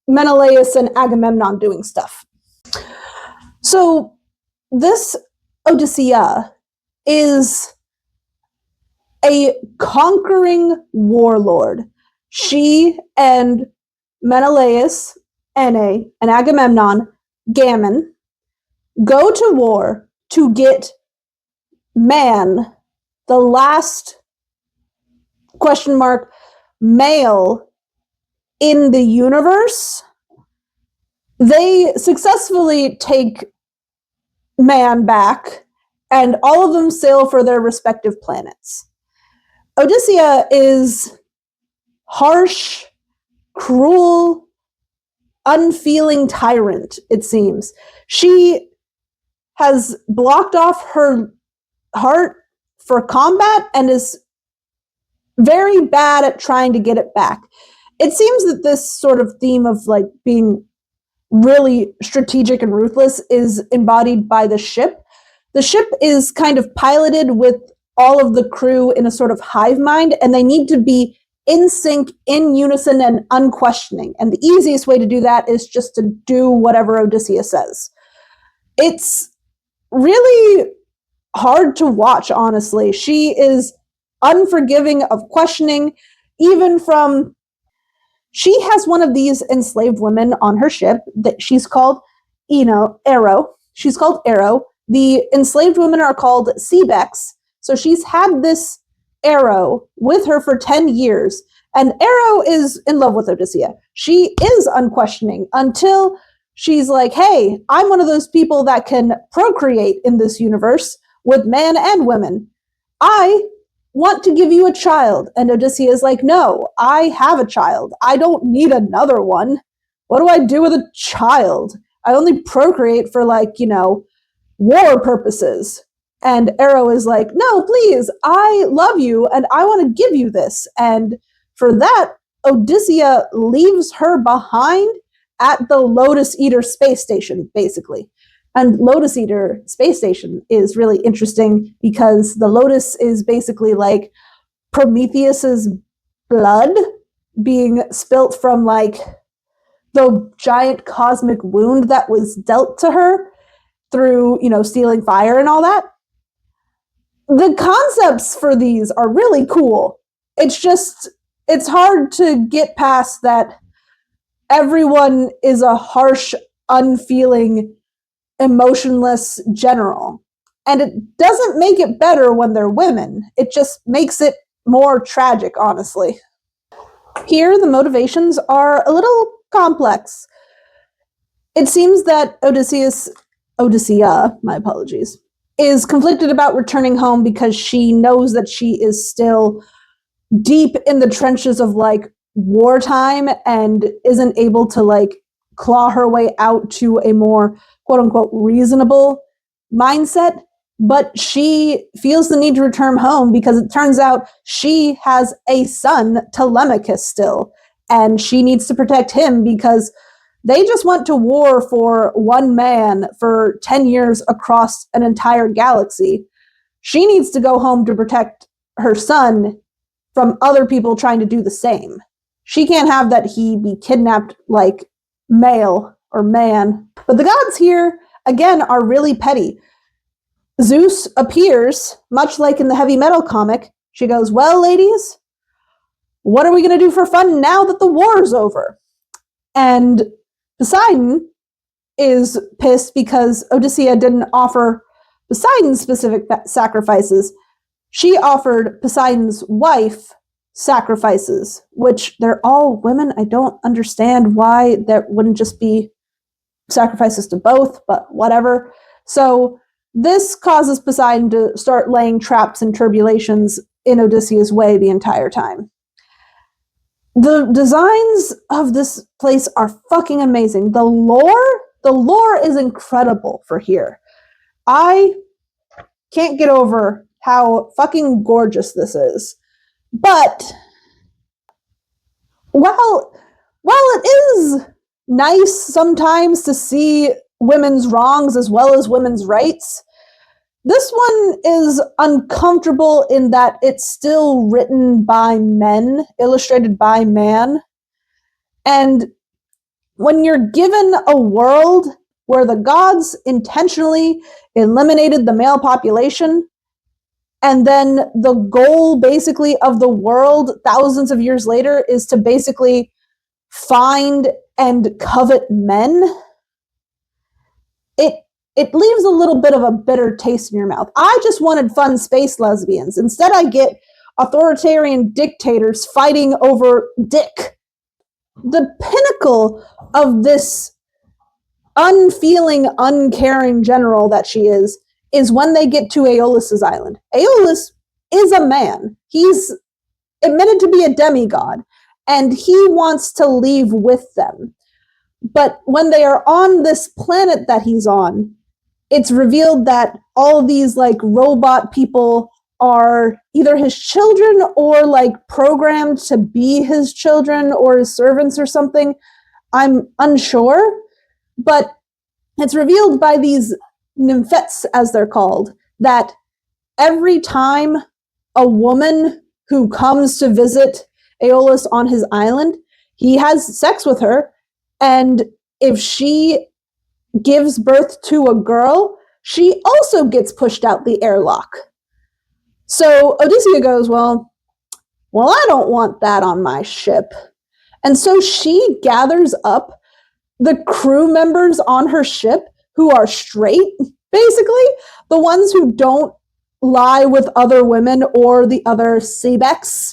Menelaus and Agamemnon doing stuff. So this Odyssea is a conquering warlord. She and Menelaus, Ene, and Agamemnon, Gammon, go to war to get man, the last male in the universe. They successfully take man back, and all of them sail for their respective planets. Odyssea is harsh, cruel, unfeeling tyrant, it seems. She has blocked off her heart for combat and is very bad at trying to get it back. It seems that this sort of theme of like being really strategic and ruthless is embodied by the ship. The ship is kind of piloted with all of the crew in a sort of hive mind, and they need to be in sync, in unison, and unquestioning. And the easiest way to do that is just to do whatever Odysseus says. It's really hard to watch, honestly. She is unforgiving of questioning, even from, she has one of these enslaved women on her ship that she's called, Arrow. She's called Arrow. The enslaved women are called Seabex. So she's had this Arrow with her for 10 years, and Arrow is in love with Odysseus. She is unquestioning until she's like, hey, I'm one of those people that can procreate in this universe with men and women. I want to give you a child. And Odysseus is like, no, I have a child. I don't need another one. What do I do with a child? I only procreate for war purposes. And Arrow is like, no, please, I love you and I want to give you this. And for that, Odysseus leaves her behind at the Lotus Eater space station, basically. And Lotus Eater space station is really interesting because the Lotus is basically like Prometheus's blood being spilt from like the giant cosmic wound that was dealt to her. through, stealing fire and all that. The concepts for these are really cool. It's hard to get past that everyone is a harsh, unfeeling, emotionless general. And it doesn't make it better when they're women. It just makes it more tragic, honestly. Here, the motivations are a little complex. It seems that Odyssea, my apologies, is conflicted about returning home because she knows that she is still deep in the trenches of wartime and isn't able to claw her way out to a more quote unquote reasonable mindset. But she feels the need to return home because it turns out she has a son, Telemachus, still, and she needs to protect him because they just went to war for one man for 10 years across an entire galaxy. She needs to go home to protect her son from other people trying to do the same. She can't have that he be kidnapped like male or man. But the gods here, again, are really petty. Zeus appears, much like in the heavy metal comic. She goes, well, ladies, what are we going to do for fun now that the war's over? And Poseidon is pissed because Odysseus didn't offer Poseidon specific sacrifices. She offered Poseidon's wife sacrifices, which they're all women. I don't understand why there wouldn't just be sacrifices to both, but whatever. So this causes Poseidon to start laying traps and tribulations in Odysseus' way the entire time. The designs of this place are fucking amazing. The lore is incredible for here. I can't get over how fucking gorgeous this is. But while it is nice sometimes to see women's wrongs as well as women's rights, this one is uncomfortable in that it's still written by men, illustrated by man. And when you're given a world where the gods intentionally eliminated the male population, and then the goal basically of the world thousands of years later is to basically find and covet men, it leaves a little bit of a bitter taste in your mouth. I just wanted fun space lesbians. Instead, I get authoritarian dictators fighting over dick. The pinnacle of this unfeeling, uncaring general that she is when they get to Aeolus's island. Aeolus is a man. He's admitted to be a demigod, and he wants to leave with them. But when they are on this planet that he's on, it's revealed that all of these robot people are either his children or programmed to be his children or his servants or something. I'm unsure, but it's revealed by these nymphets, as they're called, that every time a woman who comes to visit Aeolus on his island, he has sex with her, and if she gives birth to a girl, she also gets pushed out the airlock. So Odysseus goes, well, I don't want that on my ship. And so she gathers up the crew members on her ship who are straight, basically, the ones who don't lie with other women or the other Sebex.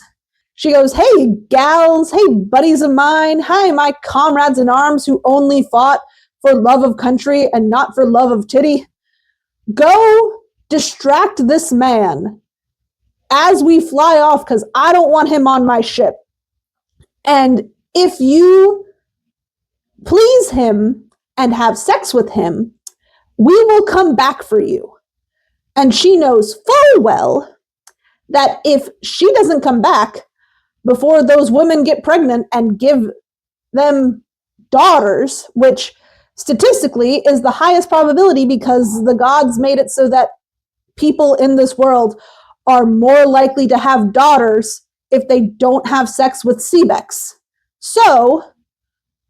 She goes, hey, gals, hey, buddies of mine, hi, my comrades in arms who only fought for love of country and not for love of titty. Go distract this man as we fly off because I don't want him on my ship. And if you please him and have sex with him, we will come back for you. And she knows full well that if she doesn't come back before those women get pregnant and give them daughters, which statistically is the highest probability because the gods made it so that people in this world are more likely to have daughters if they don't have sex with Sebex. So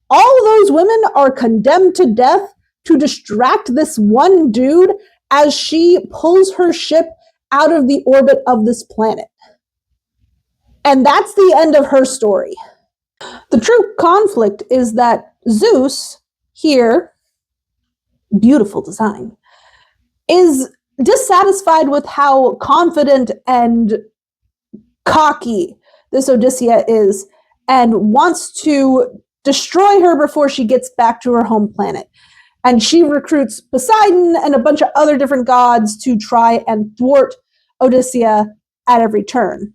all those women are condemned to death to distract this one dude as she pulls her ship out of the orbit of this planet. And that's the end of her story. The true conflict is that Zeus, here, beautiful design, is dissatisfied with how confident and cocky this Odysseus is and wants to destroy her before she gets back to her home planet. And she recruits Poseidon and a bunch of other different gods to try and thwart Odysseus at every turn.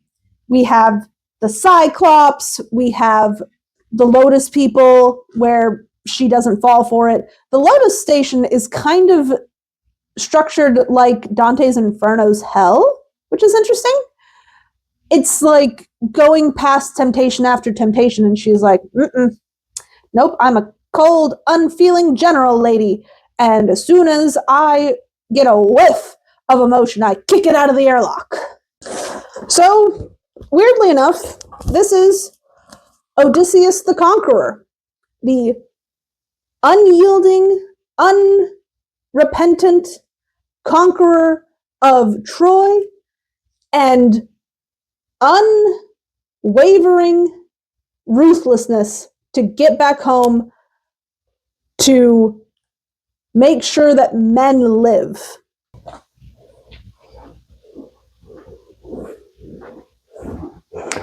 We have the Cyclops, we have the Lotus people, where she doesn't fall for it. The Lotus Station is kind of structured like Dante's Inferno's Hell, which is interesting. It's like going past temptation after temptation, and she's like, nope, I'm a cold, unfeeling general lady, and as soon as I get a whiff of emotion, I kick it out of the airlock. So, weirdly enough, this is Odysseus the Conqueror, the unyielding, unrepentant conqueror of Troy, and unwavering ruthlessness to get back home to make sure that men live.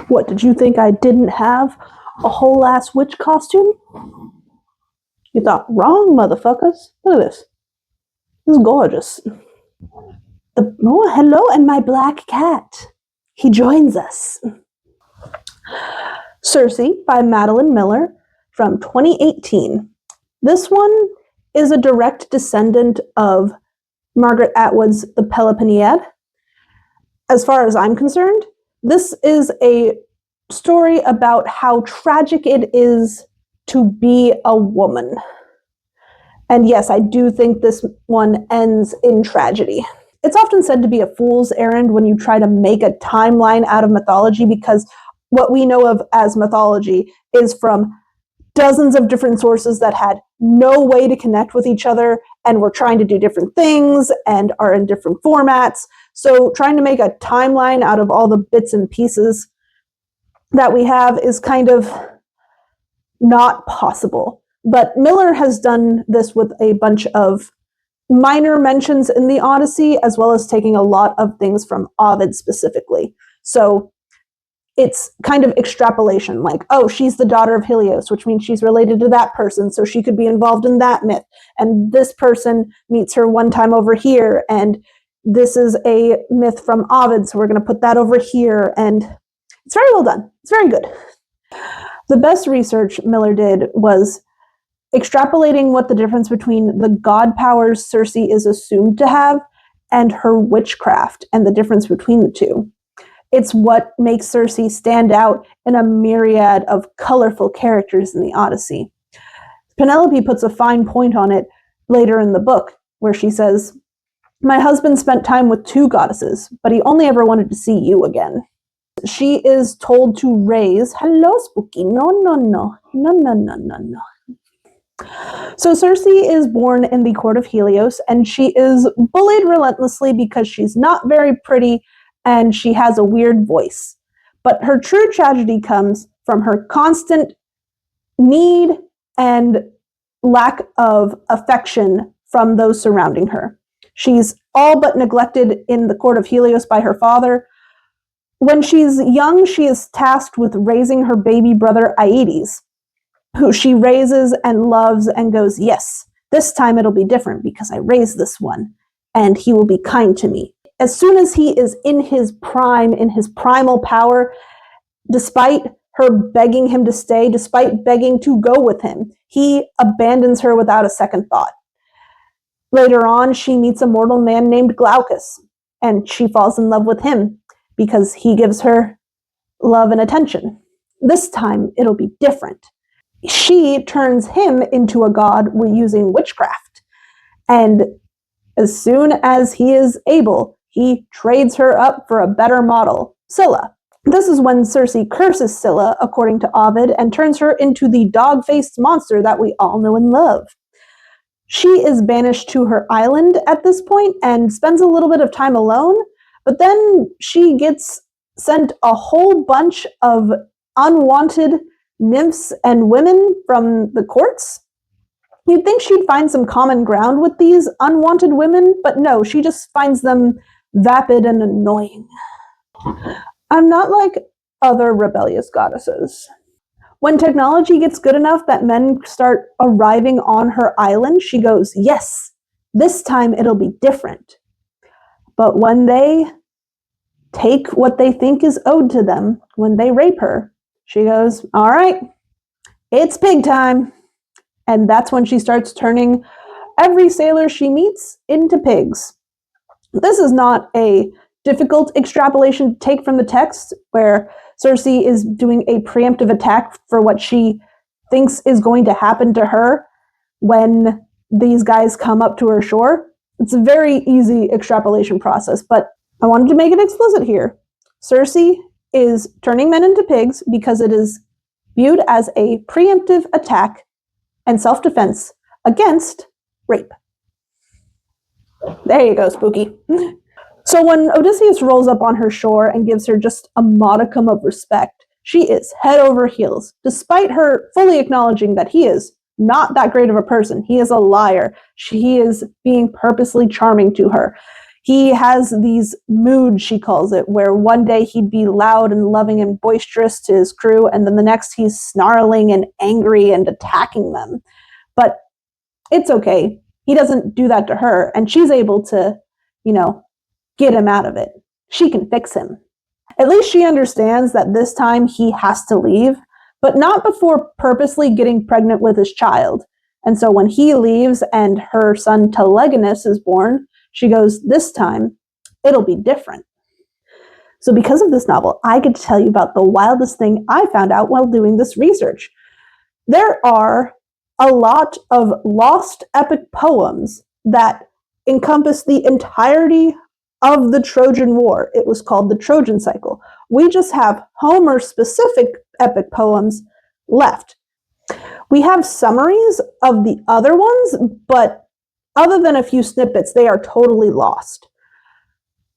What, did you think I didn't have a whole ass witch costume? You thought wrong, motherfuckers. Look at this. This is gorgeous. Oh, hello, and my black cat. He joins us. Circe by Madeline Miller from 2018. This one is a direct descendant of Margaret Atwood's The Peloponnese. As far as I'm concerned, this is a story about how tragic it is to be a woman. And yes, I do think this one ends in tragedy. It's often said to be a fool's errand when you try to make a timeline out of mythology, because what we know of as mythology is from dozens of different sources that had no way to connect with each other and were trying to do different things and are in different formats. So trying to make a timeline out of all the bits and pieces that we have is kind of not possible. But Miller has done this with a bunch of minor mentions in the Odyssey, as well as taking a lot of things from Ovid specifically. So it's kind of extrapolation, like, oh, she's the daughter of Helios, which means she's related to that person, so she could be involved in that myth. And this person meets her one time over here, and this is a myth from Ovid, so we're going to put that over here. And it's very well done. It's very good. The best research Miller did was extrapolating what the difference between the god powers Circe is assumed to have and her witchcraft, and the difference between the two. It's what makes Circe stand out in a myriad of colorful characters in the Odyssey. Penelope puts a fine point on it later in the book, where she says, "My husband spent time with 2 goddesses, but he only ever wanted to see you again." She is told to raise, hello Spooky, no. So Circe is born in the court of Helios, and she is bullied relentlessly because she's not very pretty and she has a weird voice. But her true tragedy comes from her constant need and lack of affection from those surrounding her. She's all but neglected in the court of Helios by her father. When she's young, she is tasked with raising her baby brother Aedes, who she raises and loves and goes, yes, this time it'll be different because I raised this one and he will be kind to me. As soon as he is in his prime, in his primal power, despite her begging him to stay, despite begging to go with him, he abandons her without a second thought. Later on, she meets a mortal man named Glaucus, and she falls in love with him because he gives her love and attention. This time, it'll be different. She turns him into a god using witchcraft. And as soon as he is able, he trades her up for a better model, Scylla. This is when Circe curses Scylla, according to Ovid, and turns her into the dog-faced monster that we all know and love. She is banished to her island at this point and spends a little bit of time alone, but then she gets sent a whole bunch of unwanted nymphs and women from the courts. You'd think she'd find some common ground with these unwanted women, but no, she just finds them vapid and annoying. I'm not like other rebellious goddesses. When technology gets good enough that men start arriving on her island, she goes, yes, this time it'll be different. But when they take what they think is owed to them, when they rape her, she goes, all right, it's pig time. And that's when she starts turning every sailor she meets into pigs. This is not a difficult extrapolation to take from the text, where Cersei is doing a preemptive attack for what she thinks is going to happen to her when these guys come up to her shore. It's a very easy extrapolation process, but I wanted to make it explicit here. Cersei is turning men into pigs because it is viewed as a preemptive attack and self-defense against rape. There you go, spooky. So when Odysseus rolls up on her shore and gives her just a modicum of respect, she is head over heels, despite her fully acknowledging that he is not that great of a person. He is a liar. He is being purposely charming to her. He has these moods, she calls it, where one day he'd be loud and loving and boisterous to his crew, and then the next he's snarling and angry and attacking them. But it's okay. He doesn't do that to her, and she's able to, get him out of it. She can fix him. At least she understands that this time he has to leave, but not before purposely getting pregnant with his child. And so when he leaves and her son Telegonus is born, she goes, this time, it'll be different. So because of this novel, I get to tell you about the wildest thing I found out while doing this research. There are a lot of lost epic poems that encompass the entirety of the Trojan War. It was called the Trojan Cycle. We just have Homer-specific epic poems left. We have summaries of the other ones, but other than a few snippets, they are totally lost.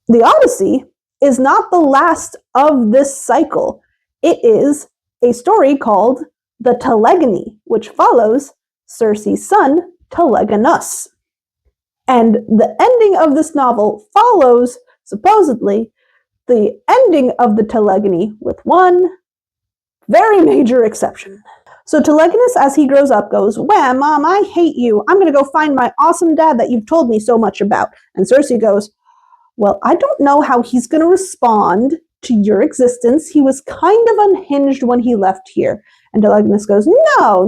The Odyssey is not the last of this cycle. It is a story called the Telegony, which follows Circe's son, Telegonus. And the ending of this novel follows, supposedly, the ending of the Telegony with one very major exception. So Telegonus, as he grows up, goes, "Wah, Mom, I hate you. I'm going to go find my awesome dad that you've told me so much about." And Circe goes, "Well, I don't know how he's going to respond to your existence. He was kind of unhinged when he left here." And Telegonus goes, No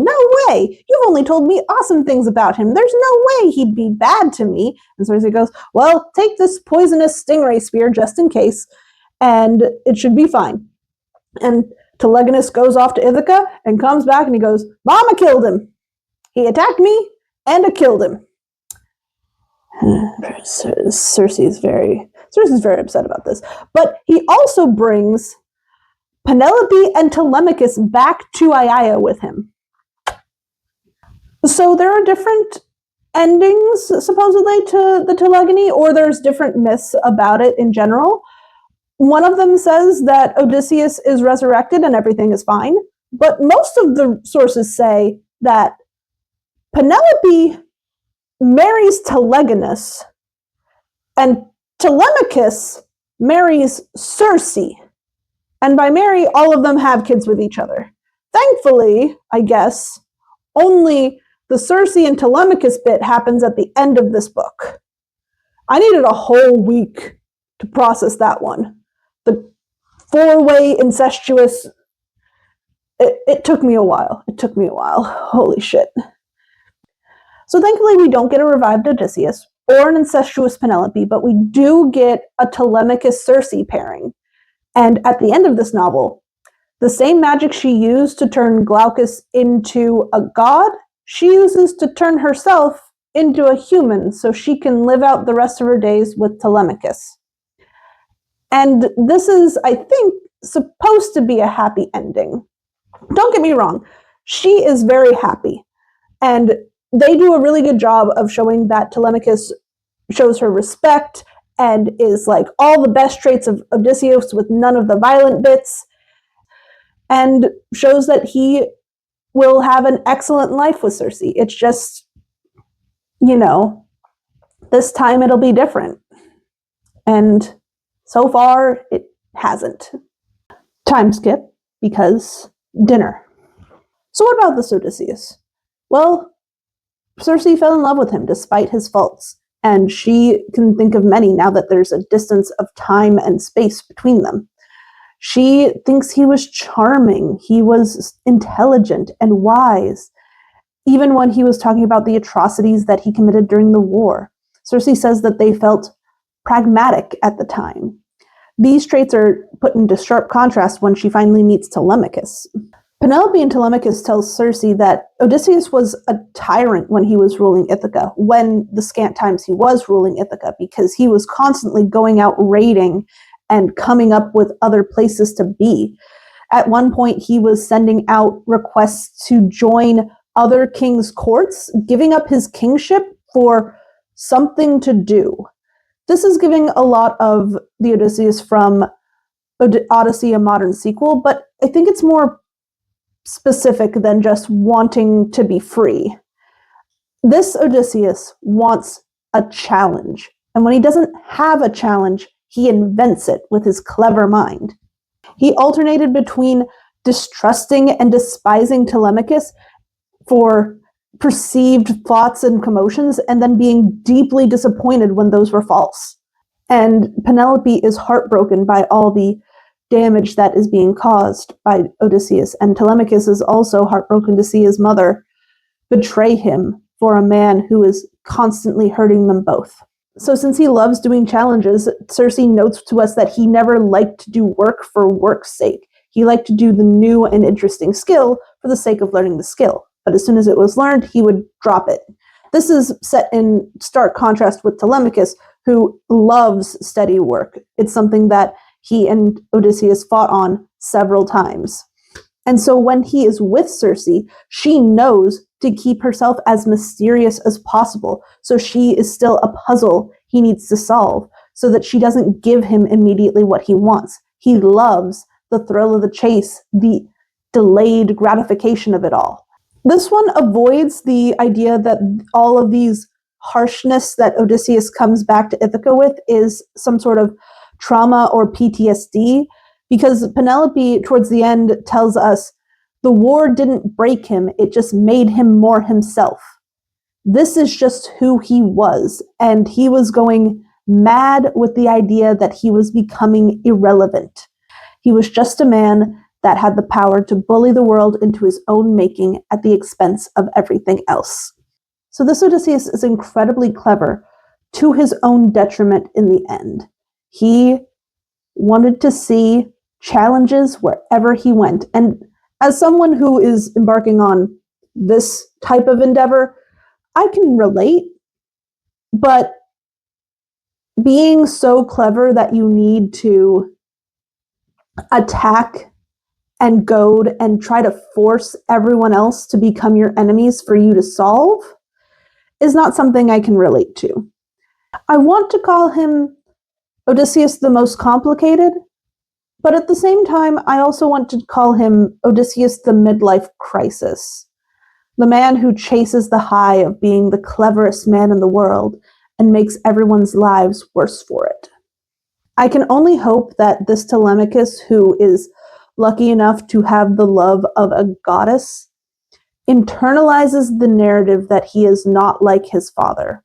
way. You've only told me awesome things about him. There's no way he'd be bad to me." And Circe goes, "Well, take this poisonous stingray spear just in case, and it should be fine." And Telegonus goes off to Ithaca and comes back and he goes, "Mama killed him. He attacked me and I killed him." Circe's very upset about this. But he also brings Penelope and Telemachus back to Aiaia with him. So there are different endings, supposedly, to the Telegony, or there's different myths about it in general. One of them says that Odysseus is resurrected and everything is fine, but most of the sources say that Penelope marries Telegonus and Telemachus marries Circe. And by marry, all of them have kids with each other. Thankfully, I guess, only the Circe and Telemachus bit happens at the end of this book. I needed a whole week to process that one. The four-way incestuous, it took me a while. Holy shit. So thankfully we don't get a revived Odysseus or an incestuous Penelope, but we do get a Telemachus-Circe pairing. And at the end of this novel, the same magic she used to turn Glaucus into a god, she uses to turn herself into a human so she can live out the rest of her days with Telemachus. And this is, I think, supposed to be a happy ending. Don't get me wrong, she is very happy. And they do a really good job of showing that Telemachus shows her respect and is like all the best traits of Odysseus with none of the violent bits, and shows that he will have an excellent life with Circe. It's just, this time it'll be different. And so far, it hasn't. Time skip, because dinner. So what about this Odysseus? Well, Circe fell in love with him despite his faults, and she can think of many now that there's a distance of time and space between them. She thinks he was charming, he was intelligent and wise, even when he was talking about the atrocities that he committed during the war. Circe says that they felt pragmatic at the time. These traits are put into sharp contrast when she finally meets Telemachus. Penelope and Telemachus tell Circe that Odysseus was a tyrant when he was ruling Ithaca, when the scant times he was ruling Ithaca, because he was constantly going out raiding and coming up with other places to be. At one point, he was sending out requests to join other kings' courts, giving up his kingship for something to do. This is giving a lot of the Odysseus from Odyssey, a modern sequel, but I think it's more specific than just wanting to be free. This Odysseus wants a challenge, and when he doesn't have a challenge, he invents it with his clever mind. He alternated between distrusting and despising Telemachus for perceived thoughts and commotions, and then being deeply disappointed when those were false. And Penelope is heartbroken by all the damage that is being caused by Odysseus, and Telemachus is also heartbroken to see his mother betray him for a man who is constantly hurting them both. So since he loves doing challenges, Circe notes to us that he never liked to do work for work's sake. He liked to do the new and interesting skill for the sake of learning the skill. But as soon as it was learned, he would drop it. This is set in stark contrast with Telemachus, who loves steady work. It's something that he and Odysseus fought on several times. And so when he is with Circe, she knows to keep herself as mysterious as possible. So she is still a puzzle he needs to solve, so that she doesn't give him immediately what he wants. He loves the thrill of the chase, the delayed gratification of it all. This one avoids the idea that all of these harshness that Odysseus comes back to Ithaca with is some sort of trauma or PTSD, because Penelope, towards the end, tells us the war didn't break him, it just made him more himself. This is just who he was, and he was going mad with the idea that he was becoming irrelevant. He was just a man that had the power to bully the world into his own making at the expense of everything else. So this Odysseus is incredibly clever, to his own detriment in the end. He wanted to see challenges wherever he went. And as someone who is embarking on this type of endeavor, I can relate, but being so clever that you need to attack and goad and try to force everyone else to become your enemies for you to solve is not something I can relate to. I want to call him Odysseus the most complicated, but at the same time, I also want to call him Odysseus the midlife crisis, the man who chases the high of being the cleverest man in the world and makes everyone's lives worse for it. I can only hope that this Telemachus, who is lucky enough to have the love of a goddess, internalizes the narrative that he is not like his father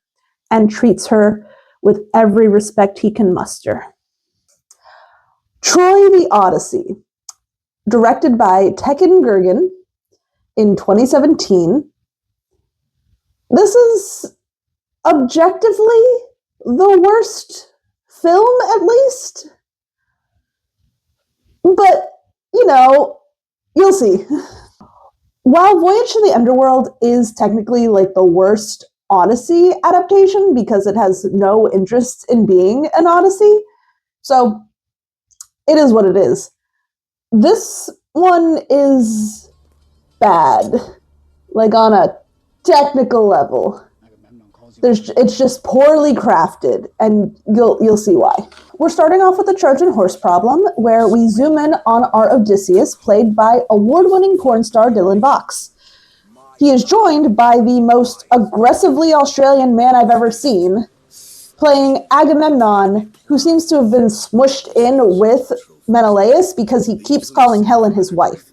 and treats her with every respect he can muster. Troy the Odyssey, directed by Tekin Gergen in 2017. This is objectively the worst film, at least. But, you'll see. While Voyage to the Underworld is technically like the worst Odyssey adaptation because it has no interest in being an Odyssey, so it is what it is. This one is bad, like on a technical level. It's just poorly crafted, and you'll see why. We're starting off with the Trojan horse problem, where we zoom in on our Odysseus, played by award-winning porn star Dylan Box. He is joined by the most aggressively Australian man I've ever seen, playing Agamemnon, who seems to have been smushed in with Menelaus because he keeps calling Helen his wife.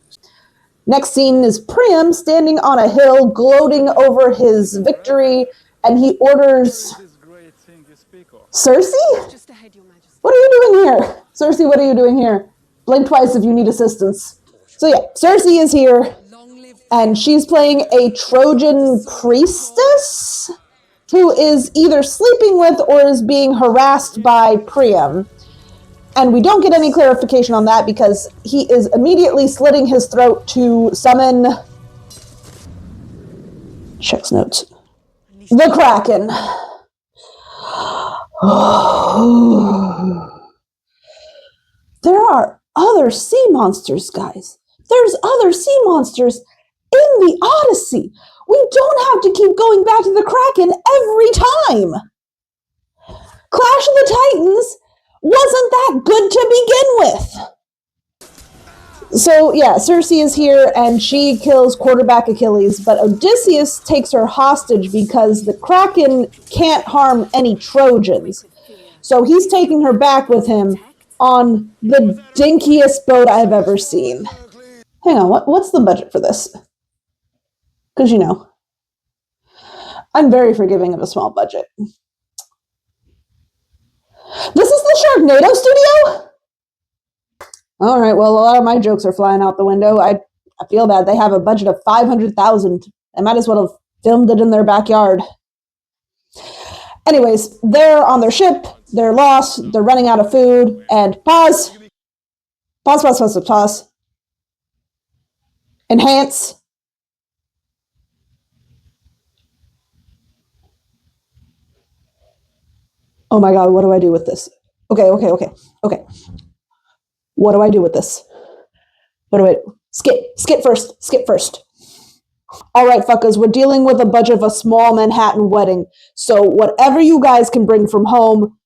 Next scene is Priam standing on a hill, gloating over his victory, and he orders Cersei? What are you doing here? Cersei, what are you doing here? Blink twice if you need assistance. So yeah, Cersei is here, and she's playing a Trojan priestess who is either sleeping with or is being harassed by Priam. And we don't get any clarification on that because he is immediately slitting his throat to summon... Checks notes. The Kraken. There are other sea monsters, guys. There's other sea monsters in the Odyssey. We don't have to keep going back to the Kraken every time. Clash of the Titans wasn't that good to begin with. So yeah, Cersei is here and she kills quarterback Achilles, but Odysseus takes her hostage because the Kraken can't harm any Trojans. So he's taking her back with him on the dinkiest boat I've ever seen. Hang on, what's the budget for this? Because, you know, I'm very forgiving of a small budget. This is the Sharknado studio? All right, well, a lot of my jokes are flying out the window. I feel bad. They have a budget of $500,000. They might as well have filmed it in their backyard. Anyways, they're on their ship. They're lost. They're running out of food. And pause. Pause. Enhance. Oh my God, what do I do with this? Okay. What do I do with this? Skip first. All right, fuckers, we're dealing with a budget of a small Manhattan wedding. So whatever you guys can bring from home,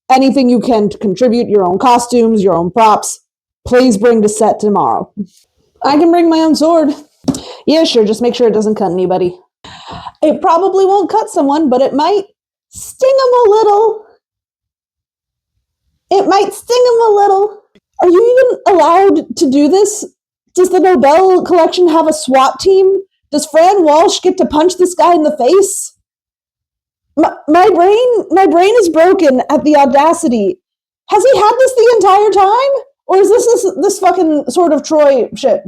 anything you can to contribute, your own costumes, your own props, please bring to set tomorrow. I can bring my own sword. Yeah, sure, just make sure it doesn't cut anybody. It probably won't cut someone, but it might sting them a little. Are you even allowed to do this? Does the Nobel collection have a SWAT team? Does Fran Walsh get to punch this guy in the face? My brain is broken at the audacity. Has he had this the entire time? Or is this fucking Sword of Troy shit?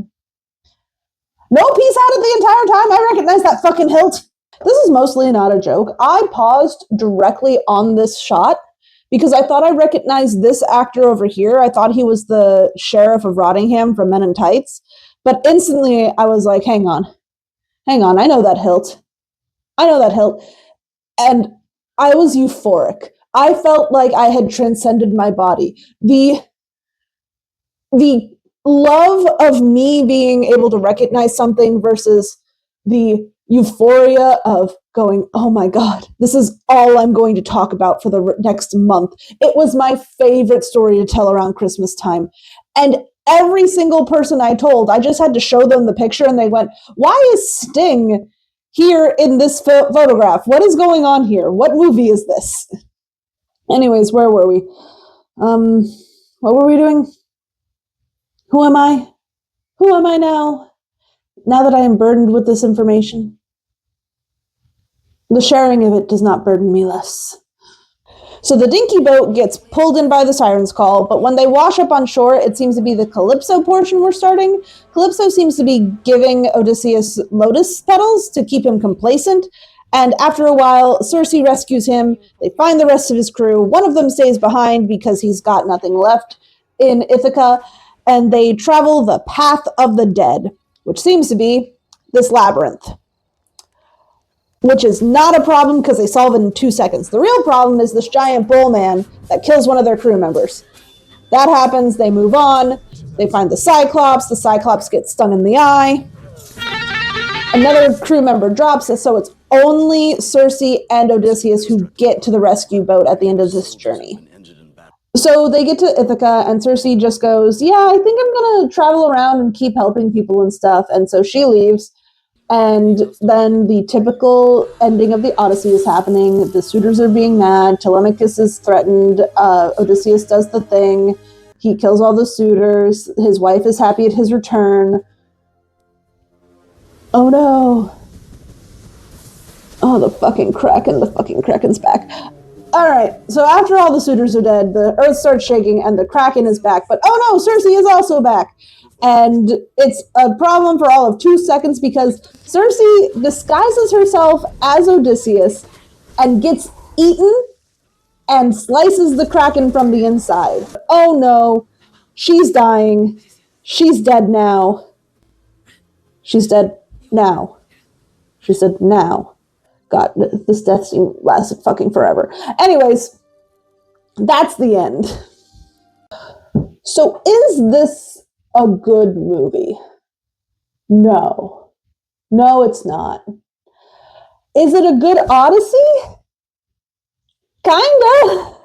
Nope, he's had it the entire time. I recognize that fucking hilt. This is mostly not a joke. I paused directly on this shot because I thought I recognized this actor over here. I thought he was the sheriff of Rottingham from Men in Tights. But instantly I was like, hang on, I know that hilt. And I was euphoric. I felt like I had transcended my body. The love of me being able to recognize something versus the euphoria of going, oh my God, this is all I'm going to talk about for the next month. It was my favorite story to tell around Christmas time. And every single person I told, I just had to show them the picture and they went, why is Sting here in this photograph? What is going on here? What movie is this? Anyways, where were we? What were we doing? Who am I? Who am I now? Now that I am burdened with this information, the sharing of it does not burden me less. So the dinky boat gets pulled in by the siren's call, but when they wash up on shore, it seems to be the Calypso portion we're starting. Calypso seems to be giving Odysseus lotus petals to keep him complacent, and after a while, Cersei rescues him. They find the rest of his crew. One of them stays behind because he's got nothing left in Ithaca, and they travel the path of the dead, which seems to be this labyrinth. Which is not a problem because they solve it in 2 seconds. The real problem is this giant bull man that kills one of their crew members. That happens, they move on, they find the Cyclops gets stung in the eye, Another crew member drops it, so it's only Circe and Odysseus who get to the rescue boat at the end of this journey. So they get to Ithaca, and Circe just goes, yeah, I think I'm going to travel around and keep helping people and stuff. And so she leaves, and then the typical ending of the Odyssey is happening. The suitors are being mad. Telemachus is threatened. Odysseus does the thing. He kills all the suitors. His wife is happy at his return. Oh no. Oh, the fucking Kraken's back. Alright, so after all the suitors are dead, the earth starts shaking and the Kraken is back. But oh no, Circe is also back. And it's a problem for all of 2 seconds because Circe disguises herself as Odysseus and gets eaten and slices the Kraken from the inside. Oh no, she's dying. She's dead now. She's dead now. She said now. God, this death scene lasted fucking forever. Anyways, that's the end. So is this a good movie? No. No, it's not. Is it a good Odyssey? Kinda.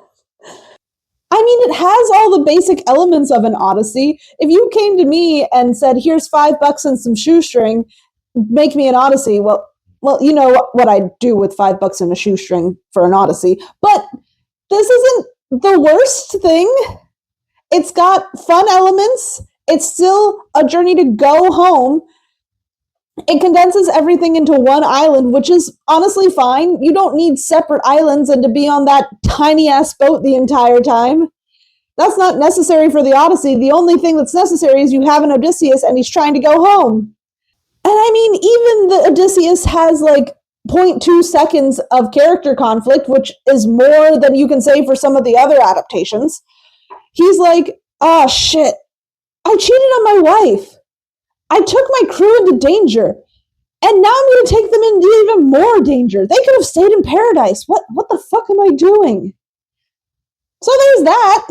I mean, it has all the basic elements of an Odyssey. If you came to me and said, here's $5 and some shoestring, make me an Odyssey, well, you know what I'd do with $5 and a shoestring for an Odyssey. But this isn't the worst thing. It's got fun elements. It's still a journey to go home. It condenses everything into one island, which is honestly fine. You don't need separate islands and to be on that tiny-ass boat the entire time. That's not necessary for the Odyssey. The only thing that's necessary is you have an Odysseus and he's trying to go home. And I mean, even the Odysseus has like 0.2 seconds of character conflict, which is more than you can say for some of the other adaptations. He's like, oh shit, I cheated on my wife. I took my crew into danger. And now I'm going to take them into even more danger. They could have stayed in paradise. What the fuck am I doing? So there's that.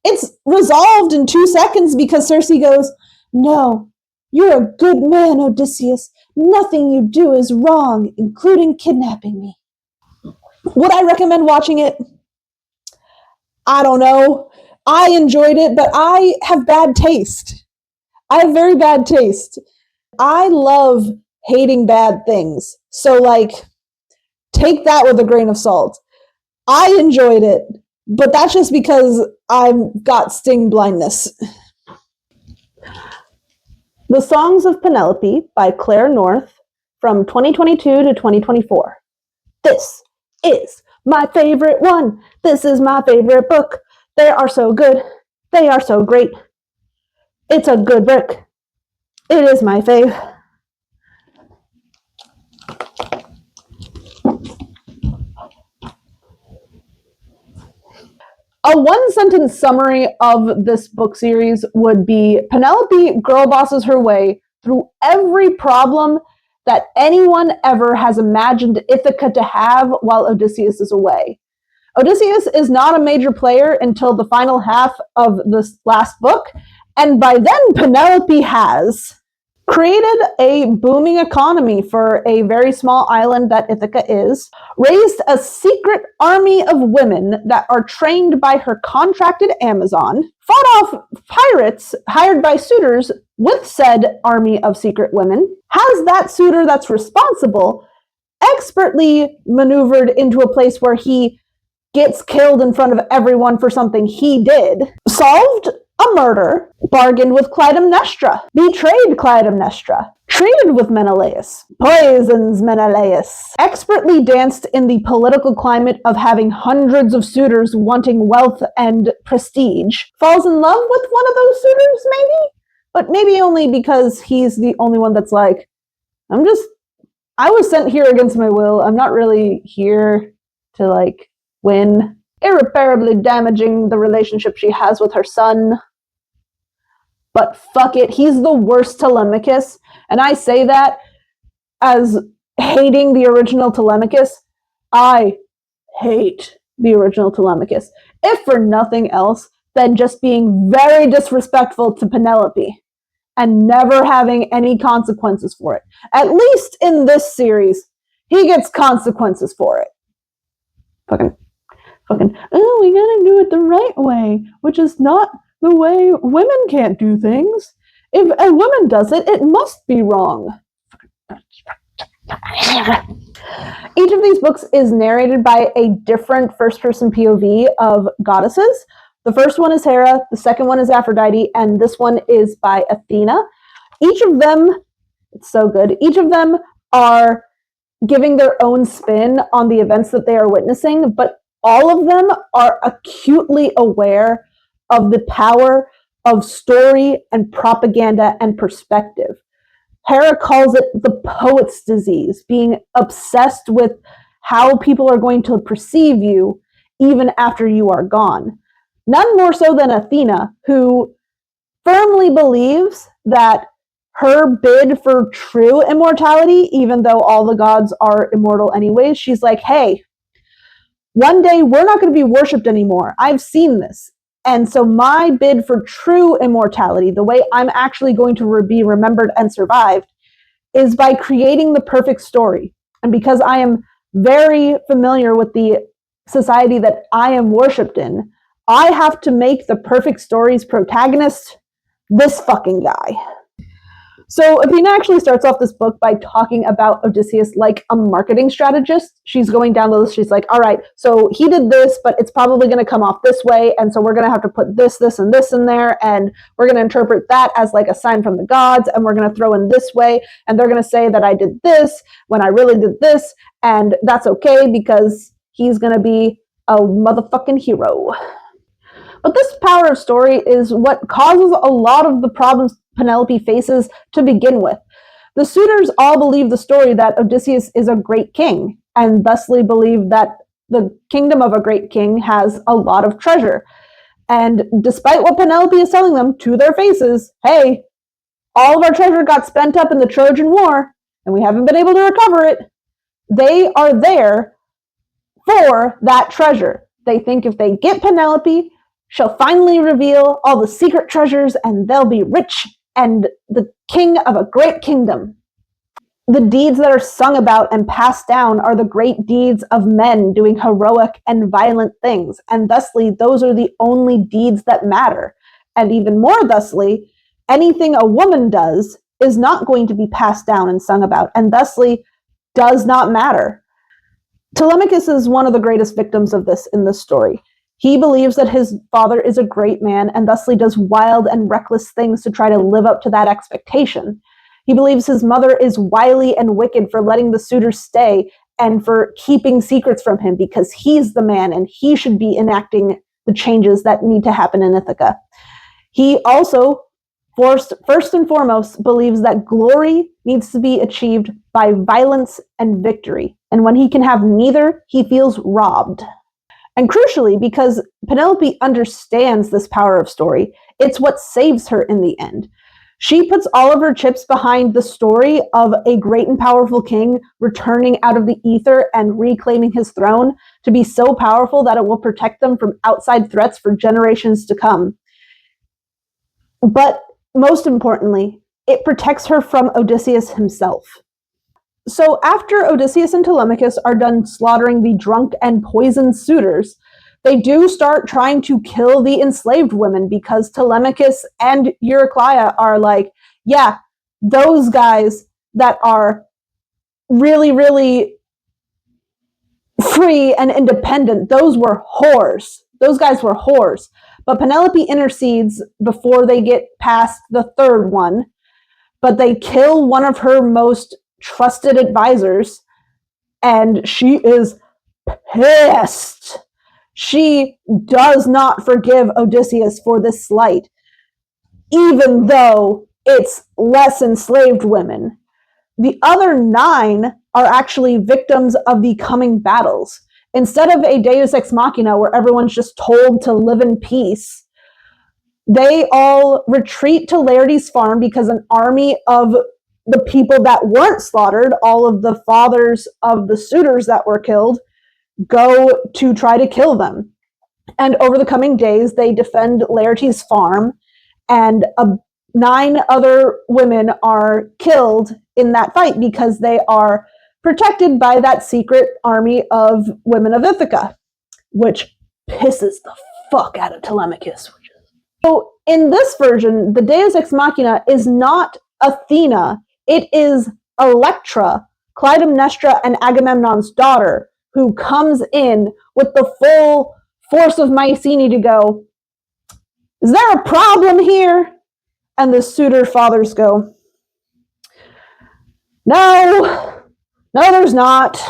It's resolved in 2 seconds because Circe goes, no, you're a good man, Odysseus. Nothing you do is wrong, including kidnapping me. Would I recommend watching it? I don't know. I enjoyed it, but I have bad taste. I have very bad taste. I love hating bad things. So, like, take that with a grain of salt. I enjoyed it, but that's just because I've got sting blindness. The Songs of Penelope by Claire North from 2022 to 2024. This is my favorite one. This is my favorite book. They are so good. They are so great. It's a good book. It is my fave. A one-sentence summary of this book series would be Penelope girl bosses her way through every problem that anyone ever has imagined Ithaca to have while Odysseus is away. Odysseus is not a major player until the final half of this last book, and by then Penelope has created a booming economy for a very small island that Ithaca is, raised a secret army of women that are trained by her contracted Amazon, fought off pirates hired by suitors with said army of secret women, has that suitor that's responsible expertly maneuvered into a place where he gets killed in front of everyone for something he did, solved a murder, bargained with Clytemnestra, betrayed Clytemnestra, treated with Menelaus, poisons Menelaus, expertly danced in the political climate of having hundreds of suitors wanting wealth and prestige, falls in love with one of those suitors maybe, but maybe only because he's the only one that's like, I was sent here against my will. I'm not really here to like win. Irreparably damaging the relationship she has with her son. But fuck it, he's the worst Telemachus. And I say that as hating the original Telemachus. I hate the original Telemachus. If for nothing else than just being very disrespectful to Penelope. and never having any consequences for it. At least in this series, he gets consequences for it. Fucking, oh, we gotta do it the right way, which is not the way women can't do things. If a woman does it, it must be wrong. Each of these books is narrated by a different first-person POV of goddesses. The first one is Hera, the second one is Aphrodite, and this one is by Athena. Each of them, it's so good, each of them are giving their own spin on the events that they are witnessing, but all of them are acutely aware of the power of story and propaganda and perspective. Hera calls it the poet's disease, being obsessed with how people are going to perceive you even after you are gone. None more so than Athena, who firmly believes that her bid for true immortality, even though all the gods are immortal anyways, she's like, hey, one day we're not going to be worshipped anymore. I've seen this. And so my bid for true immortality, the way I'm actually going to be remembered and survived, is by creating the perfect story. And because I am very familiar with the society that I am worshipped in, I have to make the perfect story's protagonist this fucking guy. So Athena actually starts off this book by talking about Odysseus like a marketing strategist. She's going down the list. She's like, all right, so he did this, but it's probably going to come off this way. And so we're going to have to put this, this, and this in there. And we're going to interpret that as like a sign from the gods. And we're going to throw in this way. And they're going to say that I did this when I really did this. And that's okay because he's going to be a motherfucking hero. But this power of story is what causes a lot of the problems Penelope faces to begin with. The suitors all believe the story that Odysseus is a great king, and thusly believe that the kingdom of a great king has a lot of treasure. And despite what Penelope is telling them to their faces, hey, all of our treasure got spent up in the Trojan War, and we haven't been able to recover it, they are there for that treasure. They think if they get Penelope, she'll finally reveal all the secret treasures and they'll be rich and the king of a great kingdom. The deeds that are sung about and passed down are the great deeds of men doing heroic and violent things, and thusly those are the only deeds that matter. And even more thusly, anything a woman does is not going to be passed down and sung about, and thusly does not matter. Telemachus is one of the greatest victims of this in this story. He believes that his father is a great man and thusly does wild and reckless things to try to live up to that expectation. He believes his mother is wily and wicked for letting the suitors stay and for keeping secrets from him because he's the man and he should be enacting the changes that need to happen in Ithaca. He also, first and foremost, believes that glory needs to be achieved by violence and victory. And when he can have neither, he feels robbed. And crucially, because Penelope understands this power of story, it's what saves her in the end. She puts all of her chips behind the story of a great and powerful king returning out of the ether and reclaiming his throne to be so powerful that it will protect them from outside threats for generations to come. But most importantly, it protects her from Odysseus himself. So after Odysseus and Telemachus are done slaughtering the drunk and poisoned suitors, they do start trying to kill the enslaved women because Telemachus and Eurycleia are like, yeah, those guys that are really, really free and independent, those were whores. Those guys were whores. But Penelope intercedes before they get past the third one, but they kill one of her most trusted advisors, and she is pissed. She does not forgive Odysseus for this slight, even though it's less enslaved women. The other 9 are actually victims of the coming battles. Instead of a deus ex machina where everyone's just told to live in peace, they all retreat to Laertes' farm because an army of the people that weren't slaughtered, all of the fathers of the suitors that were killed, go to try to kill them. And over the coming days, they defend Laertes' farm, and a 9 other women are killed in that fight because they are protected by that secret army of women of Ithaca, which pisses the fuck out of Telemachus. So in this version, the Deus Ex Machina is not Athena, it is Electra, Clytemnestra and Agamemnon's daughter, who comes in with the full force of Mycenae to go, is there a problem here? And the suitor fathers go, no, there's not.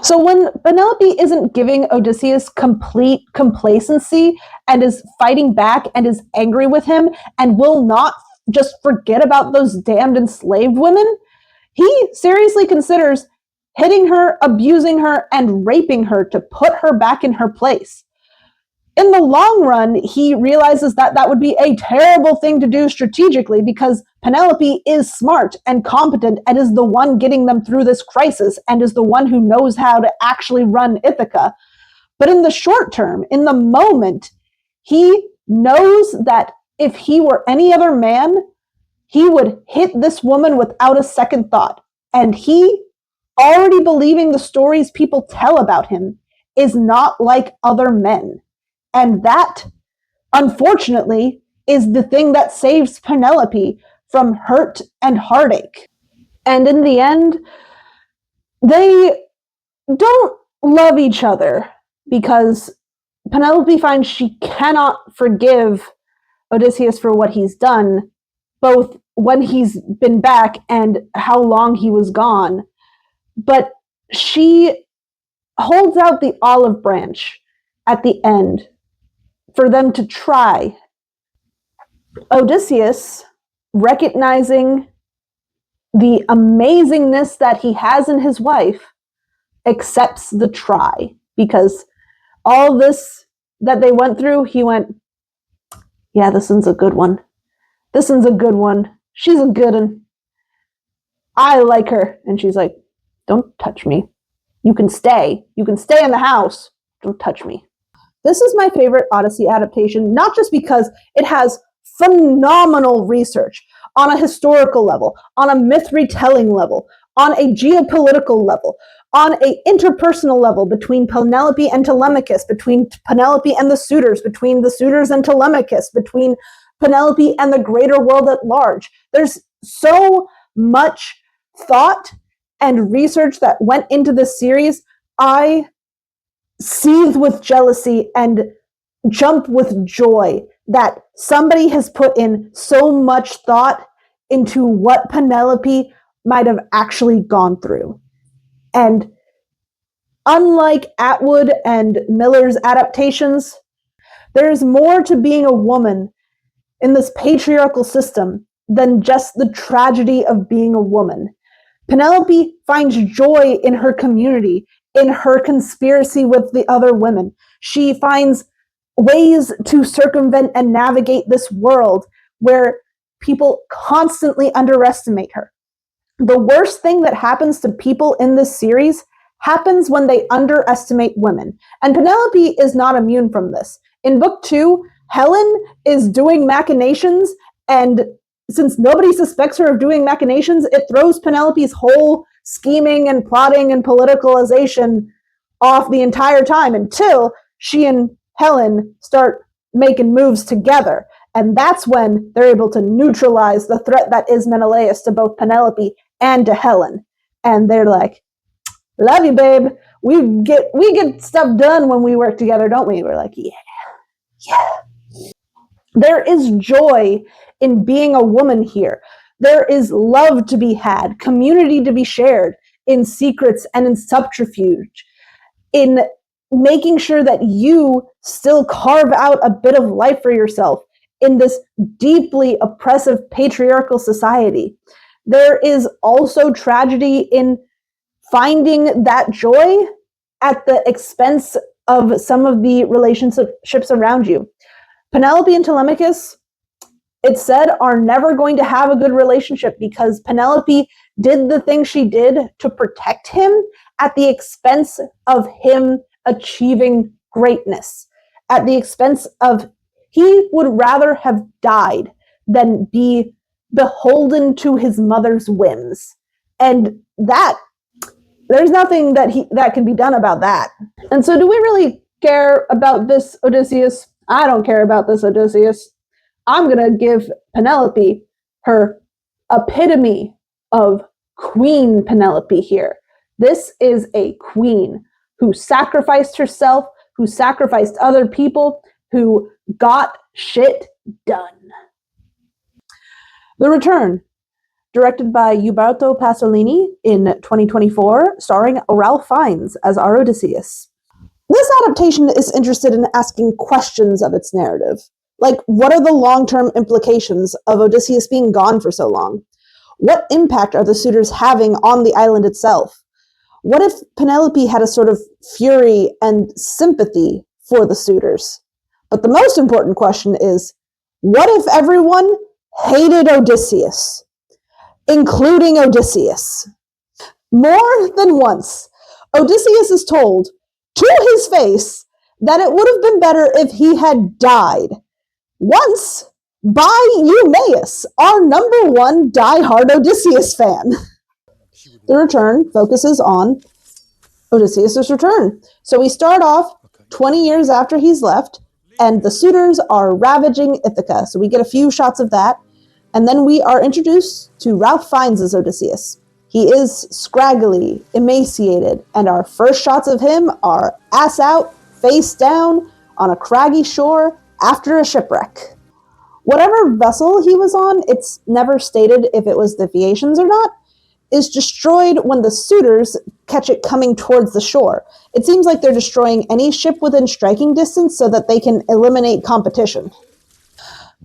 So when Penelope isn't giving Odysseus complete complacency and is fighting back and is angry with him and will not just forget about those damned enslaved women, he seriously considers hitting her, abusing her, and raping her to put her back in her place. In the long run, he realizes that that would be a terrible thing to do strategically because Penelope is smart and competent and is the one getting them through this crisis and is the one who knows how to actually run Ithaca. But in the short term, in the moment, he knows that if he were any other man, he would hit this woman without a second thought. And he, already believing the stories people tell about him, is not like other men. And that, unfortunately, is the thing that saves Penelope from hurt and heartache. And in the end, they don't love each other because Penelope finds she cannot forgive Odysseus for what he's done, both when he's been back and how long he was gone. But she holds out the olive branch at the end for them to try. Odysseus, recognizing the amazingness that he has in his wife, accepts the try because all this that they went through, he went, yeah, this one's a good one. This one's a good one. She's a good one. I like her. And she's like, don't touch me. You can stay. You can stay in the house. Don't touch me. This is my favorite Odyssey adaptation, not just because it has phenomenal research on a historical level, on a myth retelling level, on a geopolitical level, on an interpersonal level between Penelope and Telemachus, between Penelope and the suitors, between the suitors and Telemachus, between Penelope and the greater world at large. There's so much thought and research that went into this series. I seethe with jealousy and jump with joy that somebody has put in so much thought into what Penelope might have actually gone through. And unlike Atwood and Miller's adaptations, there's more to being a woman in this patriarchal system than just the tragedy of being a woman. Penelope finds joy in her community, in her conspiracy with the other women. She finds ways to circumvent and navigate this world where people constantly underestimate her. The worst thing that happens to people in this series happens when they underestimate women. And Penelope is not immune from this. In book 2, Helen is doing machinations, and since nobody suspects her of doing machinations, it throws Penelope's whole scheming and plotting and politicalization off the entire time until she and Helen start making moves together. And that's when they're able to neutralize the threat that is Menelaus to both Penelope and to Helen. And they're like, love you, babe. We get stuff done when we work together, don't we? We're like, yeah. There is joy in being a woman here. There is love to be had, community to be shared in secrets and in subterfuge, in making sure that you still carve out a bit of life for yourself in this deeply oppressive patriarchal society. There is also tragedy in finding that joy at the expense of some of the relationships around you. Penelope and Telemachus, it's said, are never going to have a good relationship because Penelope did the thing she did to protect him at the expense of him achieving greatness, at the expense of He would rather have died than be beholden to his mother's whims. And there's nothing that can be done about that. And so do we really care about this Odysseus? I don't care about this Odysseus. I'm going to give Penelope her epitome of Queen Penelope here. This is a queen who sacrificed herself, who sacrificed other people, who got shit done. The Return, directed by Uberto Pasolini in 2024, starring Ralph Fiennes as our Odysseus. This adaptation is interested in asking questions of its narrative. Like, what are the long-term implications of Odysseus being gone for so long? What impact are the suitors having on the island itself? What if Penelope had a sort of fury and sympathy for the suitors? But the most important question is, what if everyone hated Odysseus, including Odysseus? More than once, Odysseus is told to his face that it would have been better if he had died. Once, by Eumaeus, our number one diehard Odysseus fan. The Return focuses on Odysseus' return. So we start off 20 years after he's left, and the suitors are ravaging Ithaca. So we get a few shots of that, and then we are introduced to Ralph Fiennes' Odysseus. He is scraggly, emaciated, and our first shots of him are ass out, face down, on a craggy shore after a shipwreck. Whatever vessel he was on, it's never stated if it was the Phaeacians or not, is destroyed when the suitors catch it coming towards the shore. It seems like they're destroying any ship within striking distance so that they can eliminate competition.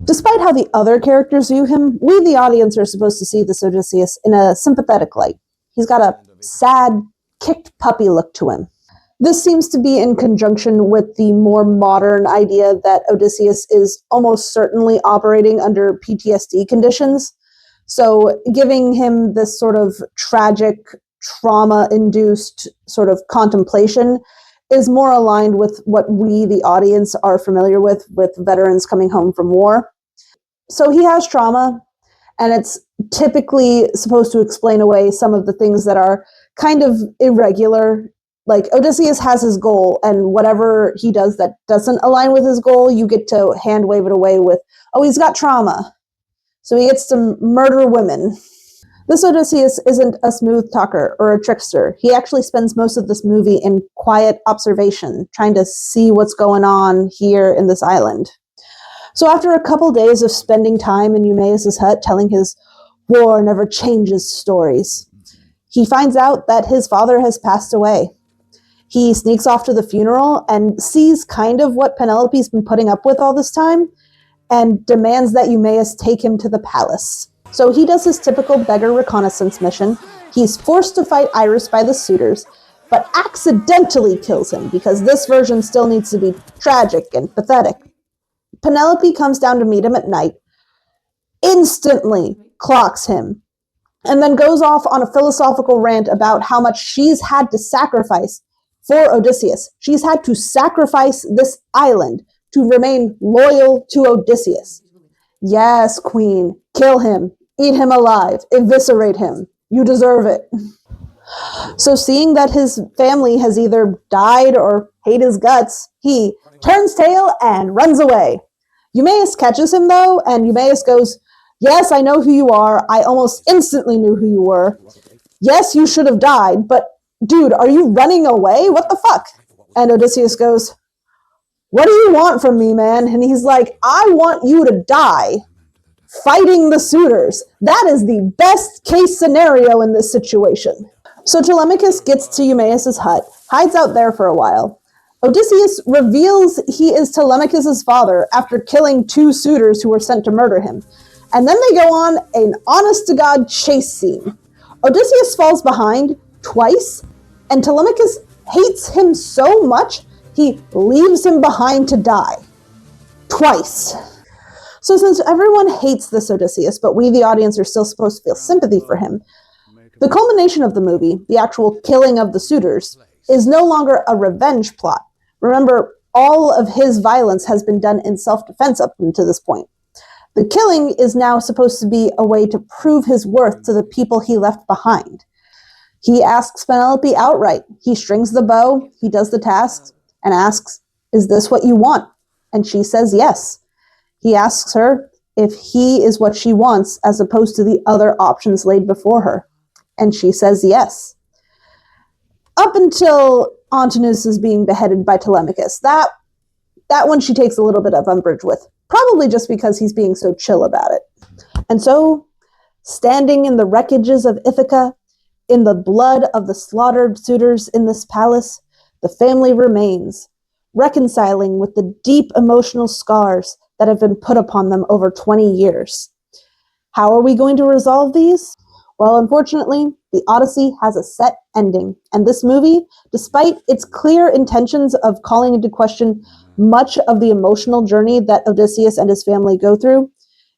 Despite how the other characters view him, we, the audience, are supposed to see this Odysseus in a sympathetic light. He's got a sad, kicked puppy look to him. This seems to be in conjunction with the more modern idea that Odysseus is almost certainly operating under PTSD conditions. So giving him this sort of tragic, trauma-induced sort of contemplation is more aligned with what we, the audience, are familiar with veterans coming home from war. So he has trauma, and it's typically supposed to explain away some of the things that are kind of irregular. Like, Odysseus has his goal, and whatever he does that doesn't align with his goal, you get to hand wave it away with, oh, he's got trauma, so he gets to murder women. This Odysseus isn't a smooth talker or a trickster. He actually spends most of this movie in quiet observation, trying to see what's going on here in this island. So after a couple days of spending time in Eumaeus' hut telling his war never changes stories, he finds out that his father has passed away. He sneaks off to the funeral and sees kind of what Penelope's been putting up with all this time, and demands that Eumaeus take him to the palace. So he does his typical beggar reconnaissance mission. He's forced to fight Iris by the suitors, but accidentally kills him because this version still needs to be tragic and pathetic. Penelope comes down to meet him at night, instantly clocks him, and then goes off on a philosophical rant about how much she's had to sacrifice for Odysseus. She's had to sacrifice this island to remain loyal to Odysseus. Yes, queen, kill him, eat him alive, eviscerate him. You deserve it. So seeing that his family has either died or hate his guts, he turns tail and runs away. Eumaeus catches him though, and Eumaeus goes, yes, I know who you are. I almost instantly knew who you were. Yes, you should have died, but dude, are you running away? What the fuck? And Odysseus goes, what do you want from me, man? And he's like, I want you to die fighting the suitors. That is the best case scenario in this situation. So Telemachus gets to Eumaeus' hut, hides out there for a while. Odysseus reveals he is Telemachus' father after killing 2 suitors who were sent to murder him. And then they go on an honest-to-God chase scene. Odysseus falls behind twice, and Telemachus hates him so much, he leaves him behind to die. Twice. So since everyone hates this Odysseus, but we, the audience, are still supposed to feel sympathy for him, the culmination of the movie, the actual killing of the suitors, is no longer a revenge plot. Remember, all of his violence has been done in self-defense up until this point. The killing is now supposed to be a way to prove his worth to the people he left behind. He asks Penelope outright. He strings the bow, he does the tasks, and asks, "Is this what you want?" And she says yes. He asks her if he is what she wants as opposed to the other options laid before her. And she says yes. Up until Antinous is being beheaded by Telemachus, that one she takes a little bit of umbrage with, probably just because he's being so chill about it. And so, standing in the wreckages of Ithaca, in the blood of the slaughtered suitors in this palace, the family remains, reconciling with the deep emotional scars that have been put upon them over 20 years. How are we going to resolve these? Well, unfortunately, the Odyssey has a set ending, and this movie, despite its clear intentions of calling into question much of the emotional journey that Odysseus and his family go through,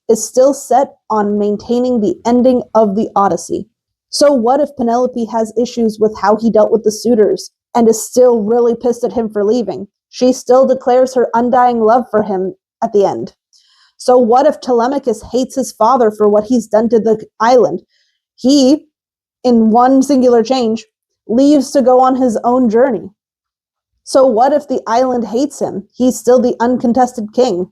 is still set on maintaining the ending of the Odyssey. So what if Penelope has issues with how he dealt with the suitors and is still really pissed at him for leaving? She still declares her undying love for him at the end. So what if Telemachus hates his father for what he's done to the island? He, in one singular change, leaves to go on his own journey. So what if the island hates him? He's still the uncontested king.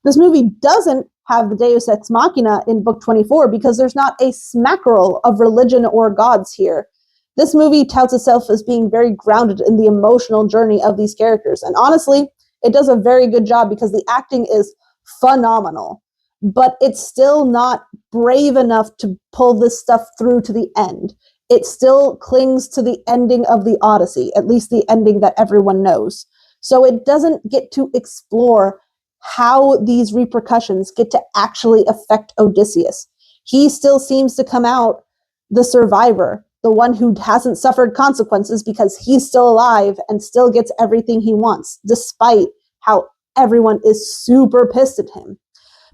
This movie doesn't have the Deus Ex Machina in book 24 because there's not a smackerel of religion or gods here. This movie touts itself as being very grounded in the emotional journey of these characters. And honestly, it does a very good job because the acting is phenomenal. But it's still not brave enough to pull this stuff through to the end. It still clings to the ending of the Odyssey, at least the ending that everyone knows. So it doesn't get to explore how these repercussions get to actually affect Odysseus. He still seems to come out the survivor, the one who hasn't suffered consequences because he's still alive and still gets everything he wants, despite how everyone is super pissed at him.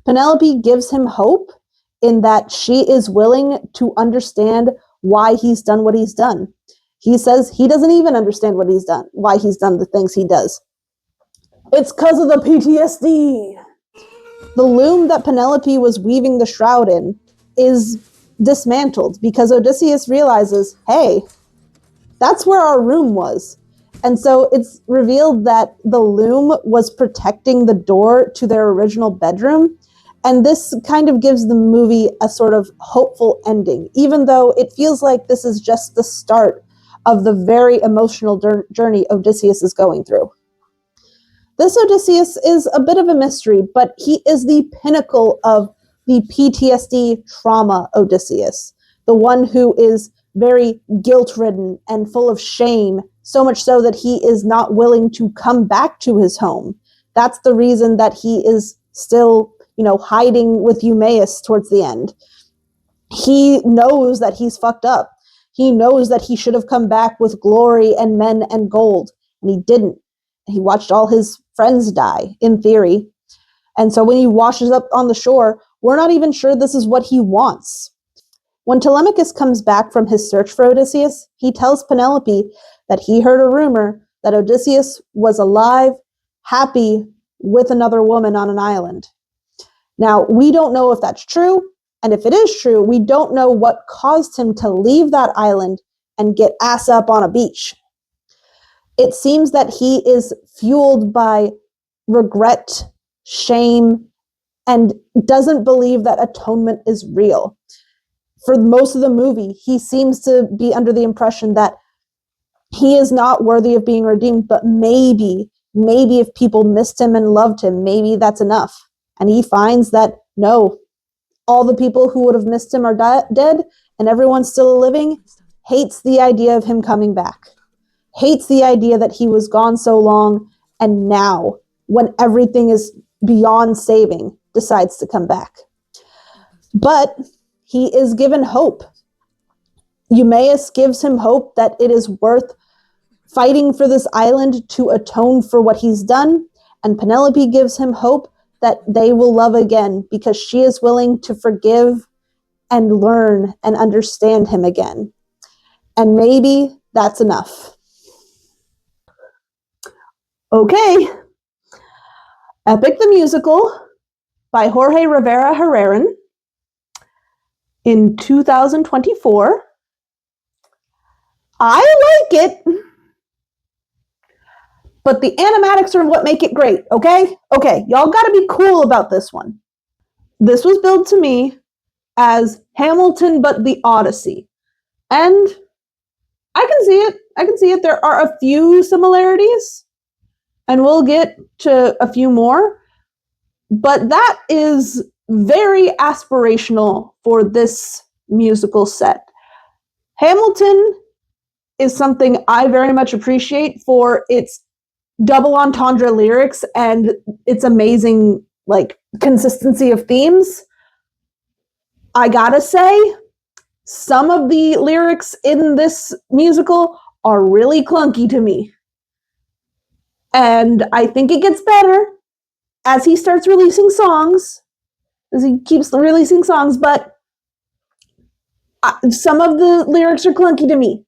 Penelope gives him hope in that she is willing to understand why he's done what he's done. He says he doesn't even understand what he's done, why he's done the things he does. It's because of the PTSD. The loom that Penelope was weaving the shroud in is dismantled because Odysseus realizes, hey, that's where our room was. And so it's revealed that the loom was protecting the door to their original bedroom. And this kind of gives the movie a sort of hopeful ending, even though it feels like this is just the start of the very emotional journey Odysseus is going through. This Odysseus is a bit of a mystery, but he is the pinnacle of the PTSD trauma Odysseus, the one who is very guilt-ridden and full of shame, so much so that he is not willing to come back to his home. That's the reason that he is still, hiding with Eumaeus towards the end. He knows that he's fucked up. He knows that he should have come back with glory and men and gold, and he didn't. He watched all his friends die, in theory. And so when he washes up on the shore, we're not even sure this is what he wants. When Telemachus comes back from his search for Odysseus, he tells Penelope that he heard a rumor that Odysseus was alive, happy, with another woman on an island. Now, we don't know if that's true, and if it is true, we don't know what caused him to leave that island and get ass up on a beach. It seems that he is fueled by regret, shame, and doesn't believe that atonement is real. For most of the movie, he seems to be under the impression that he is not worthy of being redeemed, but maybe if people missed him and loved him, maybe that's enough. And he finds that, no, all the people who would have missed him are dead, and everyone still living hates the idea of him coming back. Hates the idea that he was gone so long, and now, when everything is beyond saving, decides to come back. But he is given hope. Eumaeus gives him hope that it is worth fighting for this island to atone for what he's done, and Penelope gives him hope that they will love again because she is willing to forgive and learn and understand him again. And maybe that's enough. Okay, Epic the Musical by Jorge Rivera Herrera in 2024. I like it, but the animatics are what make it great, okay? Okay, y'all gotta be cool about this one. This was billed to me as Hamilton but the Odyssey. And I can see it. I can see it. There are a few similarities, and we'll get to a few more. But that is very aspirational for this musical set. Hamilton is something I very much appreciate for its double entendre lyrics and its amazing consistency of themes. I gotta say, some of the lyrics in this musical are really clunky to me. And I think it gets better as he starts releasing songs, as he keeps releasing songs, but some of the lyrics are clunky to me.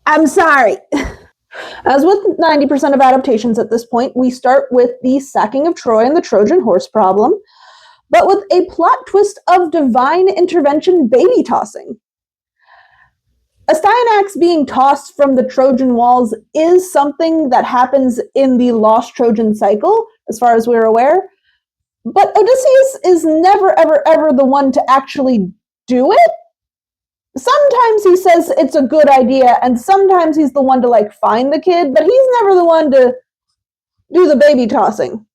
I'm sorry. As with 90% of adaptations at this point, we start with the sacking of Troy and the Trojan horse problem, but with a plot twist of divine intervention baby tossing. Astyanax being tossed from the Trojan walls is something that happens in the Lost Trojan cycle, as far as we're aware, but Odysseus is never, ever, ever the one to actually do it. Sometimes he says it's a good idea, and sometimes he's the one to find the kid, but he's never the one to do the baby tossing.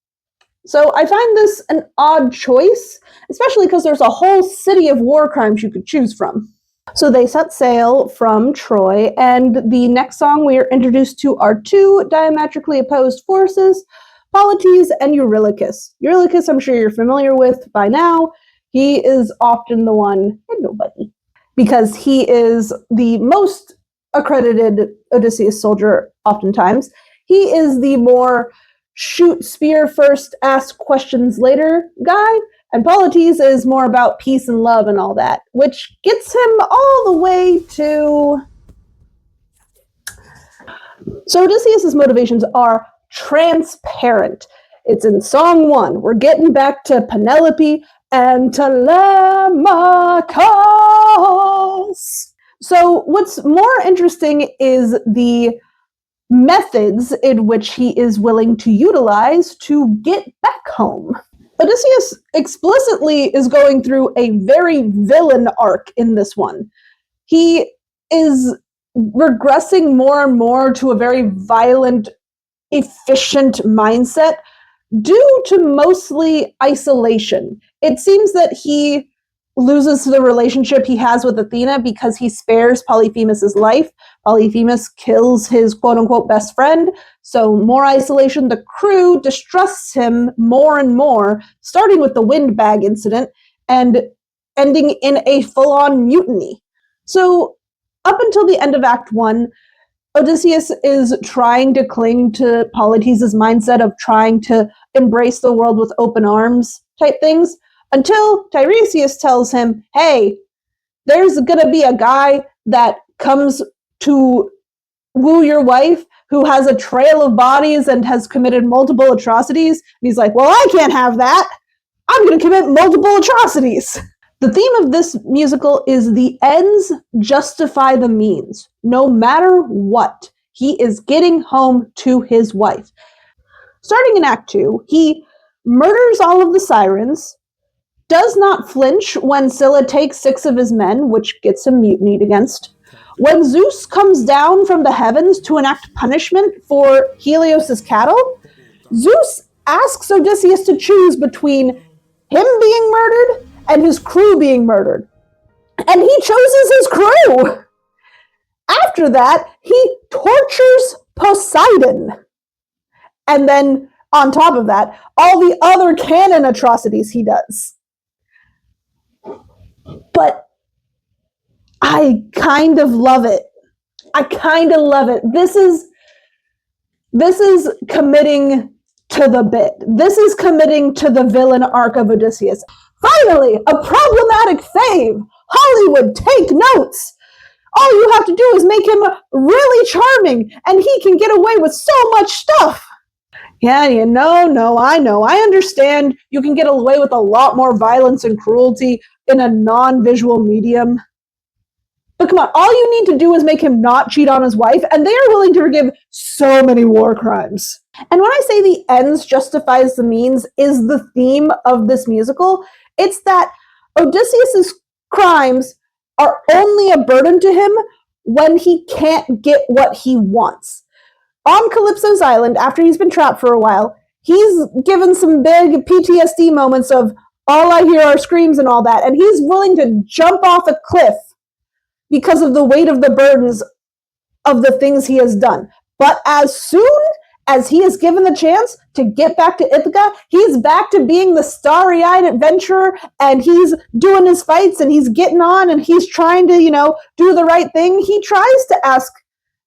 So I find this an odd choice, especially because there's a whole city of war crimes you could choose from. So they set sail from Troy, and the next song we are introduced to are two diametrically opposed forces, Polites and Eurylochus. Eurylochus, I'm sure you're familiar with by now. He is often the one, and nobody, because he is the most accredited Odysseus soldier oftentimes. He is the more shoot spear first, ask questions later guy, and Polites is more about peace and love and all that, which gets him all the way to... So Odysseus' motivations are transparent. It's in song 1. We're getting back to Penelope and Telemachus. So what's more interesting is the methods in which he is willing to utilize to get back home. Odysseus explicitly is going through a very villain arc in this one. He is regressing more and more to a very violent, efficient mindset due to mostly isolation. It seems that he loses the relationship he has with Athena because he spares Polyphemus' life. Polyphemus kills his quote-unquote best friend, so more isolation. The crew distrusts him more and more, starting with the windbag incident and ending in a full-on mutiny. So up until the end of Act 1, Odysseus is trying to cling to Polites' mindset of trying to embrace the world with open arms type things, until Tiresias tells him, hey, there's gonna be a guy that comes to woo your wife who has a trail of bodies and has committed multiple atrocities. And he's like, well, I can't have that. I'm gonna commit multiple atrocities. The theme of this musical is the ends justify the means. No matter what, he is getting home to his wife. Starting in Act 2, he murders all of the sirens, does not flinch when Scylla takes 6 of his men, which gets him mutinied against. When Zeus comes down from the heavens to enact punishment for Helios' cattle, Zeus asks Odysseus to choose between him being murdered and his crew being murdered. And he chooses his crew! After that, he tortures Poseidon. And then, on top of that, all the other canon atrocities he does. But I kind of love it. I kind of love it. This is committing to the bit. This is committing to the villain arc of Odysseus. Finally, a problematic fave. Hollywood, take notes. All you have to do is make him really charming, and he can get away with so much stuff. Yeah, I know. I understand you can get away with a lot more violence and cruelty in a non-visual medium. But come on, all you need to do is make him not cheat on his wife, and they are willing to forgive so many war crimes. And when I say the ends justifies the means is the theme of this musical, it's that Odysseus's crimes are only a burden to him when he can't get what he wants. On Calypso's island, after he's been trapped for a while, he's given some big PTSD moments of all I hear are screams and all that, and he's willing to jump off a cliff because of the weight of the burdens of the things he has done. But as soon as he is given the chance to get back to Ithaca, he's back to being the starry-eyed adventurer, and he's doing his fights, and he's getting on, and he's trying to, do the right thing. He tries to ask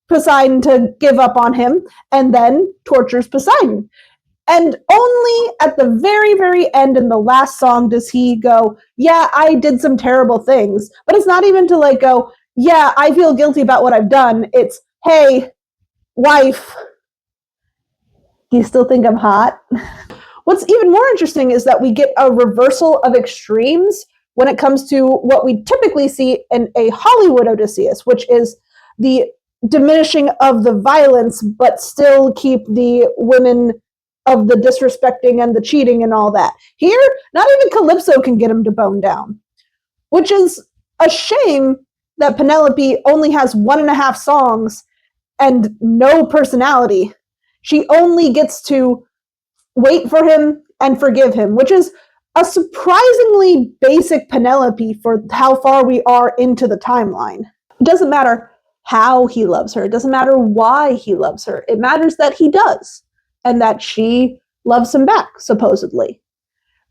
Poseidon to give up on him, and then tortures Poseidon. And only at the very, very end in the last song does he go, yeah, I did some terrible things. But it's not even to go, yeah, I feel guilty about what I've done. It's, hey, wife, you still think I'm hot? What's even more interesting is that we get a reversal of extremes when it comes to what we typically see in a Hollywood Odysseus, which is the diminishing of the violence, but still keep the women of the disrespecting and the cheating and all that. Here, not even Calypso can get him to bone down, which is a shame that Penelope only has 1.5 songs and no personality. She only gets to wait for him and forgive him, which is a surprisingly basic Penelope for how far we are into the timeline. It doesn't matter how he loves her. It doesn't matter why he loves her. It matters that he does, and that she loves him back, supposedly,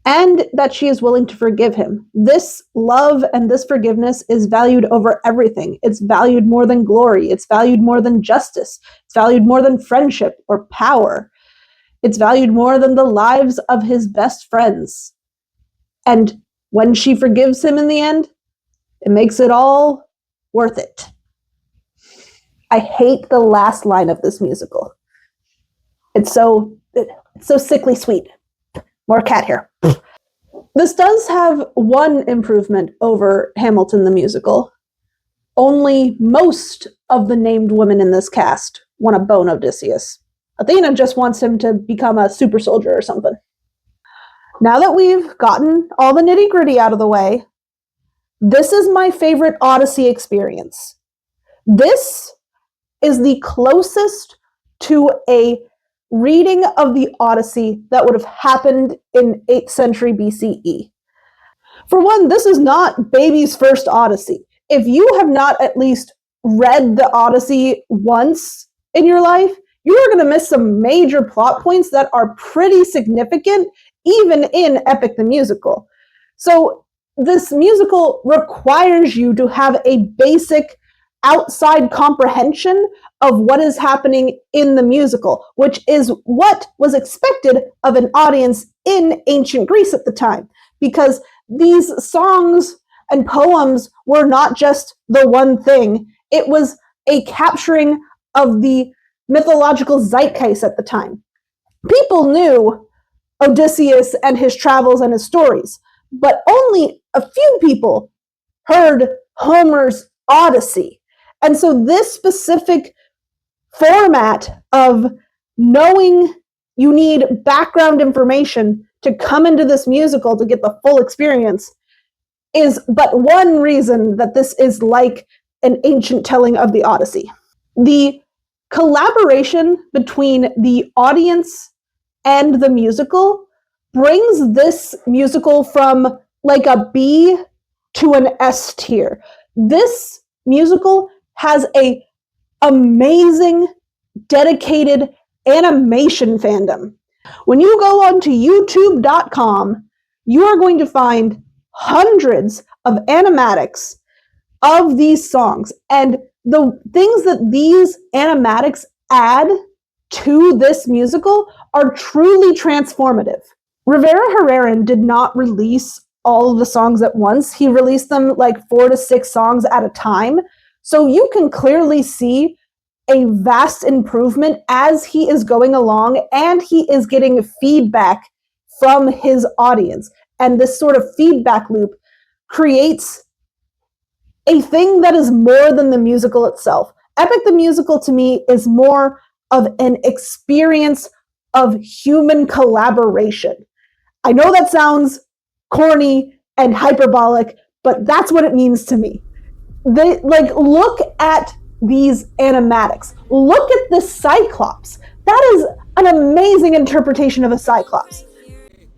and that she is willing to forgive him. This love and this forgiveness is valued over everything. It's valued more than glory. It's valued more than justice. It's valued more than friendship or power. It's valued more than the lives of his best friends. And when she forgives him in the end, it makes it all worth it. I hate the last line of this musical. It's so sickly sweet. More cat hair. This does have one improvement over Hamilton the musical. Only most of the named women in this cast want to bone Odysseus. Athena just wants him to become a super soldier or something. Now that we've gotten all the nitty-gritty out of the way, this is my favorite Odyssey experience. This is the closest to a reading of the Odyssey that would have happened in 8th century BCE. For one, this is not baby's first Odyssey. If you have not at least read the Odyssey once in your life, you are going to miss some major plot points that are pretty significant, even in Epic the Musical. So this musical requires you to have a basic outside comprehension of what is happening in the musical, which is what was expected of an audience in ancient Greece at the time, because these songs and poems were not just the one thing. It was a capturing of the mythological zeitgeist at the time. People knew Odysseus and his travels and his stories, but only a few people heard Homer's Odyssey. And so this specific format of knowing you need background information to come into this musical to get the full experience is but one reason that this is like an ancient telling of the Odyssey. The collaboration between the audience and the musical brings this musical from like a B to an S tier. This musical has a amazing, dedicated animation fandom. When you go onto youtube.com, you are going to find hundreds of animatics of these songs. And the things that these animatics add to this musical are truly transformative. Rivera Herrera did not release all of the songs at once. He released them like 4 to 6 songs at a time. So you can clearly see a vast improvement as he is going along, and he is getting feedback from his audience. And this sort of feedback loop creates a thing that is more than the musical itself. Epic the Musical to me is more of an experience of human collaboration. I know that sounds corny and hyperbolic, but that's what it means to me. Look at these animatics. Look at the Cyclops. That is an amazing interpretation of a Cyclops.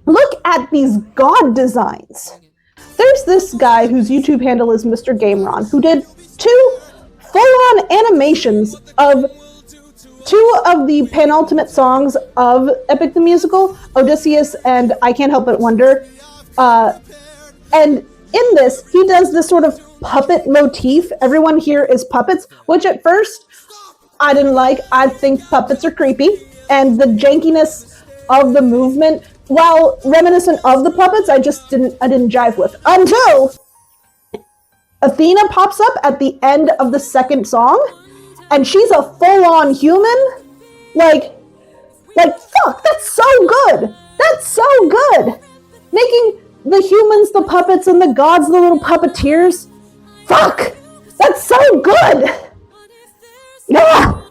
Look at these god designs. There's this guy whose YouTube handle is Mr. Gameron, who did 2 full-on animations of 2 of the penultimate songs of Epic the Musical, Odysseus and I Can't Help But Wonder. And in this, he does this sort of puppet motif. Everyone here is puppets, which at first I didn't like. I think puppets are creepy. And the jankiness of the movement, while reminiscent of the puppets, I didn't jive with. Until Athena pops up at the end of the second song, and she's a full-on human. Like, fuck, that's so good. That's so good. Making the humans the puppets and the gods the little puppeteers. Fuck, that's so good. Yeah.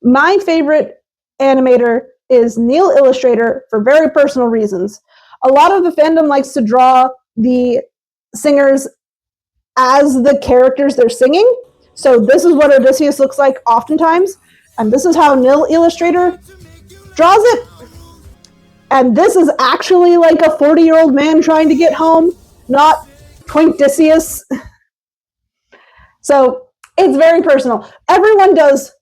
My favorite animator is Neil Illustrator for very personal reasons. A lot of the fandom likes to draw the singers as the characters they're singing. So this is what Odysseus looks like oftentimes, and this is how Neil Illustrator draws it. And this is actually like a 40-year-old man trying to get home, not Odysseus. So it's very personal. Everyone does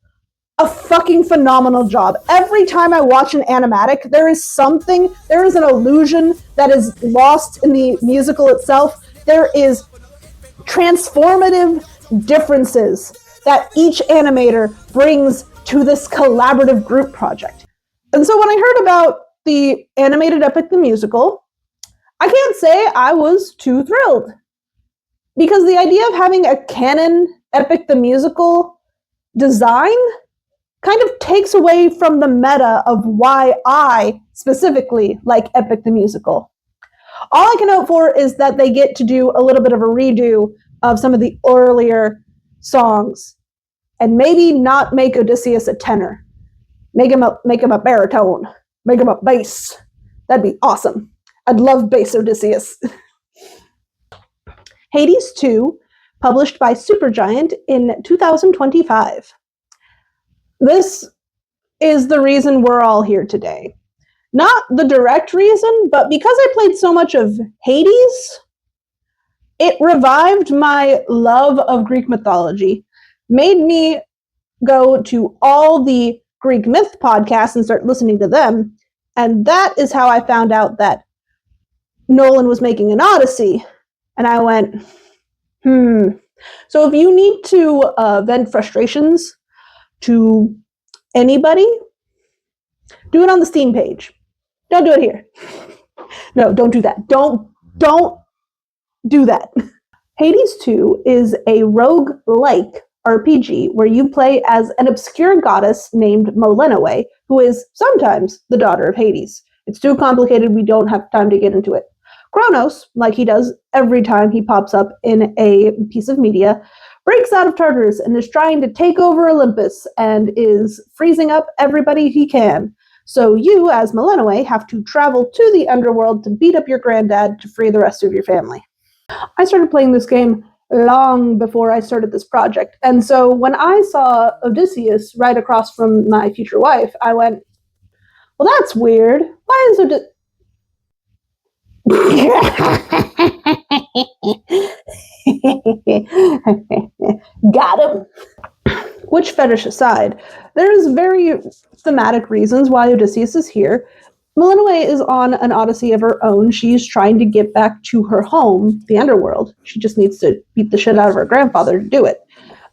a fucking phenomenal job. Every time I watch an animatic, there is an illusion that is lost in the musical itself. There is transformative differences that each animator brings to this collaborative group project. And so when I heard about the animated Epic the Musical, I can't say I was too thrilled. Because the idea of having a canon Epic the Musical design kind of takes away from the meta of why I specifically like Epic the Musical. All I can hope for is that they get to do a little bit of a redo of some of the earlier songs, and maybe not make Odysseus a tenor. Make him a baritone. Make him a bass. That'd be awesome. I'd love bass Odysseus. Hades 2, published by Supergiant in 2025. This is the reason we're all here today. Not the direct reason, but because I played so much of Hades, it revived my love of Greek mythology, made me go to all the Greek myth podcasts and start listening to them, and that is how I found out that Nolan was making an Odyssey, and I went, So if you need to vent frustrations to anybody, do it on the Steam page. Don't do it here. No, don't do that. Don't do that. Hades 2 is a rogue-like RPG where you play as an obscure goddess named Molenoe, who is sometimes the daughter of Hades. It's too complicated, we don't have time to get into it. Kronos, like he does every time he pops up in a piece of media, breaks out of Tartarus and is trying to take over Olympus and is freezing up everybody he can. So you, as Molenoe, have to travel to the underworld to beat up your granddad to free the rest of your family. I started playing this game long before I started this project, and so when I saw Odysseus right across from my future wife, I went, well, that's weird. Why is Odysseus... Got him. Which fetish aside, there's very thematic reasons why Odysseus is here. Molenoe is on an odyssey of her own. She's trying to get back to her home, the underworld. She just needs to beat the shit out of her grandfather to do it.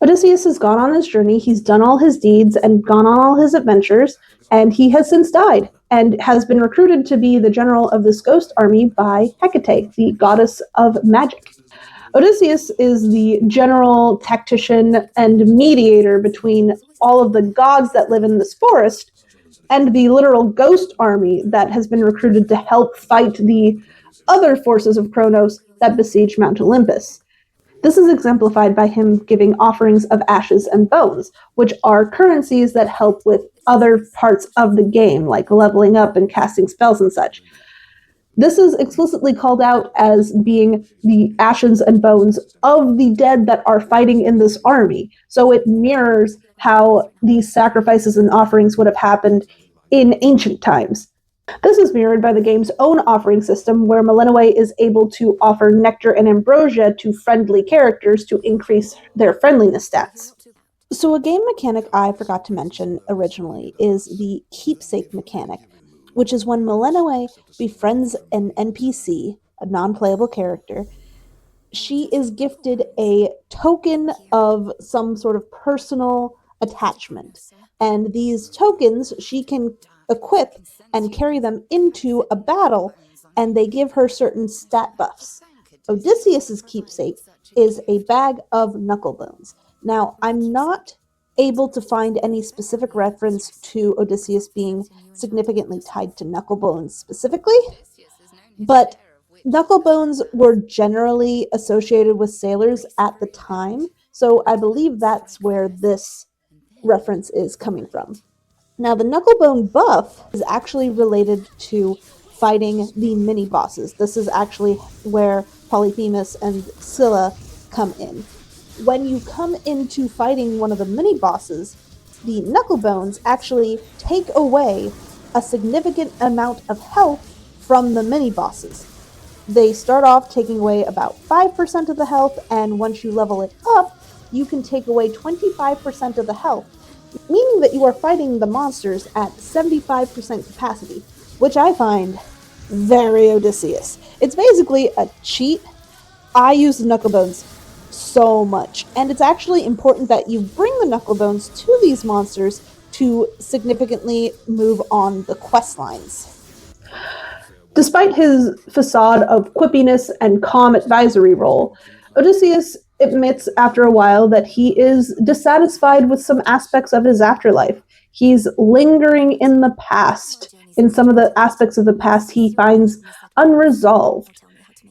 Odysseus has gone on his journey. He's done all his deeds and gone on all his adventures, and he has since died and has been recruited to be the general of this ghost army by Hecate, the goddess of magic. Odysseus is the general tactician and mediator between all of the gods that live in this forest and the literal ghost army that has been recruited to help fight the other forces of Kronos that besiege Mount Olympus. This is exemplified by him giving offerings of ashes and bones, which are currencies that help with other parts of the game, like leveling up and casting spells and such. This is explicitly called out as being the ashes and bones of the dead that are fighting in this army. So it mirrors how these sacrifices and offerings would have happened in ancient times. This is mirrored by the game's own offering system, where Malinois is able to offer nectar and ambrosia to friendly characters to increase their friendliness stats. So a game mechanic I forgot to mention originally is the keepsake mechanic, which is when Malinois befriends an NPC, a non-playable character, she is gifted a token of some sort of personal attachment. And these tokens she can equip and carry them into a battle, and they give her certain stat buffs. Odysseus's keepsake is a bag of knuckle bones. Now, I'm not able to find any specific reference to Odysseus being significantly tied to knuckle bones specifically, but knuckle bones were generally associated with sailors at the time, so I believe that's where this reference is coming from. Now, the knucklebone buff is actually related to fighting the mini bosses. This is actually where Polyphemus and Scylla come in. When you come into fighting one of the mini bosses, the knucklebones actually take away a significant amount of health from the mini bosses. They start off taking away about 5% of the health, and once you level it up, you can take away 25% of the health, meaning that you are fighting the monsters at 75% capacity, which I find very Odysseus. It's basically a cheat. I use the knucklebones so much, and it's actually important that you bring the knucklebones to these monsters to significantly move on the quest lines. Despite his facade of quippiness and calm advisory role, Odysseus admits after a while that he is dissatisfied with some aspects of his afterlife. He's lingering in the past. In some of the aspects of the past he finds unresolved.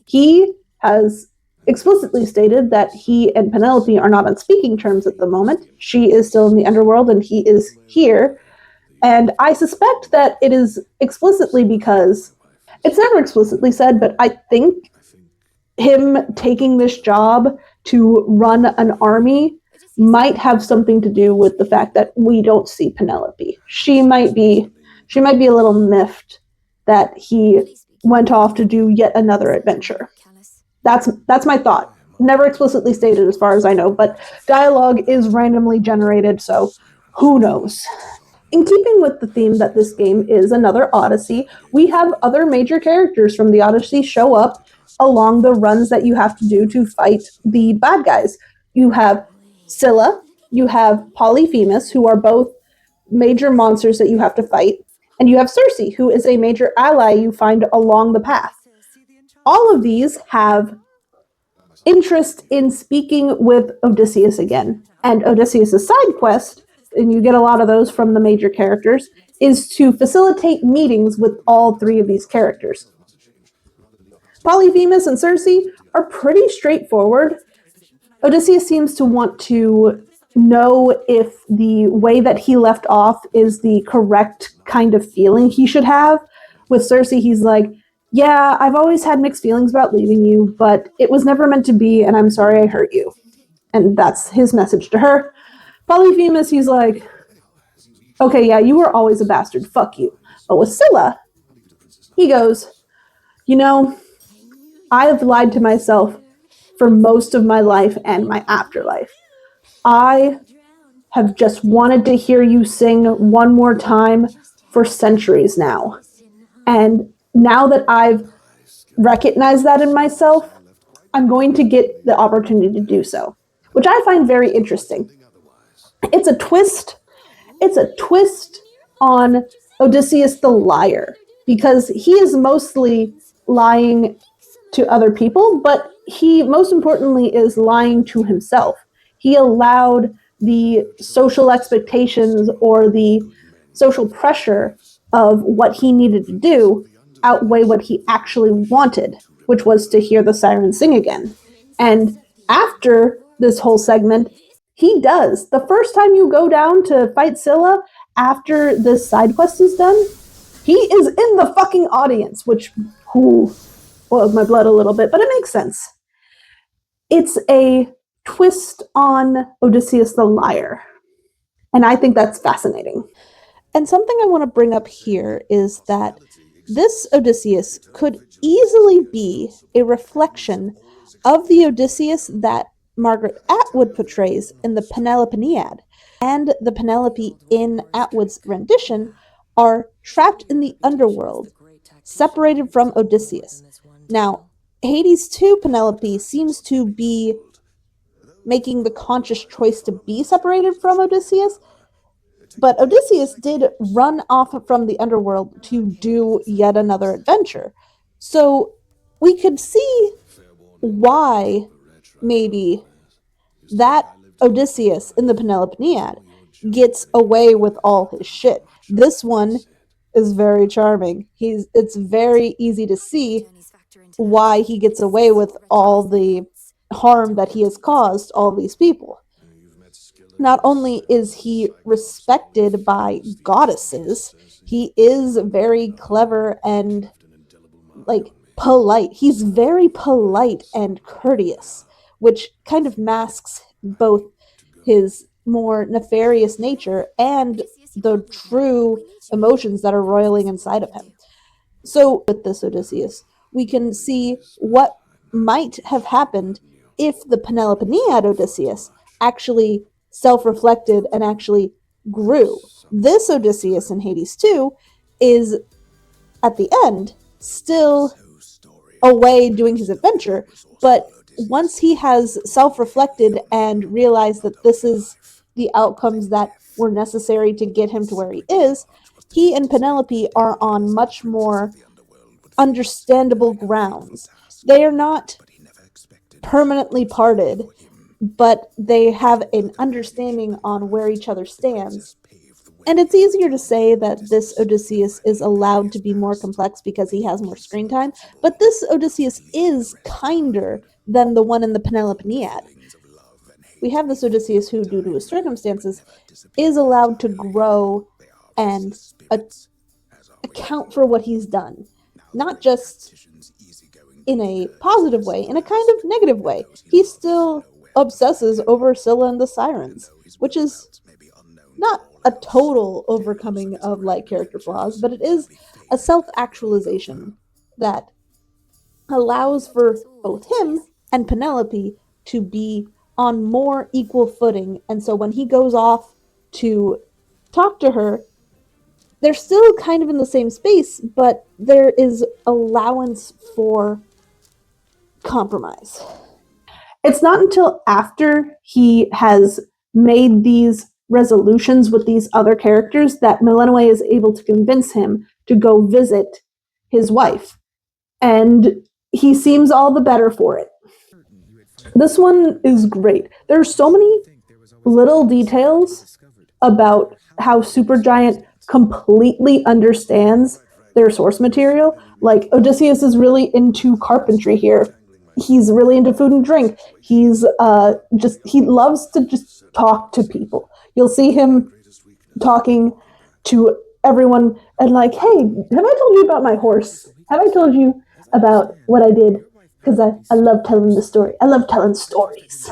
He has explicitly stated that he and Penelope are not on speaking terms at the moment. She is still in the underworld and he is here. And I suspect that it is explicitly because it's never explicitly said, but I think him taking this job to run an army might have something to do with the fact that we don't see Penelope. She might be a little miffed that he went off to do yet another adventure. That's my thought. Never explicitly stated as far as I know, but dialogue is randomly generated, so who knows? In keeping with the theme that this game is another Odyssey, we have other major characters from the Odyssey show up along the runs that you have to do to fight the bad guys. You have Scylla, you have Polyphemus, who are both major monsters that you have to fight, and you have Circe, who is a major ally you find along the path. All of these have interest in speaking with Odysseus again, and Odysseus' side quest, and you get a lot of those from the major characters, is to facilitate meetings with all three of these characters. Polyphemus and Circe are pretty straightforward. Odysseus seems to want to know if the way that he left off is the correct kind of feeling he should have. With Circe, he's like, yeah, I've always had mixed feelings about leaving you, but it was never meant to be, and I'm sorry I hurt you. And that's his message to her. Polyphemus, he's like, okay, yeah, you were always a bastard, fuck you. But with Scylla, he goes, you know, I have lied to myself for most of my life and my afterlife. I have just wanted to hear you sing one more time for centuries now. And now that I've recognized that in myself, I'm going to get the opportunity to do so, which I find very interesting. It's a twist. It's a twist on Odysseus the liar, because he is mostly lying to other people, but he most importantly is lying to himself. He allowed the social expectations or the social pressure of what he needed to do outweigh what he actually wanted, which was to hear the siren sing again. And after this whole segment, he does. The first time you go down to fight Scylla after this side quest is done, he is in the fucking audience, which boiled my blood a little bit, but it makes sense. It's a twist on Odysseus the liar. And I think that's fascinating. And something I want to bring up here is that this Odysseus could easily be a reflection of the Odysseus that Margaret Atwood portrays in the Penelopeniad. And the Penelope in Atwood's rendition are trapped in the underworld, separated from Odysseus. Now, Hades 2 Penelope seems to be making the conscious choice to be separated from Odysseus, but Odysseus did run off from the underworld to do yet another adventure. So we could see why maybe that Odysseus in the Penelopeniad gets away with all his shit. This one is very charming. It's very easy to see why he gets away with all the harm that he has caused all these people. Not only is he respected by goddesses, he is very clever and polite. He's very polite and courteous, which kind of masks both his more nefarious nature and the true emotions that are roiling inside of him. So with this Odysseus, we can see what might have happened if the Penelopeniad Odysseus actually self-reflected and actually grew. This Odysseus in Hades 2 is, at the end, still away doing his adventure, but once he has self-reflected and realized that this is the outcomes that were necessary to get him to where he is, he and Penelope are on much more understandable grounds. They are not permanently parted, but they have an understanding on where each other stands. And it's easier to say that this Odysseus is allowed to be more complex because he has more screen time, but this Odysseus is kinder than the one in the Penelopeniad. We have this Odysseus who, due to his circumstances, is allowed to grow and account for what he's done. Not just in a positive way, in a kind of negative way. He still obsesses over Scylla and the Sirens, which is not a total overcoming of character flaws, but it is a self-actualization that allows for both him and Penelope to be on more equal footing. And so when he goes off to talk to her, they're still kind of in the same space, but there is allowance for compromise. It's not until after he has made these resolutions with these other characters that Melinoe is able to convince him to go visit his wife. And he seems all the better for it. This one is great. There are so many little details about how Supergiant completely understands their source material. Like, Odysseus is really into carpentry here. He's really into food and drink. He loves to just talk to people. You'll see him talking to everyone and hey, have I told you about my horse? Have I told you about what I did? Because I love telling the story. I love telling stories.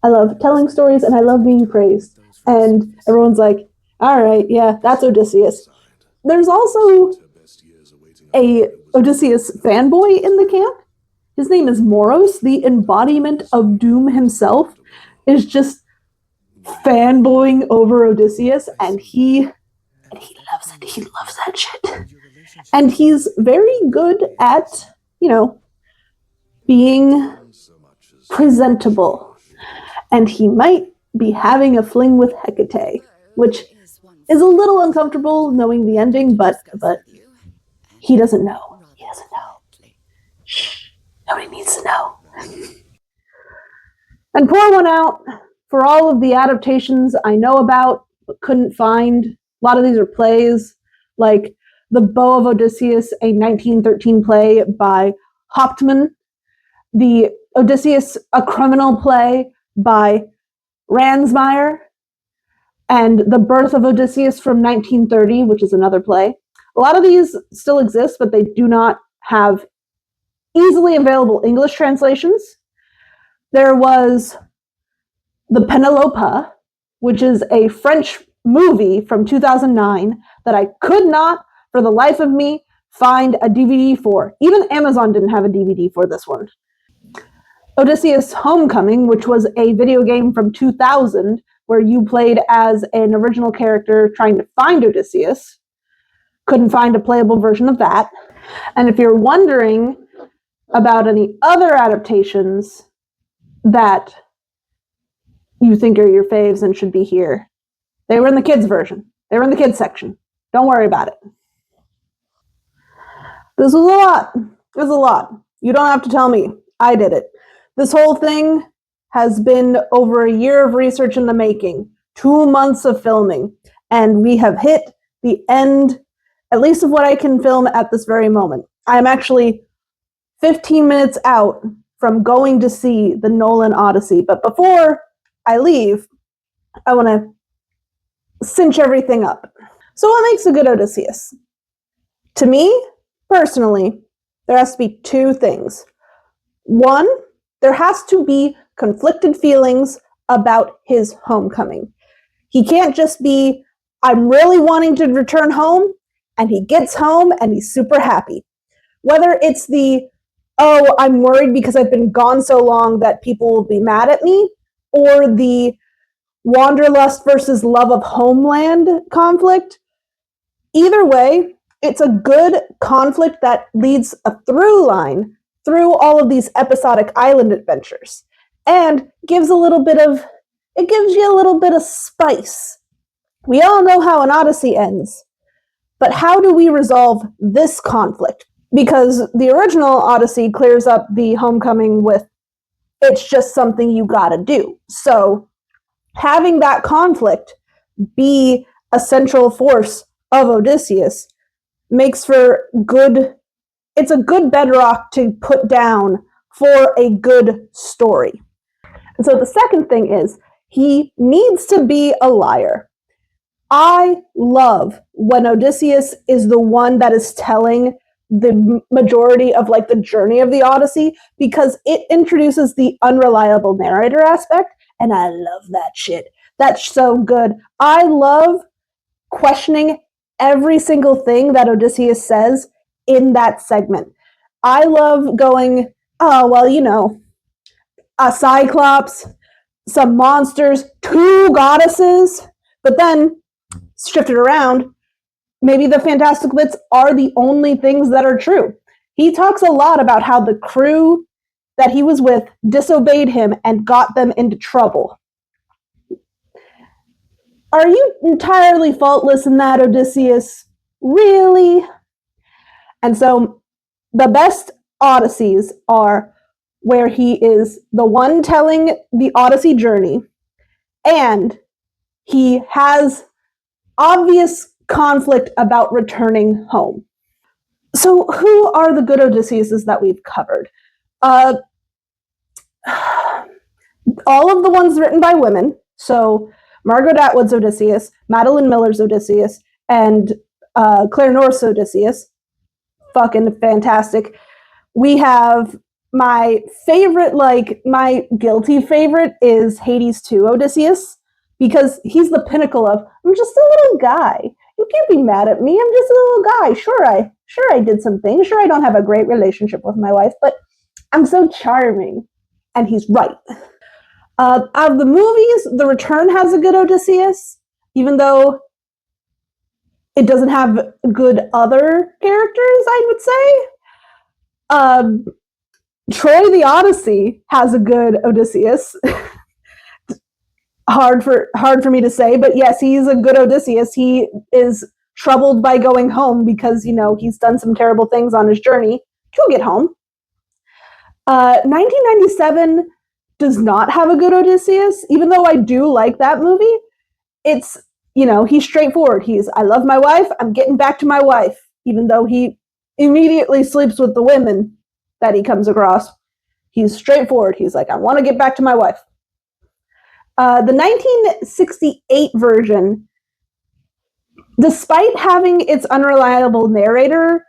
I love telling stories and I love being praised. And everyone's like, all right, yeah, that's Odysseus. There's also a Odysseus fanboy in the camp. His name is Moros. The embodiment of Doom himself is just fanboying over Odysseus, and he loves it. He loves that shit. And he's very good at, being presentable. And he might be having a fling with Hecate, which is a little uncomfortable knowing the ending, but he doesn't know. He doesn't know. Shh. Nobody needs to know. And pour one out for all of the adaptations I know about but couldn't find. A lot of these are plays, like The Bow of Odysseus, a 1913 play by Hauptmann, the Odysseus, a criminal play by Ransmeyer, and The Birth of Odysseus from 1930, which is another play. A lot of these still exist, but they do not have easily available English translations. There was The Penelope, which is a French movie from 2009 that I could not, for the life of me, find a DVD for. Even Amazon didn't have a DVD for this one. Odysseus Homecoming, which was a video game from 2000 where you played as an original character trying to find Odysseus. Couldn't find a playable version of that. And if you're wondering about any other adaptations that you think are your faves and should be here, they were in the kids version. They were in the kids section. Don't worry about it. This was a lot. It was a lot. You don't have to tell me. I did it. This whole thing has been over a year of research in the making, 2 months of filming, and we have hit the end, at least of what I can film at this very moment. I'm actually 15 minutes out from going to see the Nolan Odyssey, but before I leave, I want to cinch everything up. So what makes a good Odysseus? To me, personally, there has to be two things. One, there has to be conflicted feelings about his homecoming. He can't just be, I'm really wanting to return home, and he gets home and he's super happy. Whether it's the, oh, I'm worried because I've been gone so long that people will be mad at me, or the wanderlust versus love of homeland conflict. Either way, it's a good conflict that leads a through line through all of these episodic island adventures and gives you a little bit of spice. We all know how an Odyssey ends, but how do we resolve this conflict? Because the original Odyssey clears up the homecoming with, it's just something you gotta do. So having that conflict be a central force of Odysseus makes for it's a good bedrock to put down for a good story. And so the second thing is, he needs to be a liar. I love when Odysseus is the one that is telling the majority of the journey of the Odyssey, because it introduces the unreliable narrator aspect, and I love that shit. That's so good. I love questioning every single thing that Odysseus says in that segment. I love going, oh, well, a Cyclops, some monsters, 2 goddesses, but then shift it around. Maybe the fantastic bits are the only things that are true. He talks a lot about how the crew that he was with disobeyed him and got them into trouble. Are you entirely faultless in that, Odysseus? Really? And so the best Odysseys are where he is the one telling the Odyssey journey, and he has obvious conflict about returning home. So who are the good Odysseus that we've covered? All of the ones written by women. So Margaret Atwood's Odysseus, Madeline Miller's Odysseus, and Claire North's Odysseus. Fucking fantastic. We have my favorite, my guilty favorite is Hades 2 Odysseus, because he's the pinnacle of, I'm just a little guy. You can't be mad at me. I'm just a little guy. Sure I did some things. Sure I don't have a great relationship with my wife, but I'm so charming. And he's right. Out of the movies, The Return has a good Odysseus, even though it doesn't have good other characters, I would say. Troy the Odyssey has a good Odysseus. Hard for me to say, but yes, he's a good Odysseus. He is troubled by going home because, he's done some terrible things on his journey to get home. 1997 does not have a good Odysseus, even though I do like that movie. It's, he's straightforward. I love my wife, I'm getting back to my wife, even though he immediately sleeps with the women that he comes across. He's straightforward. He's like, I want to get back to my wife. The 1968 version, despite having its unreliable narrator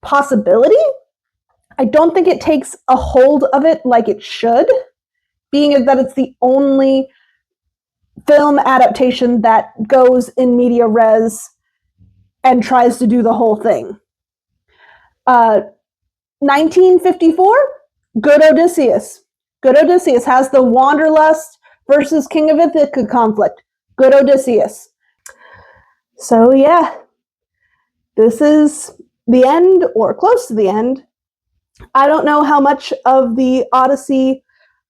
possibility, I don't think it takes a hold of it like it should, being that it's the only film adaptation that goes in media res and tries to do the whole thing. 1954, good Odysseus. Good Odysseus has the Wanderlust versus King of Ithaca conflict. Good Odysseus. So yeah, this is the end, or close to the end. I don't know how much of the Odyssey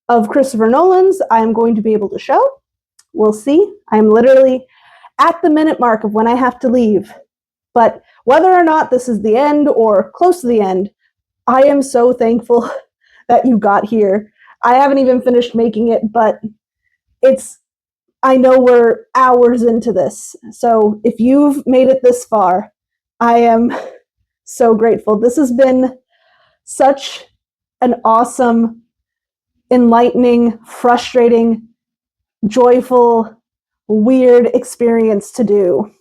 of Christopher Nolan's I'm going to be able to show. We'll see. I'm literally at the minute mark of when I have to leave. But whether or not this is the end or close to the end, I am so thankful that you got here. I haven't even finished making it, but I know we're hours into this. So if you've made it this far, I am so grateful. This has been such an awesome, enlightening, frustrating, joyful, weird experience to do.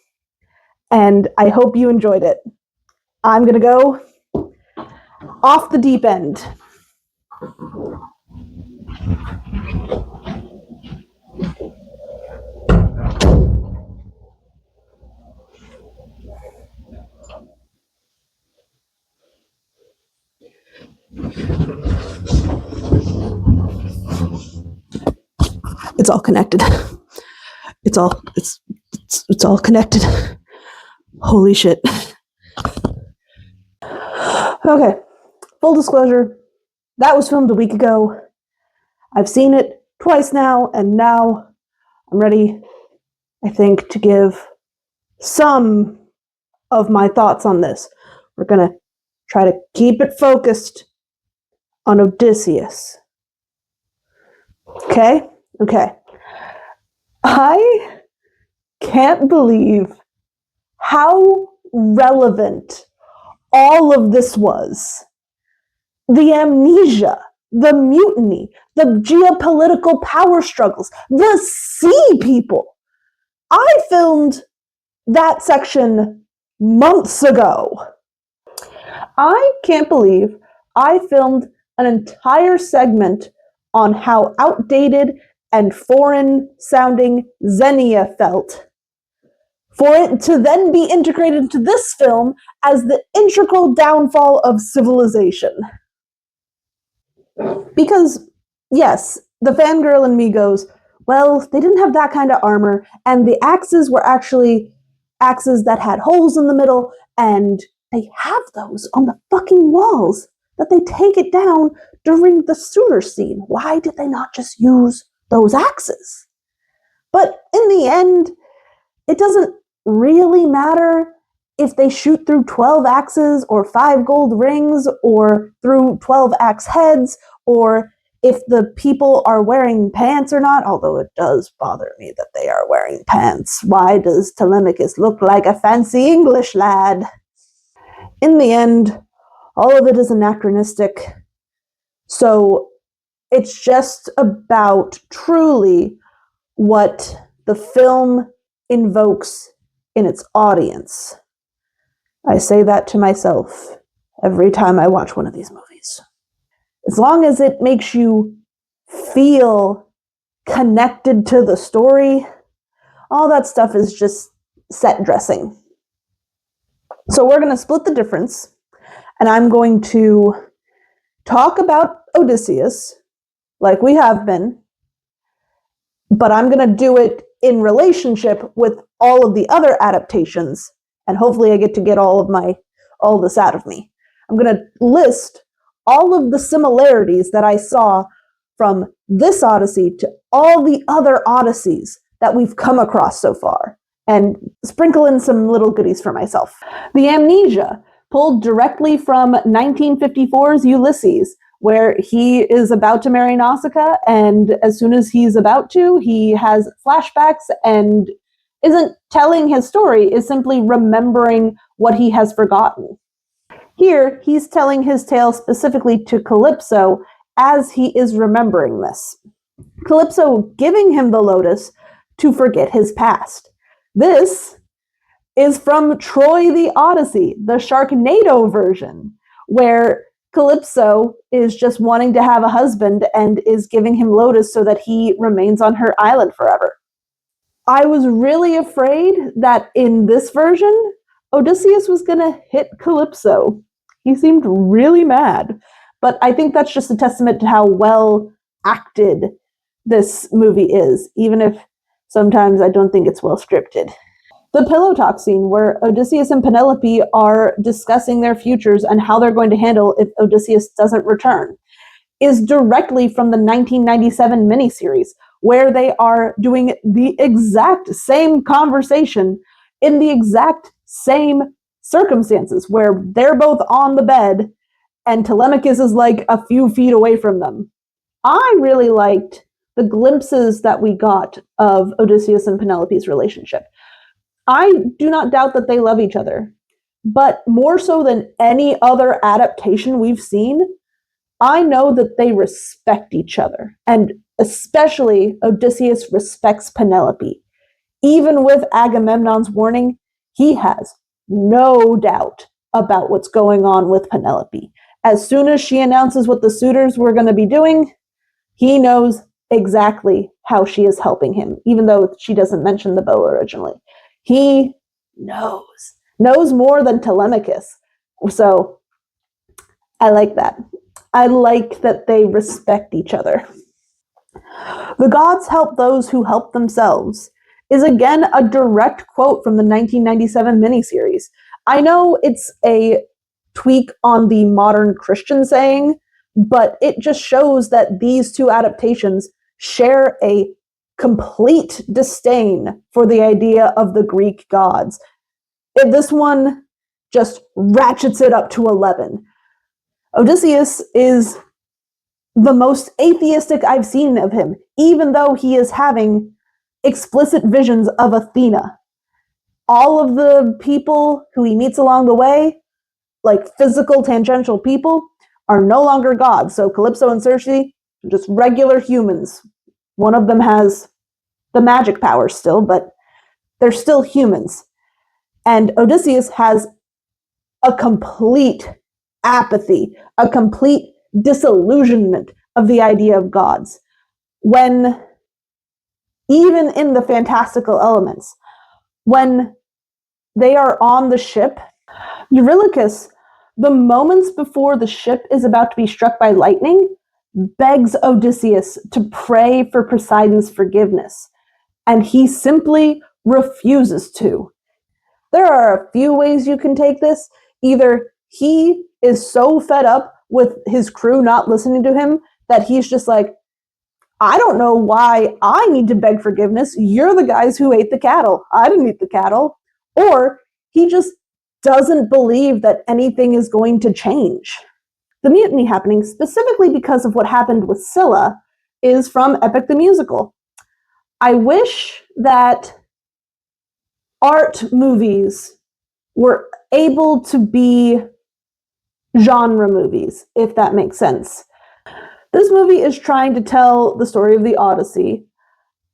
And I hope you enjoyed it. I'm going to go off the deep end. It's all connected. It's all connected. Holy shit. Okay, full disclosure, that was filmed a week ago. I've seen it twice now, and now I'm ready, I think, to give some of my thoughts on this. We're gonna try to keep it focused on Odysseus. Okay? Okay. I can't believe how relevant all of this was. The amnesia, the mutiny, the geopolitical power struggles, the sea people. I filmed that section months ago. I can't believe I filmed an entire segment on how outdated and foreign sounding Xenia felt, for it to then be integrated into this film as the integral downfall of civilization. Because, yes, the fangirl in me goes, well, they didn't have that kind of armor, and the axes were actually axes that had holes in the middle, and they have those on the fucking walls that they take it down during the sewer scene. Why did they not just use those axes? But in the end, it doesn't really matter if they shoot through 12 axes or 5 gold rings or through 12 axe heads, or if the people are wearing pants or not, although it does bother me that they are wearing pants. Why does Telemachus look like a fancy English lad? In the end, all of it is anachronistic. So it's just about truly what the film invokes in its audience. I say that to myself every time I watch one of these movies. As long as it makes you feel connected to the story, all that stuff is just set dressing. So we're going to split the difference, and I'm going to talk about Odysseus like we have been, but I'm going to do it in relationship with all of the other adaptations, and hopefully I get to get all this out of me. I'm going to list all of the similarities that I saw from this Odyssey to all the other Odysseys that we've come across so far, and sprinkle in some little goodies for myself. The amnesia, pulled directly from 1954's Ulysses, where he is about to marry Nausicaa, and as soon as he's about to, he has flashbacks and isn't telling his story, is simply remembering what he has forgotten. Here, he's telling his tale specifically to Calypso as he is remembering this. Calypso giving him the lotus to forget his past. This is from Troy the Odyssey, the Sharknado version, where Calypso is just wanting to have a husband and is giving him lotus so that he remains on her island forever. I was really afraid that in this version, Odysseus was going to hit Calypso. He seemed really mad. But I think that's just a testament to how well acted this movie is, even if sometimes I don't think it's well scripted. The pillow talk scene where Odysseus and Penelope are discussing their futures and how they're going to handle if Odysseus doesn't return is directly from the 1997 miniseries, where they are doing the exact same conversation in the exact same circumstances, where they're both on the bed and Telemachus is like a few feet away from them. I really liked the glimpses that we got of Odysseus and Penelope's relationship. I do not doubt that they love each other, but more so than any other adaptation we've seen, I know that they respect each other, and especially Odysseus respects Penelope. Even with Agamemnon's warning, he has no doubt about what's going on with Penelope. As soon as she announces what the suitors were going to be doing, he knows exactly how she is helping him, even though she doesn't mention the bow originally. He knows more than Telemachus. So I like that. I like that they respect each other. The gods help those who help themselves is again a direct quote from the 1997 miniseries. I know it's a tweak on the modern Christian saying, but it just shows that these two adaptations share a complete disdain for the idea of the Greek gods. This one just ratchets it up to 11. Odysseus is the most atheistic I've seen of him, even though he is having explicit visions of Athena. All of the people who he meets along the way, like physical, tangential people, are no longer gods. So Calypso and Circe are just regular humans. One of them has the magic powers still, but they're still humans. And Odysseus has a complete apathy, a complete disillusionment of the idea of gods. When, even in the fantastical elements, when they are on the ship, Eurylochus, the moments before the ship is about to be struck by lightning, begs Odysseus to pray for Poseidon's forgiveness, and he simply refuses to. There are a few ways you can take this. Either he is so fed up with his crew not listening to him that he's just like, I don't know why I need to beg forgiveness. You're the guys who ate the cattle. I didn't eat the cattle. Or he just doesn't believe that anything is going to change. The mutiny happening, specifically because of what happened with Scylla, is from Epic the Musical. I wish that art movies were able to be genre movies, if that makes sense. This movie is trying to tell the story of the Odyssey,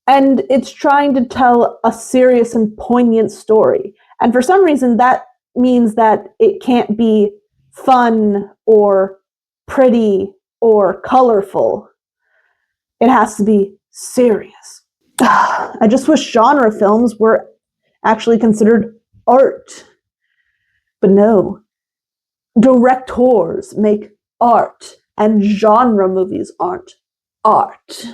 and it's trying to tell a serious and poignant story. And for some reason, that means that it can't be fun or pretty or colorful. It has to be serious. I just wish genre films were actually considered art. But no, directors make art, and genre movies aren't art.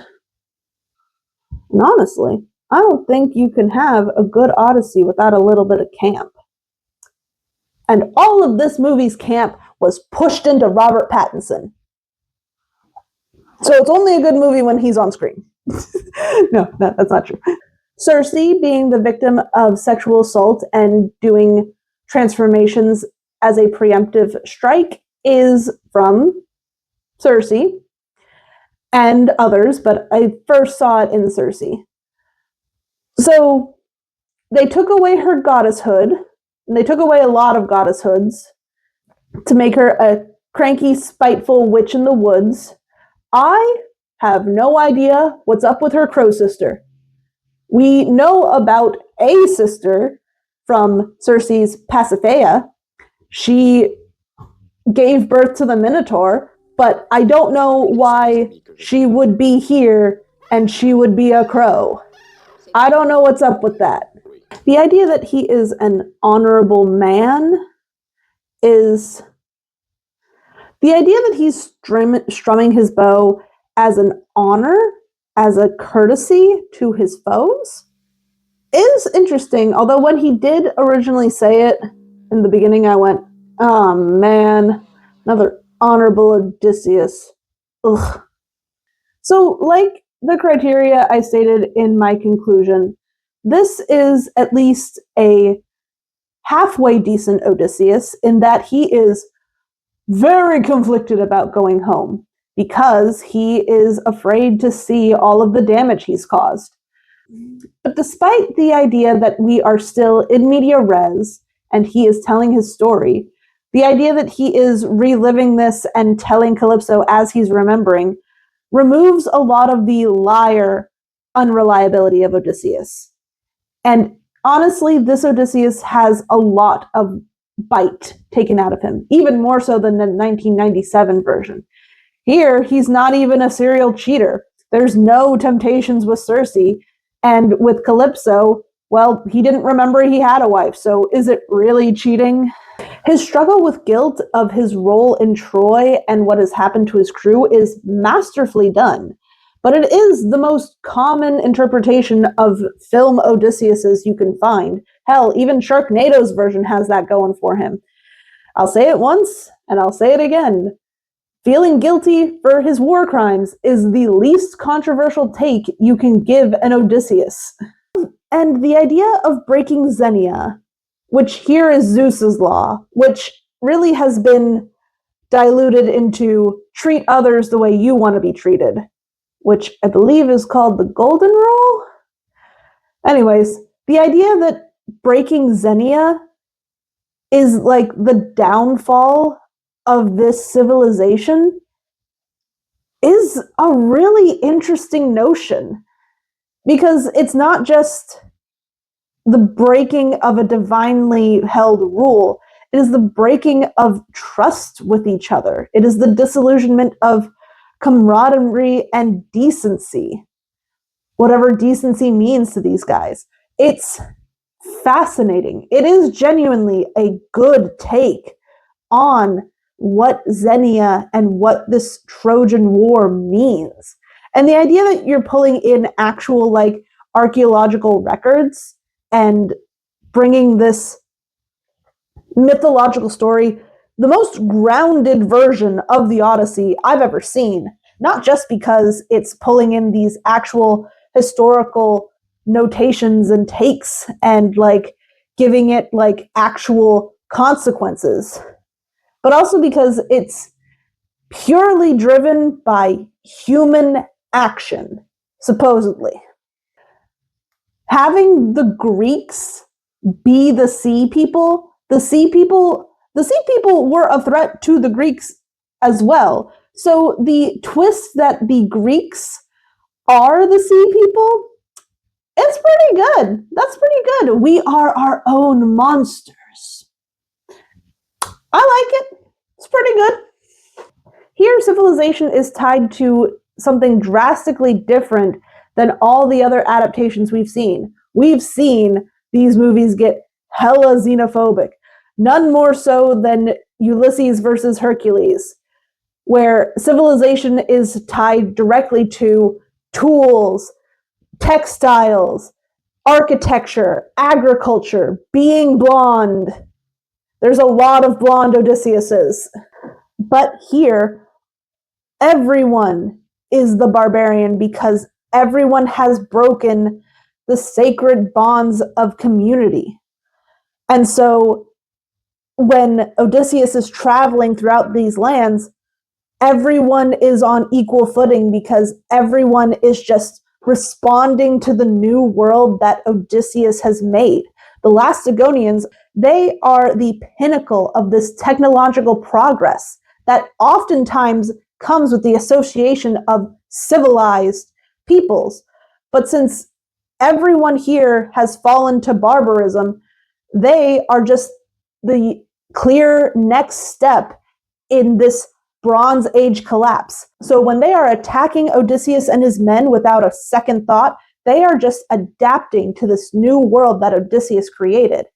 And honestly, I don't think you can have a good Odyssey without a little bit of camp. And all of this movie's camp was pushed into Robert Pattinson. So it's only a good movie when he's on screen. No, that's not true. Circe, being the victim of sexual assault and doing transformations as a preemptive strike, is from Circe and others, but I first saw it in Circe. So they took away her goddesshood, and they took away a lot of goddesshoods to make her a cranky, spiteful witch in the woods. I have no idea what's up with her crow sister. We know about a sister from Circe's Pasiphae. She gave birth to the Minotaur, but I don't know why she would be here and she would be a crow. I don't know what's up with that. The idea that he is an honorable man is... The idea that he's strumming his bow as an honor, as a courtesy to his foes, is interesting. Although when he did originally say it in the beginning, I went, oh man, another honorable Odysseus. Ugh. So, like the criteria I stated in my conclusion, this is at least a halfway decent Odysseus in that he is very conflicted about going home because he is afraid to see all of the damage he's caused. But despite the idea that we are still in media res and he is telling his story, the idea that he is reliving this and telling Calypso as he's remembering removes a lot of the liar unreliability of Odysseus. And honestly, this Odysseus has a lot of bite taken out of him, even more so than the 1997 version. Here, he's not even a serial cheater. There's no temptations with Circe, and with Calypso, well, he didn't remember he had a wife, so is it really cheating? His struggle with guilt of his role in Troy and what has happened to his crew is masterfully done, but it is the most common interpretation of film Odysseus you can find. Hell, even Sharknado's version has that going for him. I'll say it once, and I'll say it again. Feeling guilty for his war crimes is the least controversial take you can give an Odysseus. And the idea of breaking Xenia, which here is Zeus's law, which really has been diluted into treat others the way you want to be treated, which I believe is called the Golden Rule? Anyways, the idea that breaking Xenia is like the downfall of this civilization is a really interesting notion, because it's not just the breaking of a divinely held rule, it is the breaking of trust with each other. It is the disillusionment of camaraderie and decency, whatever decency means to these guys. It's fascinating. It is genuinely a good take on what Xenia and what this Trojan War means. And the idea that you're pulling in actual like archaeological records and bringing this mythological story, the most grounded version of the Odyssey I've ever seen, not just because it's pulling in these actual historical notations and takes and like giving it like actual consequences, but also because it's purely driven by human action, supposedly. Having the Greeks be the sea people, the sea people were a threat to the Greeks as well. So the twist that the Greeks are the sea people, it's pretty good. That's pretty good. We are our own monsters. I like it. It's pretty good. Here, civilization is tied to something drastically different than all the other adaptations we've seen. We've seen these movies get hella xenophobic. None more so than Ulysses versus Hercules, where civilization is tied directly to tools, textiles, architecture, agriculture, being blonde. There's a lot of blonde Odysseus's. But here, everyone is the barbarian because everyone has broken the sacred bonds of community. And so when Odysseus is traveling throughout these lands, everyone is on equal footing because everyone is just responding to the new world that Odysseus has made. The Lacedaemonians, they are the pinnacle of this technological progress that oftentimes comes with the association of civilized peoples. But since everyone here has fallen to barbarism, they are just the clear next step in this Bronze Age collapse. So when they are attacking Odysseus and his men without a second thought, they are just adapting to this new world that Odysseus created.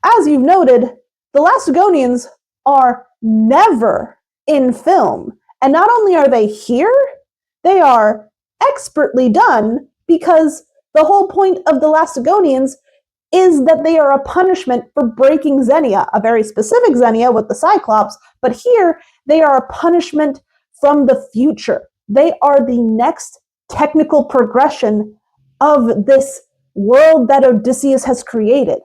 As you've noted, the Lacedaemonians are never in film. And not only are they here, they are expertly done because the whole point of the Lacedaemonians is that they are a punishment for breaking Xenia, a very specific Xenia with the Cyclops, but here they are a punishment from the future. They are the next technical progression of this world that Odysseus has created.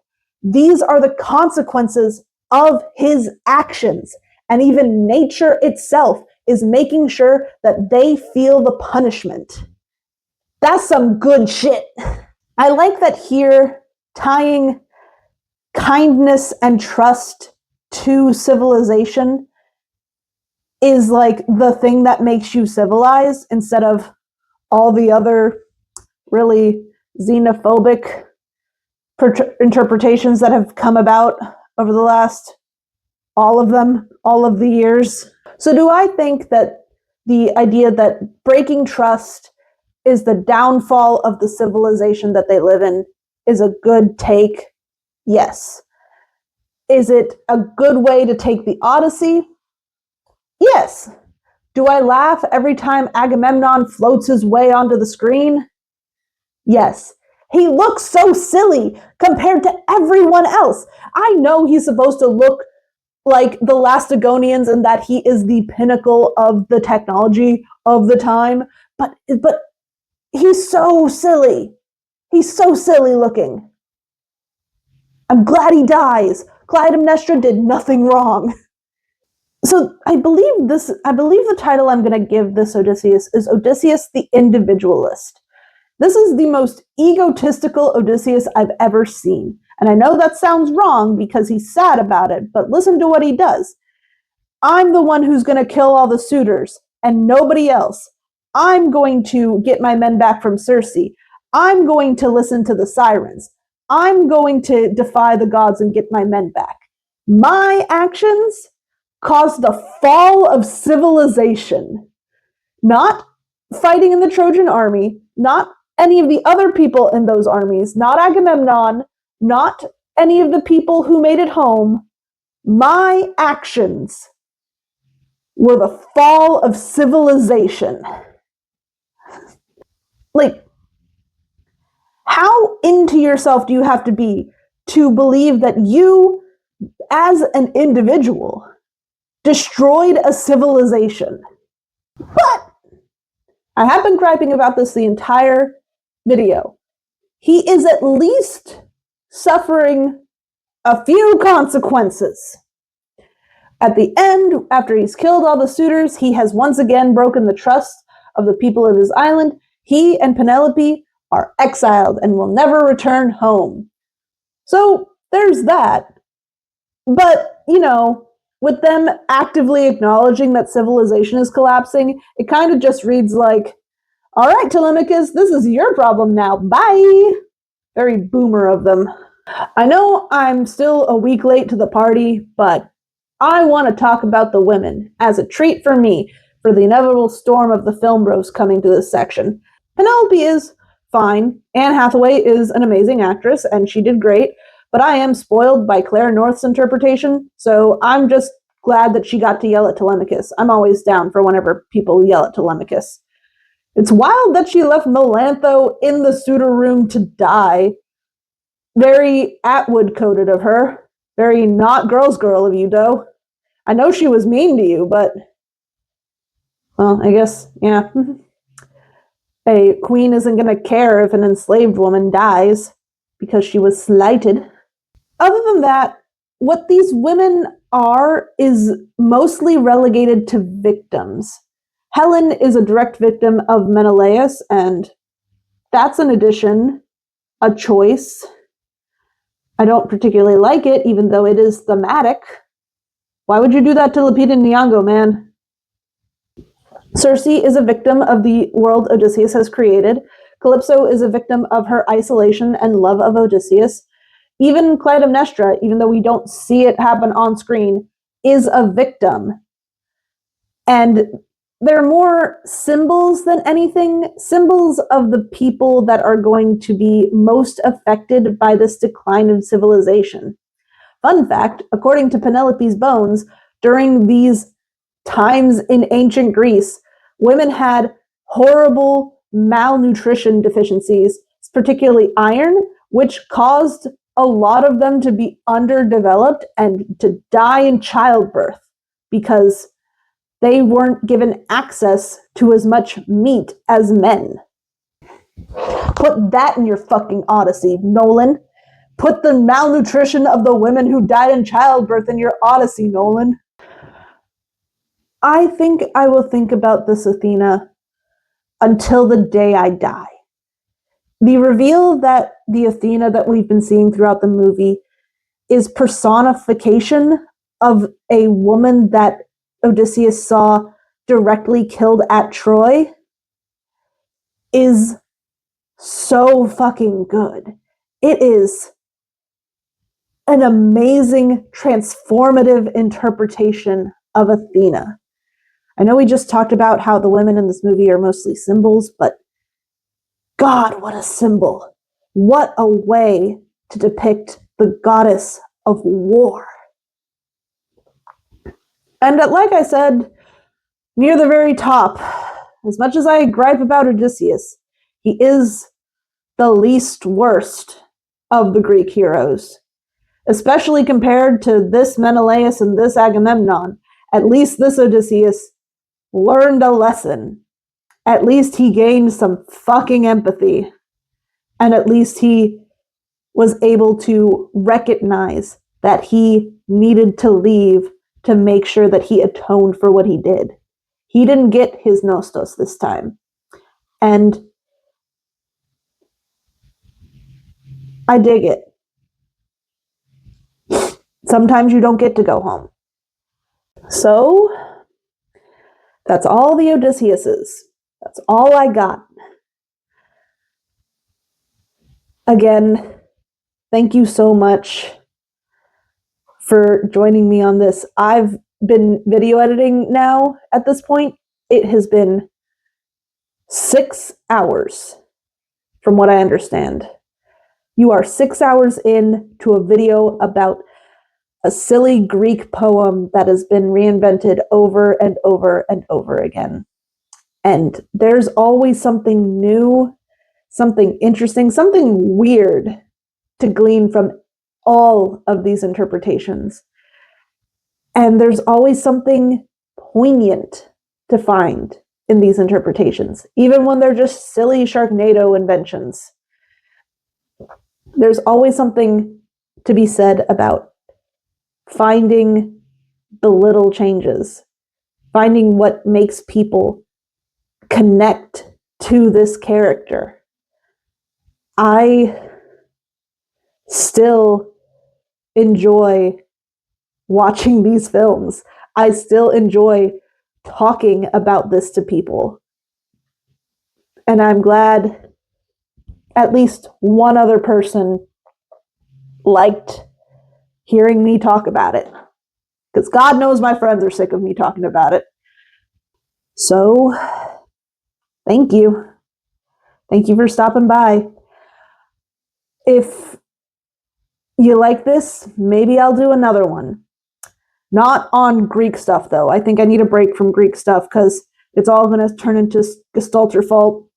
These are the consequences of his actions, and even nature itself is making sure that they feel the punishment. That's some good shit. I like that here, tying kindness and trust to civilization is like the thing that makes you civilized instead of all the other really xenophobic interpretations that have come about over the last, all of the years. So do I think that the idea that breaking trust is the downfall of the civilization that they live in is a good take? Yes. Is it a good way to take the Odyssey? Yes. Do I laugh every time Agamemnon floats his way onto the screen? Yes. He looks so silly compared to everyone else. I know he's supposed to look like the Lacedaemonians and that he is the pinnacle of the technology of the time, but he's so silly. He's so silly looking. I'm glad he dies. Clytemnestra did nothing wrong. So I believe the title I'm going to give this Odysseus is Odysseus the Individualist. This is the most egotistical Odysseus I've ever seen. And I know that sounds wrong because he's sad about it, but listen to what he does. I'm the one who's going to kill all the suitors and nobody else. I'm going to get my men back from Circe. I'm going to listen to the sirens. I'm going to defy the gods and get my men back. My actions caused the fall of civilization. Not fighting in the Trojan army, not any of the other people in those armies, not Agamemnon, not any of the people who made it home. My actions were the fall of civilization. Like, how into yourself do you have to be to believe that you, as an individual, destroyed a civilization? But I have been griping about this the entire video. He is at least suffering a few consequences. At the end, after he's killed all the suitors, he has once again broken the trust of the people of his island. He and Penelope are exiled and will never return home. So there's that. But, with them actively acknowledging that civilization is collapsing, it kind of just reads like, all right, Telemachus, this is your problem now. Bye. Very boomer of them. I know I'm still a week late to the party, but I want to talk about the women as a treat for me for the inevitable storm of the film bros coming to this section. Penelope is fine. Anne Hathaway is an amazing actress, and she did great, but I am spoiled by Claire North's interpretation, so I'm just glad that she got to yell at Telemachus. I'm always down for whenever people yell at Telemachus. It's wild that she left Melantho in the suitor room to die. Very Atwood-coded of her. Very not girl's girl of you, though. I know she was mean to you, but... well, I guess, yeah. A queen isn't going to care if an enslaved woman dies because she was slighted. Other than that, what these women is mostly relegated to victims. Helen is a direct victim of Menelaus, and that's an addition, a choice. I don't particularly like it, even though it is thematic. Why would you do that to Lupita Nyong'o, man? Circe is a victim of the world Odysseus has created. Calypso is a victim of her isolation and love of Odysseus. Even Clytemnestra, even though we don't see it happen on screen, is a victim. And they're more symbols than anything, symbols of the people that are going to be most affected by this decline of civilization. Fun fact, according to Penelope's bones, during these times in ancient Greece, women had horrible malnutrition deficiencies, particularly iron, which caused a lot of them to be underdeveloped and to die in childbirth because they weren't given access to as much meat as men. Put that in your fucking Odyssey, Nolan. Put the malnutrition of the women who died in childbirth in your Odyssey, Nolan. I think I will think about this Athena until the day I die. The reveal that the Athena that we've been seeing throughout the movie is personification of a woman that Odysseus saw directly killed at Troy is so fucking good. It is an amazing, transformative interpretation of Athena. I know we just talked about how the women in this movie are mostly symbols, but God, what a symbol. What a way to depict the goddess of war. And like I said, near the very top, as much as I gripe about Odysseus, he is the least worst of the Greek heroes, especially compared to this Menelaus and this Agamemnon. At least this Odysseus learned a lesson. At least he gained some fucking empathy. And at least he was able to recognize that he needed to leave to make sure that he atoned for what he did. He didn't get his Nostos this time. And I dig it. Sometimes you don't get to go home. So, that's all the Odysseus's. That's all I got. Again, thank you so much for joining me on this. I've been video editing now at this point. It has been 6 hours, from what I understand. You are 6 hours in to a video about a silly Greek poem that has been reinvented over and over and over again. And there's always something new, something interesting, something weird to glean from all of these interpretations. And there's always something poignant to find in these interpretations, even when they're just silly Sharknado inventions. There's always something to be said about finding the little changes, finding what makes people connect to this character. I still enjoy watching these films. I still enjoy talking about this to people. And I'm glad at least one other person liked hearing me talk about it. Because God knows my friends are sick of me talking about it. So, thank you. Thank you for stopping by. If you like this, maybe I'll do another one. Not on Greek stuff, though. I think I need a break from Greek stuff because it's all going to turn into Gestalterfault,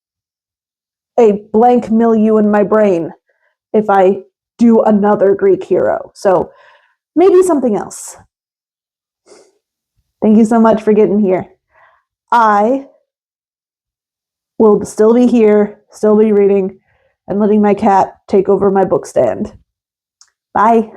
a blank milieu in my brain if I do another Greek hero. So maybe something else. Thank you so much for getting here. I will still be here, still be reading, and letting my cat take over my book stand. Bye.